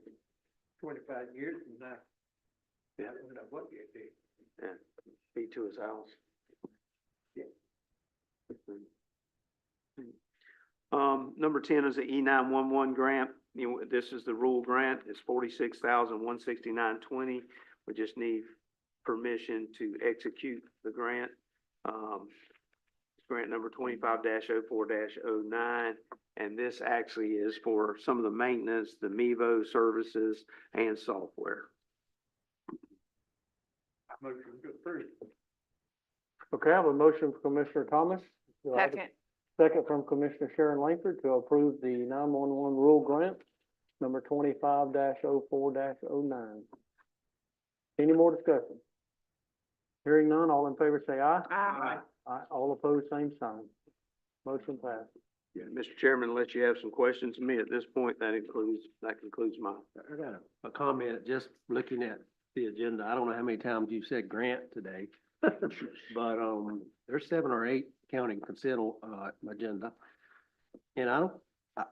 [SPEAKER 2] 25 years from now.
[SPEAKER 8] Yeah.
[SPEAKER 2] I don't know what you do.
[SPEAKER 8] And be to his house.
[SPEAKER 2] Yeah.
[SPEAKER 8] Number 10 is the E911 grant. You know, this is the rural grant. It's $46,169.20. We just need permission to execute the grant. Grant number 25-04-09. And this actually is for some of the maintenance, the MEVO services and software.
[SPEAKER 2] Motion to approve.
[SPEAKER 1] Okay, I have a motion from Commissioner Thomas. Do I have a
[SPEAKER 5] Second.
[SPEAKER 1] Second from Commissioner Sharon Langford to approve the 911 rural grant, number 25-04-09. Any more discussion? Hearing none, all in favor say aye.
[SPEAKER 5] Aye.
[SPEAKER 1] Aye, all opposed, same sign. Motion passed.
[SPEAKER 8] Yeah, Mr. Chairman, let you have some questions to me at this point. That concludes my.
[SPEAKER 7] I got a comment, just looking at the agenda. I don't know how many times you've said grant today. But, there's 7 or 8 counting consent, agenda. And I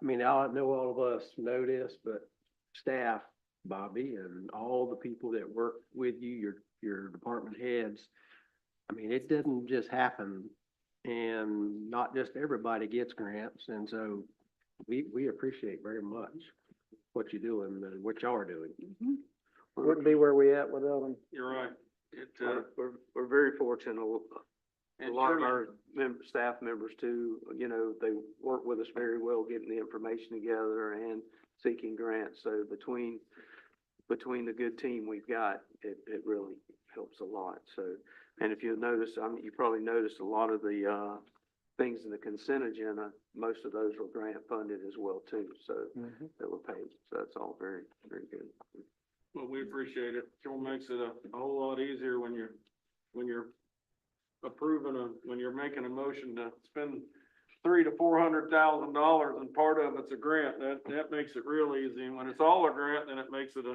[SPEAKER 7] mean, I know all of us know this, but staff, Bobby, and all the people that work with you, your department heads, I mean, it doesn't just happen. And not just everybody gets grants. And so we appreciate very much what you're doing and what y'all are doing.
[SPEAKER 1] Wouldn't be where we at without them.
[SPEAKER 11] You're right. It,
[SPEAKER 8] We're very fortunate. A
[SPEAKER 11] and
[SPEAKER 8] lot of
[SPEAKER 11] surely-
[SPEAKER 8] our staff members too, you know, they work with us very well, getting the information together and seeking grants. So between the good team we've got, it really helps a lot. So, and if you notice, you probably noticed a lot of the, things in the consent agenda, most of those were grant funded as well too. So that were paid. So that's all very, very good.
[SPEAKER 11] Well, we appreciate it. Sure makes it a whole lot easier when you're when you're making a motion to spend $300,000 to $400,000 and part of it's a grant. That makes it real easy. And when it's all a grant, then it makes it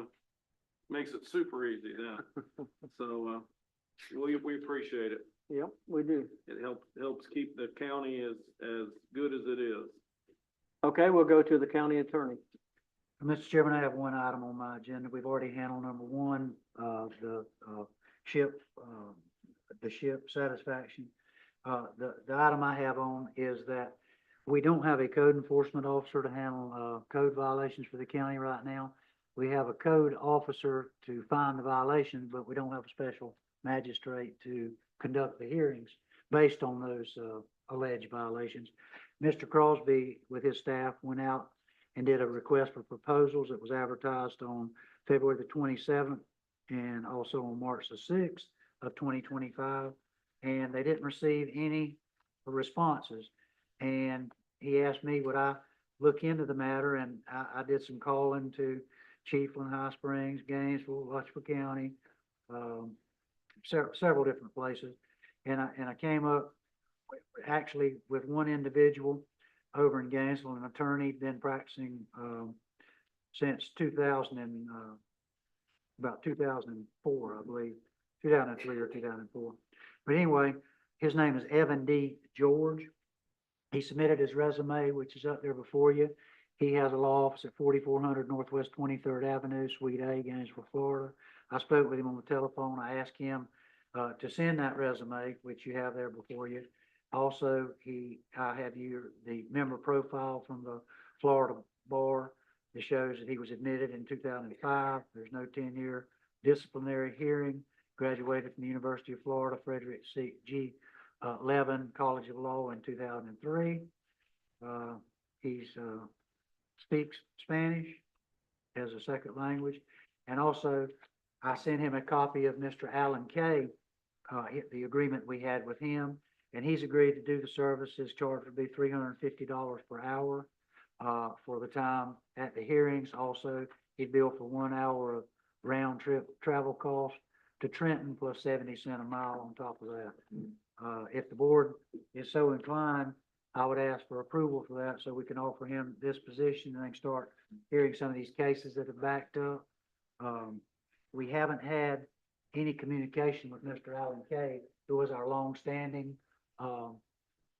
[SPEAKER 11] super easy then. So, we appreciate it.
[SPEAKER 1] Yep, we do.
[SPEAKER 11] It helps keep the county as good as it is.
[SPEAKER 1] Okay, we'll go to the county attorney.
[SPEAKER 4] Mr. Chairman, I have one item on my agenda. We've already handled number one, the ship satisfaction. The item I have on is that we don't have a code enforcement officer to handle, code violations for the county right now. We have a code officer to find the violations, but we don't have a special magistrate to conduct the hearings based on those, alleged violations. Mr. Crosby, with his staff, went out and did a request for proposals. It was advertised on February the 27th and also on March the 6th of 2025. And they didn't receive any responses. And he asked me, would I look into the matter? And I did some calling to Chiefland, High Springs, Gainesville, Lutchfield County, several different places. And I came up actually with one individual over in Gainesville, an attorney, been practicing since about 2004, I believe, 2003 or 2004. But anyway, his name is Evan D. George. He submitted his resume, which is up there before you. He has a law office at 4400 Northwest 23rd Avenue, Suite A, Gainesville, Florida. I spoke with him on the telephone. I asked him to send that resume, which you have there before you. Also, I have the member profile from the Florida Bar that shows that he was admitted in 2005. There's no 10-year disciplinary hearing. Graduated from the University of Florida, Frederick G. Levin College of Law in 2003. He speaks Spanish as a second language. And also, I sent him a copy of Mr. Alan Kay, the agreement we had with him, and he's agreed to do the service. His charge would be $350 per hour for the time at the hearings. Also, he'd bill for 1 hour of round trip travel cost to Trenton plus 70 cents a mile on top of that. If the board is so inclined, I would ask for approval for that so we can offer him this position and then start hearing some of these cases that have backed up. We haven't had any communication with Mr. Alan Kay, who was our longstanding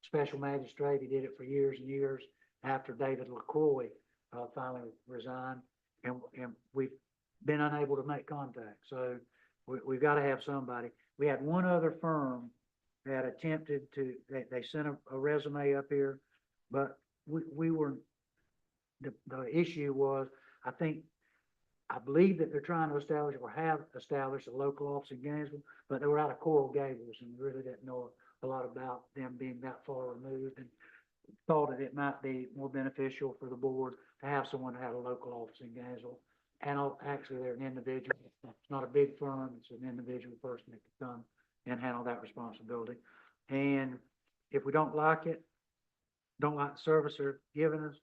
[SPEAKER 4] special magistrate. He did it for years and years after David LaCroix finally resigned, and we've been unable to make contact. So we've got to have somebody. We had one other firm that attempted to, they sent a resume up here, but we were, the issue was, I believe that they're trying to establish or have established a local office in Gainesville, but they were out of Coral Gables and really didn't know a lot about them being that far removed, and thought that it might be more beneficial for the board to have someone that had a local office in Gainesville. And actually, they're an individual. It's not a big firm. It's an individual person that can come and handle that responsibility. And if we don't like it, don't like the service they're giving us,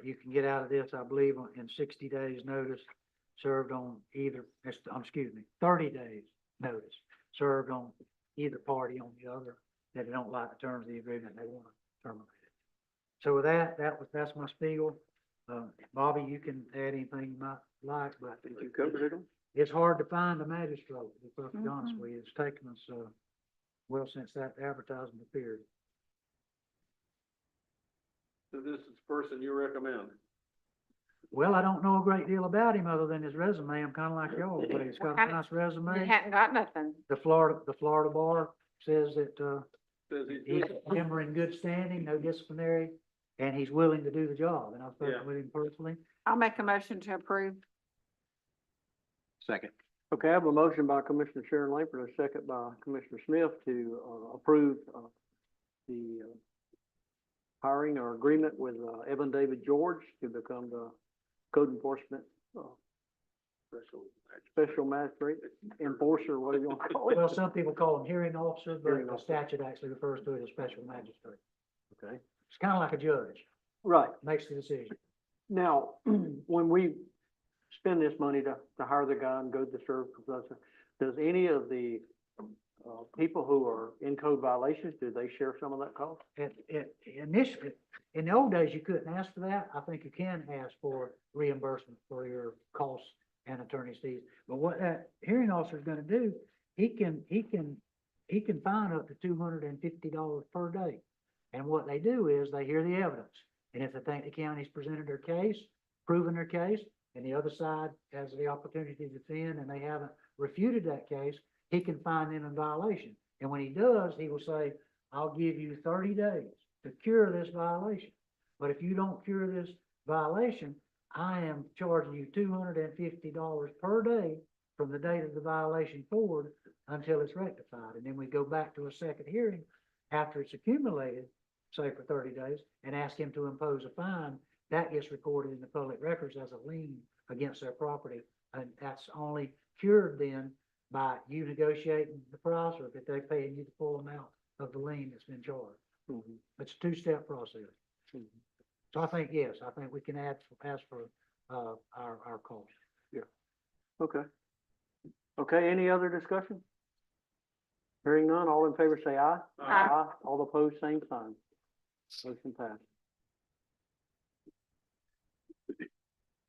[SPEAKER 4] you can get out of this, I believe, in 60 days notice served on either, 30 days notice served on either party on the other that they don't like the terms of the agreement, they want to terminate it. So with that's my spiel. Bobby, you can add anything you might like, but
[SPEAKER 8] I think you covered it all.
[SPEAKER 4] it's hard to find a magistrate, to be perfectly honest with you. It's taken us, well, since that advertisement appeared.
[SPEAKER 11] So this is the person you recommend?
[SPEAKER 4] Well, I don't know a great deal about him other than his resume. I'm kind of like y'all, but he's got a nice
[SPEAKER 5] You
[SPEAKER 4] resume.
[SPEAKER 5] hadn't got nothing.
[SPEAKER 4] The Florida Bar says that,
[SPEAKER 11] Says
[SPEAKER 4] he's a member in good standing, no disciplinary, and he's willing to do the job. And I've spoken
[SPEAKER 11] Yeah.
[SPEAKER 4] with him personally.
[SPEAKER 5] I'll make a motion to approve.
[SPEAKER 7] Second.
[SPEAKER 1] Okay, I have a motion by Commissioner Sharon Langford, a second by Commissioner Smith to approve the hiring or agreement with Evan David George to become the code enforcement special magistrate, enforcer, whatever you want to call it.
[SPEAKER 4] Well, some people call him hearing officer, but
[SPEAKER 1] Hearing
[SPEAKER 4] the
[SPEAKER 1] officer.
[SPEAKER 4] statute actually refers to it as special magistrate.
[SPEAKER 1] Okay.
[SPEAKER 4] It's kind of like a judge,
[SPEAKER 1] Right.
[SPEAKER 4] makes the decision.
[SPEAKER 1] Now, when we spend this money to hire the guy and go to the service, does any of the people who are in code violations, do they share some of that cost?
[SPEAKER 4] Initially, in the old days, you couldn't ask for that. I think you can ask for reimbursement for your costs and attorney's fees. But what that hearing officer is gonna do, he can fine up to $250 per day. And what they do is they hear the evidence. And if they think the county's presented their case, proven their case, and the other side has the opportunity to defend and they haven't refuted that case, he can find them in violation. And when he does, he will say, I'll give you 30 days to cure this violation. But if you don't cure this violation, I am charging you $250 per day from the date of the violation forward until it's rectified. And then we go back to a second hearing after it's accumulated, say for 30 days, and ask him to impose a fine. That gets recorded in the public records as a lien against their property. And that's only cured then by you negotiating the price or if they're paying you the full amount of the lien that's been charged. It's a two-step process. So I think, yes, I think we can ask for our cost.
[SPEAKER 1] Okay. Okay, any other discussion? Hearing none, all in favor say aye.
[SPEAKER 5] Aye.
[SPEAKER 1] All opposed, same sign. Motion passed.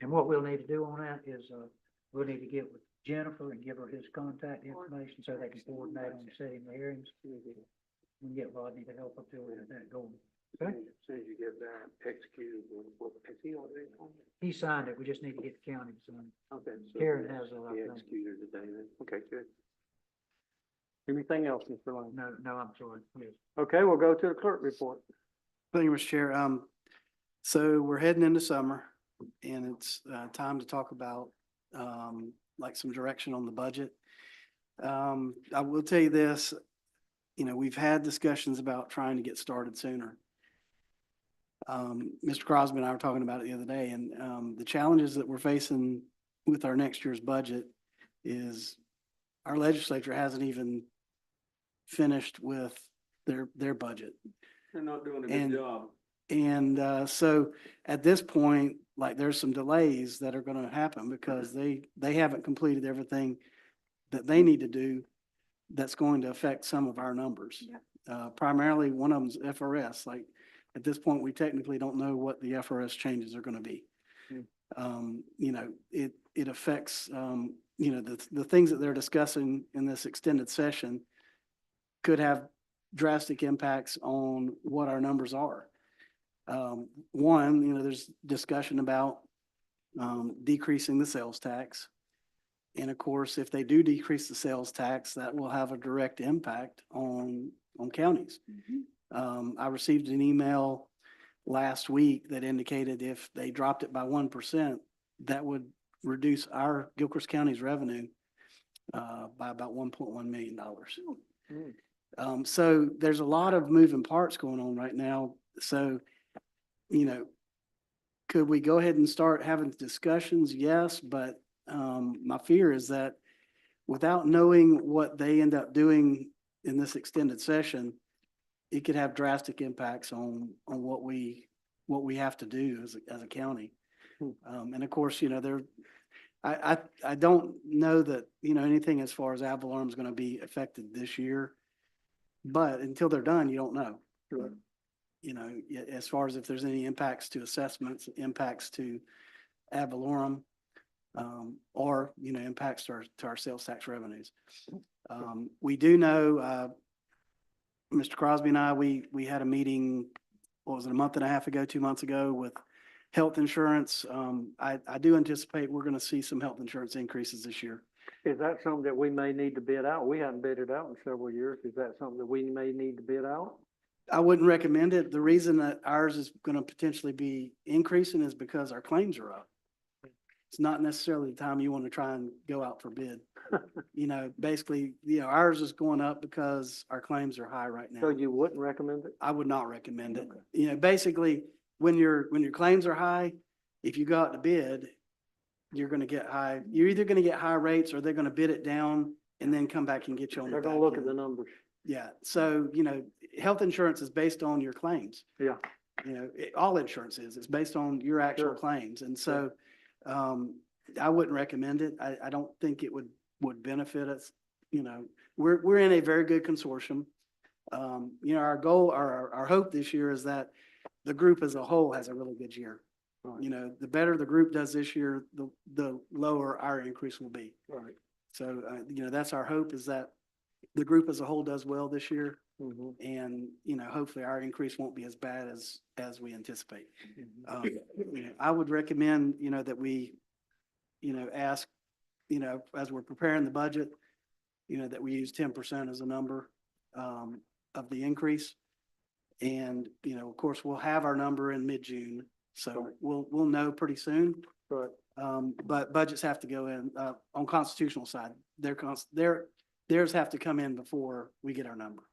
[SPEAKER 4] And what we'll need to do on that is, we'll need to get with Jennifer and give her his contact information so they can coordinate on setting the hearings. We can get Rodney to help up there with that going.
[SPEAKER 8] As soon as you get that executed, has he already on it?
[SPEAKER 4] He signed it, we just need to get the county to sign it.
[SPEAKER 8] Okay. so
[SPEAKER 4] Karen has it, I
[SPEAKER 8] He
[SPEAKER 4] think.
[SPEAKER 8] executed today then. Okay, good.
[SPEAKER 1] Anything else, Mr. Lane?
[SPEAKER 4] No, I'm sorry, yes.
[SPEAKER 1] Okay, we'll go to the clerk report.
[SPEAKER 3] Thank you, Mr. Chair. So we're heading into summer and it's, time to talk about, like some direction on the budget. I will tell you this, you know, we've had discussions about trying to get started sooner. Mr. Crosby and I were talking about it the other day, and, the challenges that we're facing with our next year's budget is our legislature hasn't even finished with their budget.
[SPEAKER 11] They're not doing a
[SPEAKER 3] And-
[SPEAKER 11] good job.
[SPEAKER 3] And so at this point, like there's some delays that are gonna happen because they haven't completed everything that they need to do that's going to affect some of our numbers. Primarily, one of them's FRS. Like, at this point, we technically don't know what the FRS changes are gonna be. You know, it affects, you know, the things that they're discussing in this extended session could have drastic impacts on what our numbers are. One, you know, there's discussion about decreasing the sales tax. And of course, if they do decrease the sales tax, that will have a direct impact on counties. I received an email last week that indicated if they dropped it by 1%, that would reduce our Gilchrist County's revenue by about $1.1 million. So there's a lot of moving parts going on right now. So, you know, could we go ahead and start having discussions? Yes, but my fear is that without knowing what they end up doing in this extended session, it could have drastic impacts on what we have to do as a county. And of course, you know, I don't know that, you know, anything as far as ad valorem is going to be affected this year, but until they're done, you don't know. You know, as far as if there's any impacts to assessments, impacts to ad valorem, or, you know, impacts to our sales tax revenues. We do know, Mr. Crosby and I, we had a meeting, what was it, a month and a half ago, 2 months ago, with health insurance. I do anticipate we're going to see some health insurance increases this year.
[SPEAKER 1] Is that something that we may need to bid out? We haven't bid it out in several years. Is that something that we may need to bid out?
[SPEAKER 3] I wouldn't recommend it. The reason that ours is going to potentially be increasing is because our claims are up. It's not necessarily the time you want to try and go out for bid. You know, basically, you know, ours is going up because our claims are high right now.
[SPEAKER 1] So you wouldn't recommend it?
[SPEAKER 3] I would not recommend it. You know, basically, when your claims are high, if you go out to bid, you're going to get you're either going to get high rates or they're going to bid it down and then come back and get you on the
[SPEAKER 1] They're
[SPEAKER 3] back
[SPEAKER 1] gonna look at
[SPEAKER 3] end.
[SPEAKER 1] the numbers.
[SPEAKER 3] Yeah, so, you know, health insurance is based on your claims.
[SPEAKER 1] Yeah.
[SPEAKER 3] You know, all insurance is, it's based on your actual
[SPEAKER 1] Sure.
[SPEAKER 3] claims. And so, I wouldn't recommend it. I don't think it would benefit us. You know, we're in a very good consortium. You know, our goal, our hope this year is that the group as a whole has a really good year. You know, the better the group does this year, the lower our increase will be.
[SPEAKER 1] Right.
[SPEAKER 3] So, you know, that's our hope, is that the group as a whole does well this year.
[SPEAKER 1] Mhm.
[SPEAKER 3] And, you know, hopefully our increase won't be as bad as we anticipate. You know, I would recommend, you know, that we, you know, ask, you know, as we're preparing the budget, you know, that we use 10% as a number of the increase. And, you know, of course, we'll have our number in mid-June, so we'll know pretty soon.
[SPEAKER 1] Right.
[SPEAKER 3] But budgets have to go in, on constitutional side, theirs have to come in before we get our number.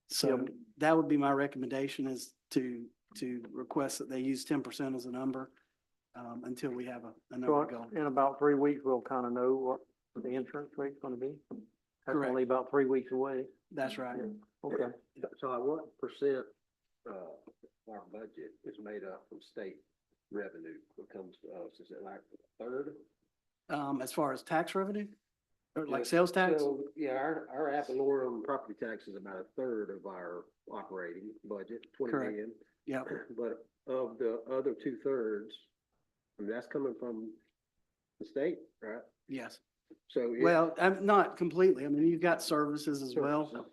[SPEAKER 3] So that would be my recommendation, is to request that they use 10% as a number, until we have a number to go.
[SPEAKER 1] In about 3 weeks, we'll kind of know what the insurance rate's gonna be. That's
[SPEAKER 3] Correct.
[SPEAKER 1] only about 3 weeks away.
[SPEAKER 3] That's right.
[SPEAKER 1] Okay.
[SPEAKER 7] So what percent, our budget is made up from state revenue that comes to us? Is it like a third?
[SPEAKER 3] As far as tax revenue, or like
[SPEAKER 7] Yeah,
[SPEAKER 3] sales tax?
[SPEAKER 7] So, yeah, our ad valorem property tax is about a third of our operating budget, 20
[SPEAKER 3] Correct.
[SPEAKER 7] million.
[SPEAKER 3] Yeah,
[SPEAKER 7] But of the other 2/3, I mean, that's coming from the state, right?
[SPEAKER 3] Yes.
[SPEAKER 7] So. if-
[SPEAKER 3] Well, not completely. I mean, you've got services as well
[SPEAKER 7] Services.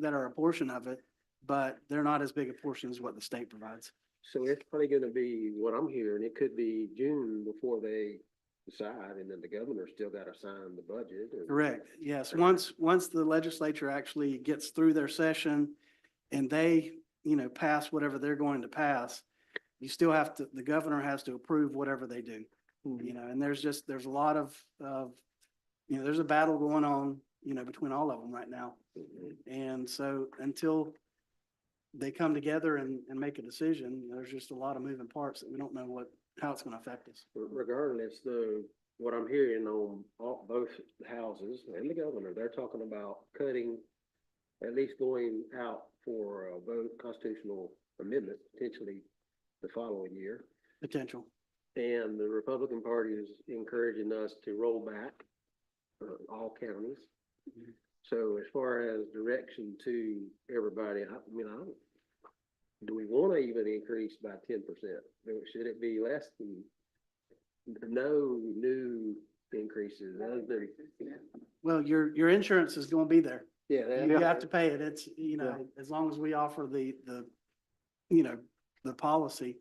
[SPEAKER 3] that are a portion of it, but they're not as big a portion as what the state provides.
[SPEAKER 7] So it's probably gonna be, what I'm hearing, it could be June before they decide, and then the governor still gotta sign the budget. and-
[SPEAKER 3] Correct, yes. Once the legislature actually gets through their session and they, pass whatever they're going to pass, you still have to, the governor has to approve whatever they do. And there's a lot of, there's a battle going on, between all of them right now. And so until they come together and make a decision, there's just a lot of moving parts that we don't know how it's gonna affect us.
[SPEAKER 7] Regardless, though, what I'm hearing on both houses and the governor, they're talking about cutting, at least going out for a vote constitutional amendment, potentially the following year.
[SPEAKER 3] Potential.
[SPEAKER 7] And the Republican Party is encouraging us to roll back all counties. So as far as direction to everybody, I mean, do we want to even increase by 10%? Should it be less than no new increases?
[SPEAKER 3] Well, your insurance is gonna be there.
[SPEAKER 7] Yeah,
[SPEAKER 3] You have to pay it. It's, as long as we offer the policy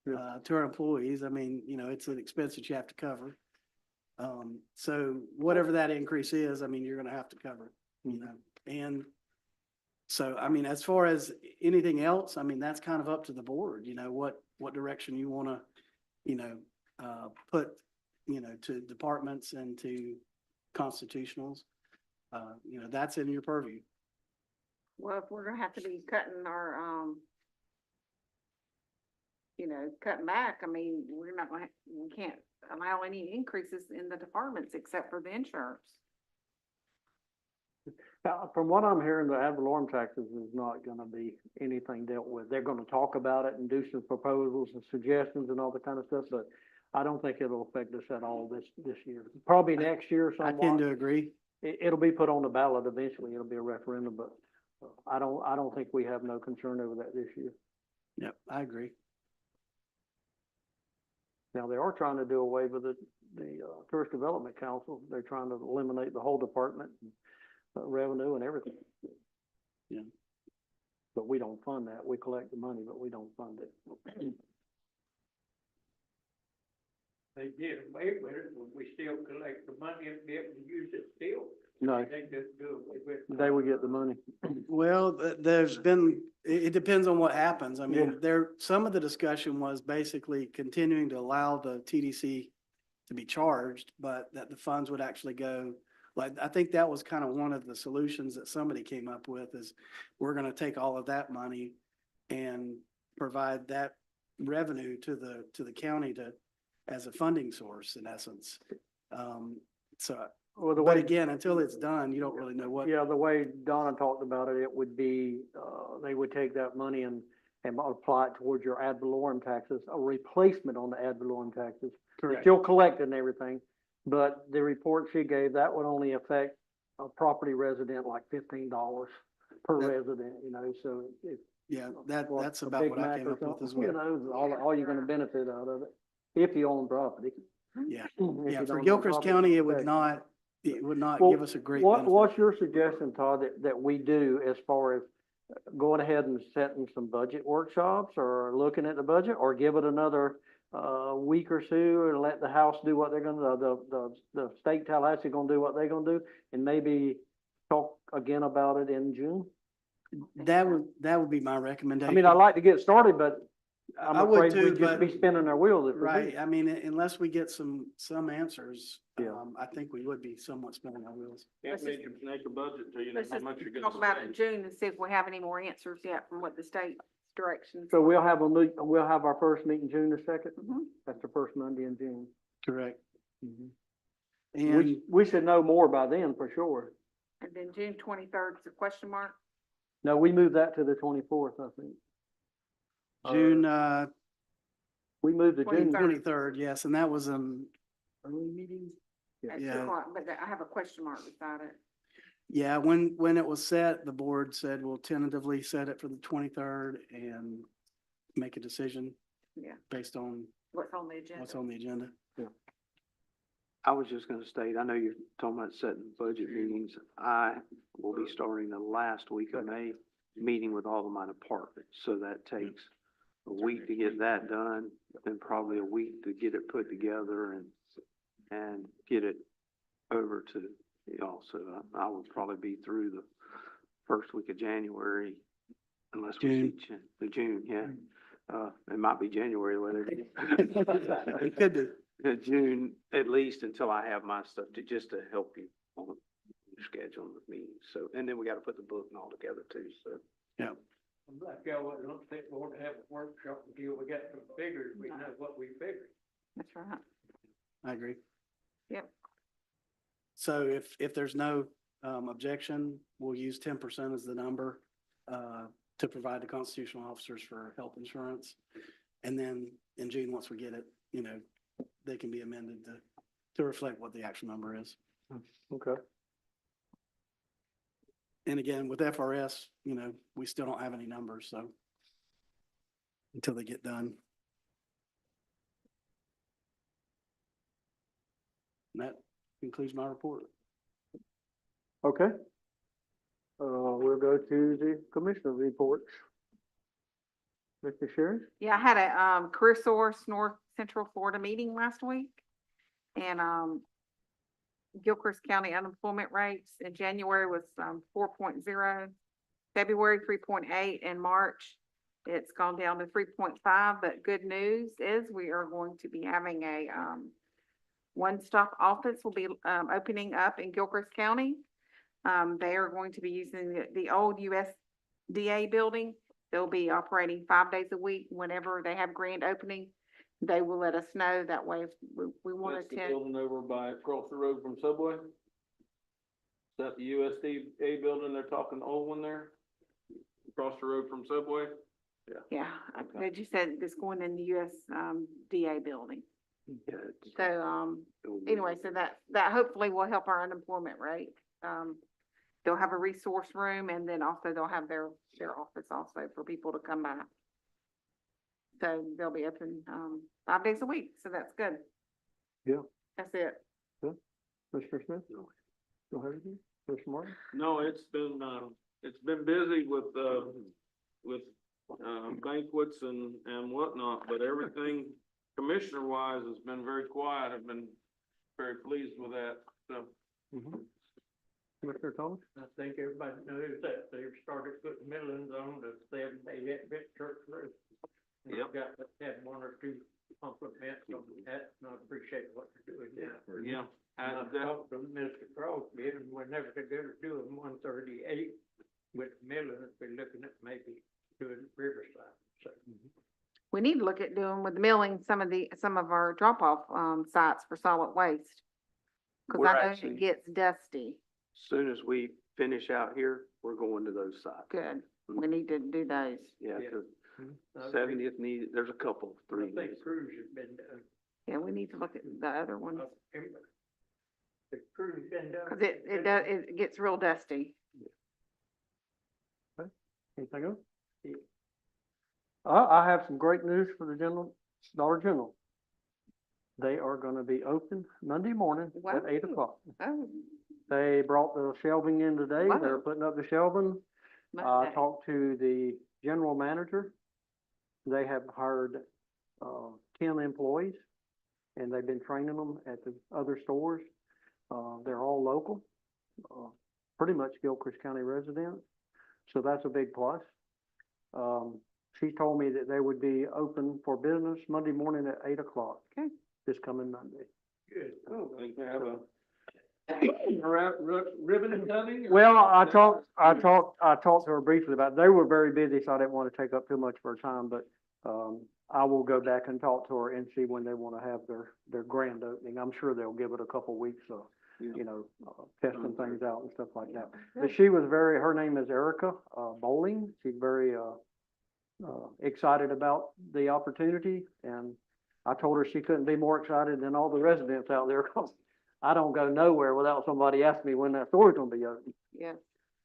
[SPEAKER 3] to our employees, I mean, it's an expense that you have to cover. So whatever that increase is, I mean, you're gonna have to cover, and so, I mean, as far as anything else, I mean, that's kind of up to the board, what direction you wanna, put, to departments and to constitutionals. That's in your purview.
[SPEAKER 5] Well, if we're gonna have to be cutting our, cutting back, I mean, we can't allow any increases in the departments except for the insurance.
[SPEAKER 1] From what I'm hearing, the ad valorem taxes is not gonna be anything dealt with. They're gonna talk about it and do some proposals and suggestions and all that kind of stuff, but I don't think it'll affect us at all this year. Probably next year
[SPEAKER 3] I tend
[SPEAKER 1] somewhat.
[SPEAKER 3] to agree.
[SPEAKER 1] It'll be put on the ballot eventually. It'll be a referendum, but I don't think we have no concern over that this year.
[SPEAKER 3] Yep, I agree.
[SPEAKER 1] Now, they are trying to do away with the Tourist Development Council. They're trying to eliminate the whole department, revenue and everything.
[SPEAKER 3] Yeah.
[SPEAKER 1] But we don't fund that. We collect the money, but we don't fund it.
[SPEAKER 2] They get away with it, but we still collect the money and be able to use it still.
[SPEAKER 1] No,
[SPEAKER 2] They just do away with it.
[SPEAKER 1] they would get the money.
[SPEAKER 3] Well, there's been, it depends on what happens. I
[SPEAKER 1] Yeah.
[SPEAKER 3] mean, some of the discussion was basically continuing to allow the TDC to be charged, but that the funds would actually go, like, I think that was kind of one of the solutions that somebody came up with is we're gonna take all of that money and provide that revenue to the county as a funding source in essence.
[SPEAKER 1] Well, the
[SPEAKER 3] But
[SPEAKER 1] way,
[SPEAKER 3] again, until it's done, you don't really know what.
[SPEAKER 1] yeah, the way Donna talked about it, it would be, they would take that money and apply it towards your ad valorem taxes, a replacement on the ad valorem taxes.
[SPEAKER 3] Correct.
[SPEAKER 1] Still collect and everything, but the report she gave, that would only affect a property resident like $15 per
[SPEAKER 3] That-
[SPEAKER 1] resident, so if.
[SPEAKER 3] Yeah, that's
[SPEAKER 1] a
[SPEAKER 3] about
[SPEAKER 1] Big
[SPEAKER 3] what I
[SPEAKER 1] Mac
[SPEAKER 3] came
[SPEAKER 1] or
[SPEAKER 3] up with as
[SPEAKER 1] something,
[SPEAKER 3] well.
[SPEAKER 1] all you're gonna benefit out of it, if you own property.
[SPEAKER 3] Yeah.
[SPEAKER 1] If
[SPEAKER 3] Yeah,
[SPEAKER 1] you
[SPEAKER 3] for
[SPEAKER 1] don't own
[SPEAKER 3] Gilchrist
[SPEAKER 1] property,
[SPEAKER 3] County,
[SPEAKER 1] okay.
[SPEAKER 3] it would not
[SPEAKER 1] Well,
[SPEAKER 3] give us a great
[SPEAKER 1] What,
[SPEAKER 3] benefit.
[SPEAKER 1] what's your suggestion, Todd, that we do as far as going ahead and setting some budget workshops or looking at the budget, or give it another, week or two and let the House do what they're gonna, the state Tallahassee gonna do what they're gonna do, and maybe talk again about it in June?
[SPEAKER 3] That would be my recommendation.
[SPEAKER 1] I mean, I'd like to get started, but I'm
[SPEAKER 3] I would
[SPEAKER 1] afraid
[SPEAKER 3] too,
[SPEAKER 1] we'd just
[SPEAKER 3] but-
[SPEAKER 1] be spinning our wheels if we do.
[SPEAKER 3] Right, I mean, unless we get some answers,
[SPEAKER 1] Yeah.
[SPEAKER 3] I think we would be somewhat spinning our wheels.
[SPEAKER 11] Can't make a budget till you know
[SPEAKER 5] Let's
[SPEAKER 11] how
[SPEAKER 5] just
[SPEAKER 11] much you're gonna
[SPEAKER 5] talk about it
[SPEAKER 11] spend.
[SPEAKER 5] in June and see if we have any more answers yet from what the state directions.
[SPEAKER 1] So we'll have we'll have our first meeting June the 2nd?
[SPEAKER 5] Mhm.
[SPEAKER 1] That's the first Monday in June.
[SPEAKER 3] Correct.
[SPEAKER 1] We,
[SPEAKER 3] And
[SPEAKER 1] we should know more by then for sure.
[SPEAKER 5] And then June 23rd is a question mark.
[SPEAKER 1] No, we moved that to the 24th, I think.
[SPEAKER 3] June,
[SPEAKER 1] We moved to June.
[SPEAKER 3] 23rd, yes, and that was an early meeting?
[SPEAKER 5] At 2
[SPEAKER 3] Yeah.
[SPEAKER 5] o'clock, but I have a question mark beside it.
[SPEAKER 3] Yeah, when it was set, the board said we'll tentatively set it for the 23rd and make a decision
[SPEAKER 5] Yeah.
[SPEAKER 3] based on
[SPEAKER 5] What's on the agenda?
[SPEAKER 3] what's on the agenda.
[SPEAKER 8] I was just gonna state, I know you're talking about setting budget meetings. I will be starting the last week of May, meeting with all of my departments. So that takes a week to get that done, then probably a week to get it put together and get it over to y'all. So I will probably be through the first week of January unless we see June, yeah. It might be January, whether
[SPEAKER 3] It could be.
[SPEAKER 8] June, at least until I have my stuff just to help you on your schedule of meetings. So, and then we gotta put the book and all together too, so.
[SPEAKER 3] Yeah.
[SPEAKER 2] I'm like, y'all don't think we want to have a workshop until we get some figures, we know what we figured.
[SPEAKER 5] That's right.
[SPEAKER 3] I agree.
[SPEAKER 5] Yep.
[SPEAKER 3] So if there's no, objection, we'll use 10% as the number, to provide the constitutional officers for health insurance. And then in June, once we get it, you know, they can be amended to reflect what the actual number is.
[SPEAKER 1] Okay.
[SPEAKER 3] And again, with FRS, you know, we still don't have any numbers, so until they get done. And that concludes my report.
[SPEAKER 1] Okay. We'll go to the commissioner reports. Mr. Sherry?
[SPEAKER 5] Yeah, I had a, Career Source North Central Florida meeting last week. And, Gilchrist County unemployment rates in January was, 4.0, February 3.8, and March it's gone down to 3.5. But good news is we are going to be having a, one-stop office will be, opening up in Gilchrist County. They are going to be using the old USDA building. They'll be operating 5 days a week. Whenever they have grand opening, they will let us know. That way, if we want
[SPEAKER 11] That's
[SPEAKER 5] to
[SPEAKER 11] the
[SPEAKER 5] attend.
[SPEAKER 11] building over by, across the road from Subway? Is that the USDA building they're talking, the old one there? Across the road from Subway?
[SPEAKER 5] Yeah, they just said it's going in the USDA building.
[SPEAKER 8] Yeah,
[SPEAKER 5] So, anyway, so that hopefully will help our unemployment rate. They'll have a resource room, and then also they'll have their office also for people to come by. So they'll be open, 5 days a week, so that's good.
[SPEAKER 1] Yeah.
[SPEAKER 5] That's it.
[SPEAKER 1] Mr. Smith? No. Go ahead. Mr. Martin?
[SPEAKER 11] No, it's been busy with banquets and whatnot, but everything commissioner wise has been very quiet. I've been very pleased with that, so.
[SPEAKER 1] Mr. Thomas?
[SPEAKER 2] I think everybody knows that they've started putting millings on the 7-day Advent Church Road. And
[SPEAKER 11] Yep.
[SPEAKER 2] got to have one or two compliments on that, and I appreciate what they're doing.
[SPEAKER 11] Yeah.
[SPEAKER 2] And I've talked to Mr. Crosby, and whenever they're gonna do them 138 with milling, if they're looking at maybe doing Riverside, so.
[SPEAKER 5] We need to look at doing with milling some of our drop-off, sites for solid waste. Cause
[SPEAKER 8] We're
[SPEAKER 5] I know
[SPEAKER 8] actually-
[SPEAKER 5] it gets dusty.
[SPEAKER 8] Soon as we finish out here, we're going to those sites.
[SPEAKER 5] Good. We need to do those.
[SPEAKER 8] Yeah,
[SPEAKER 2] Yeah.
[SPEAKER 8] cause
[SPEAKER 2] I
[SPEAKER 8] 70th needed, there's a couple, three.
[SPEAKER 2] think
[SPEAKER 8] needed.
[SPEAKER 2] Cruz has been done.
[SPEAKER 5] Yeah, we need to look at the other ones.
[SPEAKER 2] The Cruz been done.
[SPEAKER 5] Cause it gets real dusty.
[SPEAKER 1] Anything else? I have some great news for the Dollar General. They are gonna be open Monday morning at 8
[SPEAKER 5] Wow.
[SPEAKER 1] o'clock.
[SPEAKER 5] Oh,
[SPEAKER 1] They brought the shelving in today.
[SPEAKER 5] Wow.
[SPEAKER 1] They're putting up the shelving. I
[SPEAKER 5] Monday.
[SPEAKER 1] talked to the general manager. They have hired, 10 employees, and they've been training them at the other stores. They're all local, pretty much Gilchrist County residents, so that's a big plus. She told me that they would be open for business Monday morning at 8 o'clock.
[SPEAKER 5] Okay.
[SPEAKER 1] This coming Monday.
[SPEAKER 2] Good.
[SPEAKER 11] I think they have a ribbon cutting? or-
[SPEAKER 1] Well, I talked to her briefly about, they were very busy, so I didn't want to take up too much of her time, but, I will go back and talk to her and see when they want to have their grand opening. I'm sure they'll give it a couple weeks of, you know, testing things out and stuff like that. But she was her name is Erica, Bowling. She's very, excited about the opportunity, and I told her she couldn't be more excited than all the residents out there, 'cause I don't go nowhere without somebody asking me when that store's gonna be open.
[SPEAKER 5] Yeah.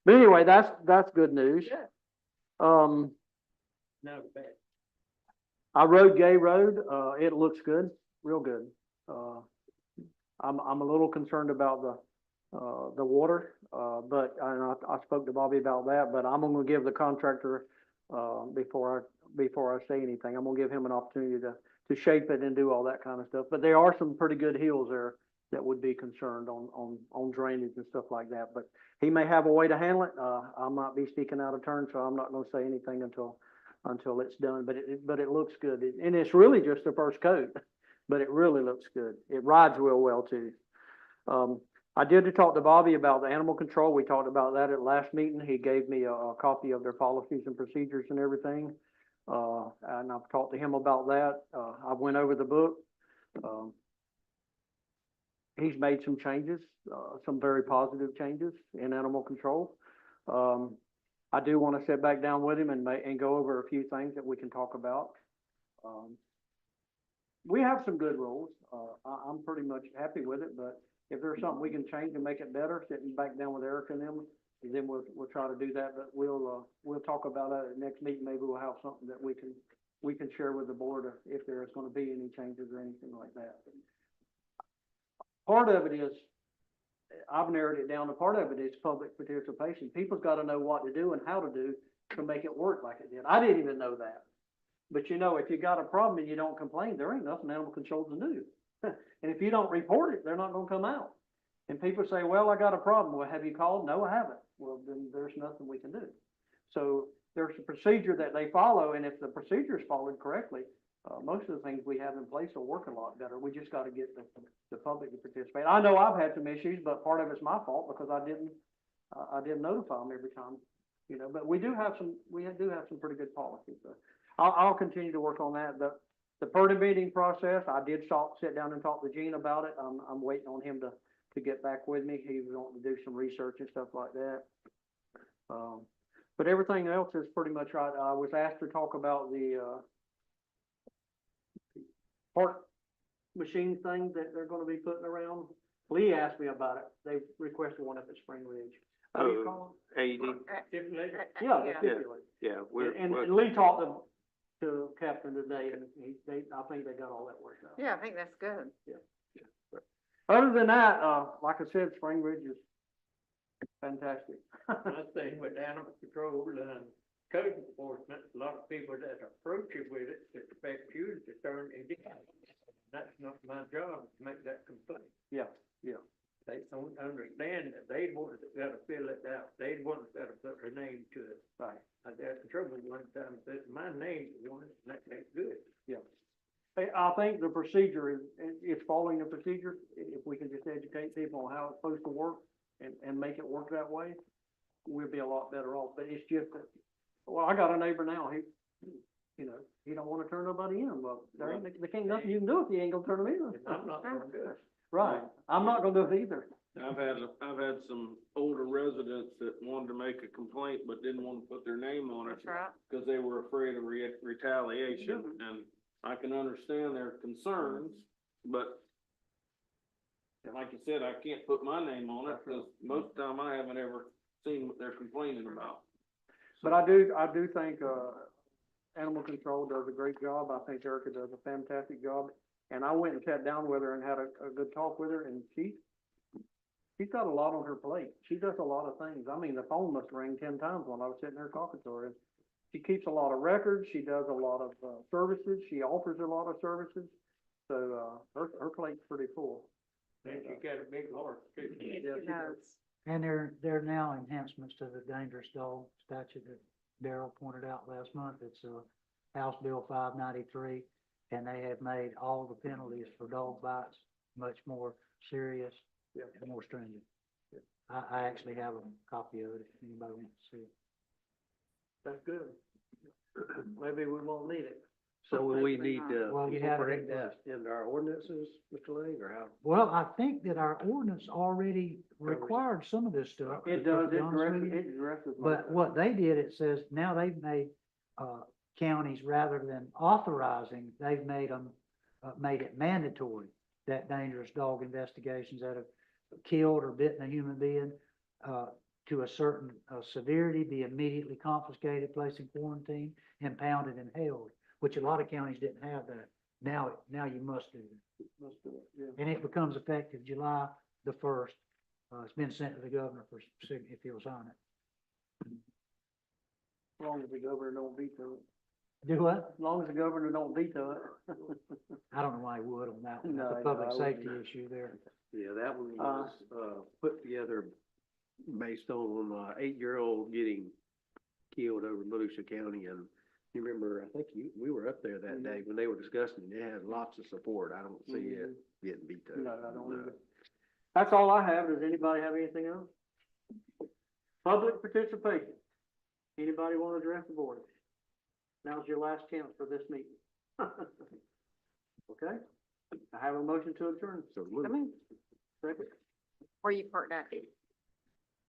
[SPEAKER 1] But anyway, that's good news.
[SPEAKER 5] Good.
[SPEAKER 2] No, bad.
[SPEAKER 1] I rode Gay Road, it looks good, real good. I'm a little concerned about the water, but, and I spoke to Bobby about that, but I'm gonna give the contractor, before I say anything, I'm gonna give him an opportunity to shape it and do all that kind of stuff. But there are some pretty good hills there that would be concerned on drainage and stuff like that. But he may have a way to handle it. I might be speaking out of turn, so I'm not gonna say anything until it's done. But it looks good. And it's really just the first coat, but it really looks good. It rides real well too. I did talk to Bobby about the animal control. We talked about that at last meeting. He gave me a copy of their policies and procedures and everything. And I've talked to him about that. I went over the book. He's made some changes, some very positive changes in animal control. I do want to sit back down with him and go over a few things that we can talk about. We have some good rules. I'm pretty much happy with it, but if there's something we can change and make it better, sitting back down with Eric and them, then we'll try to do that. But we'll talk about it at the next meeting. Maybe we'll have something that we can share with the board if there's going to be any changes or anything like that. Part of it is, I've narrowed it down to part of it is public participation. People's got to know what to do and how to do to make it work like it did. I didn't even know that. But you know, if you got a problem and you don't complain, there ain't nothing animal control to do. And if you don't report it, they're not gonna come out. And people say, well, I got a problem. Well, have you called? No, I haven't. Well, then there's nothing we can do. So there's a procedure that they follow, and if the procedure is followed correctly, most of the things we have in place will work a lot better. We just got to get the public to participate. I know I've had some issues, but part of it's my fault because I didn't notify them every time, you know. But we do have some pretty good policies. So I'll continue to work on that. The permit meeting process, I did sit down and talk to Gene about it. I'm waiting on him to get back with me. He was wanting to do some research and stuff like that. But everything else is pretty much right. I was asked to talk about the part machine thing that they're gonna be putting around. Lee asked me about it. They requested one up at Spring Ridge. What do you call
[SPEAKER 8] AED.
[SPEAKER 1] Yeah, the stipulate.
[SPEAKER 8] Yeah,
[SPEAKER 1] And Lee talked to Captain today, and I think they got all that worked out.
[SPEAKER 5] Yeah, I think that's good.
[SPEAKER 1] Other than that, like I said, Spring Ridge is fantastic.
[SPEAKER 2] My thing with animal control and code enforcement, a lot of people that approach you with it expect you to turn it in. That's not my job to make that complaint.
[SPEAKER 1] Yeah.
[SPEAKER 2] They don't understand that they want to gotta fill it out. They want to gotta put their name to it.
[SPEAKER 1] Right.
[SPEAKER 2] I got in trouble one time, said my name on it, and that ain't good.
[SPEAKER 1] Yeah. I think the procedure it's following the procedure. If we can just educate people on how it's supposed to work and make it work that way, we'll be a lot better off. But it's just that, well, I got a neighbor now, he don't wanna turn nobody in. Well, there can't nothing you can do if you ain't gonna turn them in.
[SPEAKER 2] And I'm not gonna do it.
[SPEAKER 1] Right. I'm not gonna do it either.
[SPEAKER 11] I've had some older residents that wanted to make a complaint but didn't want to put their name on it
[SPEAKER 5] That's right.
[SPEAKER 11] because they were afraid of retaliation, and I can understand their concerns, but like you said, I can't put my name on it because most of the time I haven't ever seen what they're complaining about.
[SPEAKER 1] But I do think, animal control does a great job. I think Erica does a fantastic job. And I went and sat down with her and had a good talk with her, and she's got a lot on her plate. She does a lot of things. I mean, the phone must ring 10 times when I was sitting there talking to her. She keeps a lot of records. She does a lot of services. She offers a lot of services. So her plate's pretty full.
[SPEAKER 2] And you got a big heart, too.
[SPEAKER 1] Yeah, she does.
[SPEAKER 4] And there are now enhancements to the dangerous dog statute that Darrell pointed out last month. It's House Bill 593, and they have made all the penalties for dog bites much more serious and more stringent. I actually have a copy of it if anybody wants to see it.
[SPEAKER 1] That's good. Maybe we won't need it.
[SPEAKER 7] So will we need to
[SPEAKER 4] Well, you have it
[SPEAKER 7] incorporate
[SPEAKER 4] in
[SPEAKER 7] that into our ordinances, Mr. Lane, or how?
[SPEAKER 4] Well, I think that our ordinance already required some of this stuff.
[SPEAKER 1] It
[SPEAKER 4] to
[SPEAKER 1] does.
[SPEAKER 4] be
[SPEAKER 1] It
[SPEAKER 4] honest with you.
[SPEAKER 1] addresses.
[SPEAKER 4] But what they did, it says now they've made, counties, rather than authorizing, they've made them, made it mandatory that dangerous dog investigations that have killed or bitten a human being, to a certain severity be immediately confiscated, placed in quarantine, impounded and held, which a lot of counties didn't have that. Now you must do that.
[SPEAKER 1] Let's do it, yeah.
[SPEAKER 4] And it becomes effective July the 1st. It's been sent to the governor for signature if he'll sign it.
[SPEAKER 1] As long as the governor don't veto it.
[SPEAKER 4] Do what?
[SPEAKER 1] As long as the governor don't veto it.
[SPEAKER 4] I don't know why he would on that one. That's
[SPEAKER 1] No,
[SPEAKER 4] a
[SPEAKER 1] no,
[SPEAKER 4] public
[SPEAKER 1] I
[SPEAKER 4] safety
[SPEAKER 1] wouldn't.
[SPEAKER 4] issue there.
[SPEAKER 7] Yeah, that one was, put together based on, 8-year-old getting killed over Volusia County, and you remember, I think we were up there that day when they were discussing, it. They had lots of support. I don't see it getting vetoed.
[SPEAKER 1] No, I don't either. That's all I have. Does anybody have anything else? Public participation. Anybody want to address the board? Now's your last chance for this meeting. Okay, I have a motion to adjourn.
[SPEAKER 7] So,
[SPEAKER 5] I mean,
[SPEAKER 1] Second,
[SPEAKER 5] where you parked at?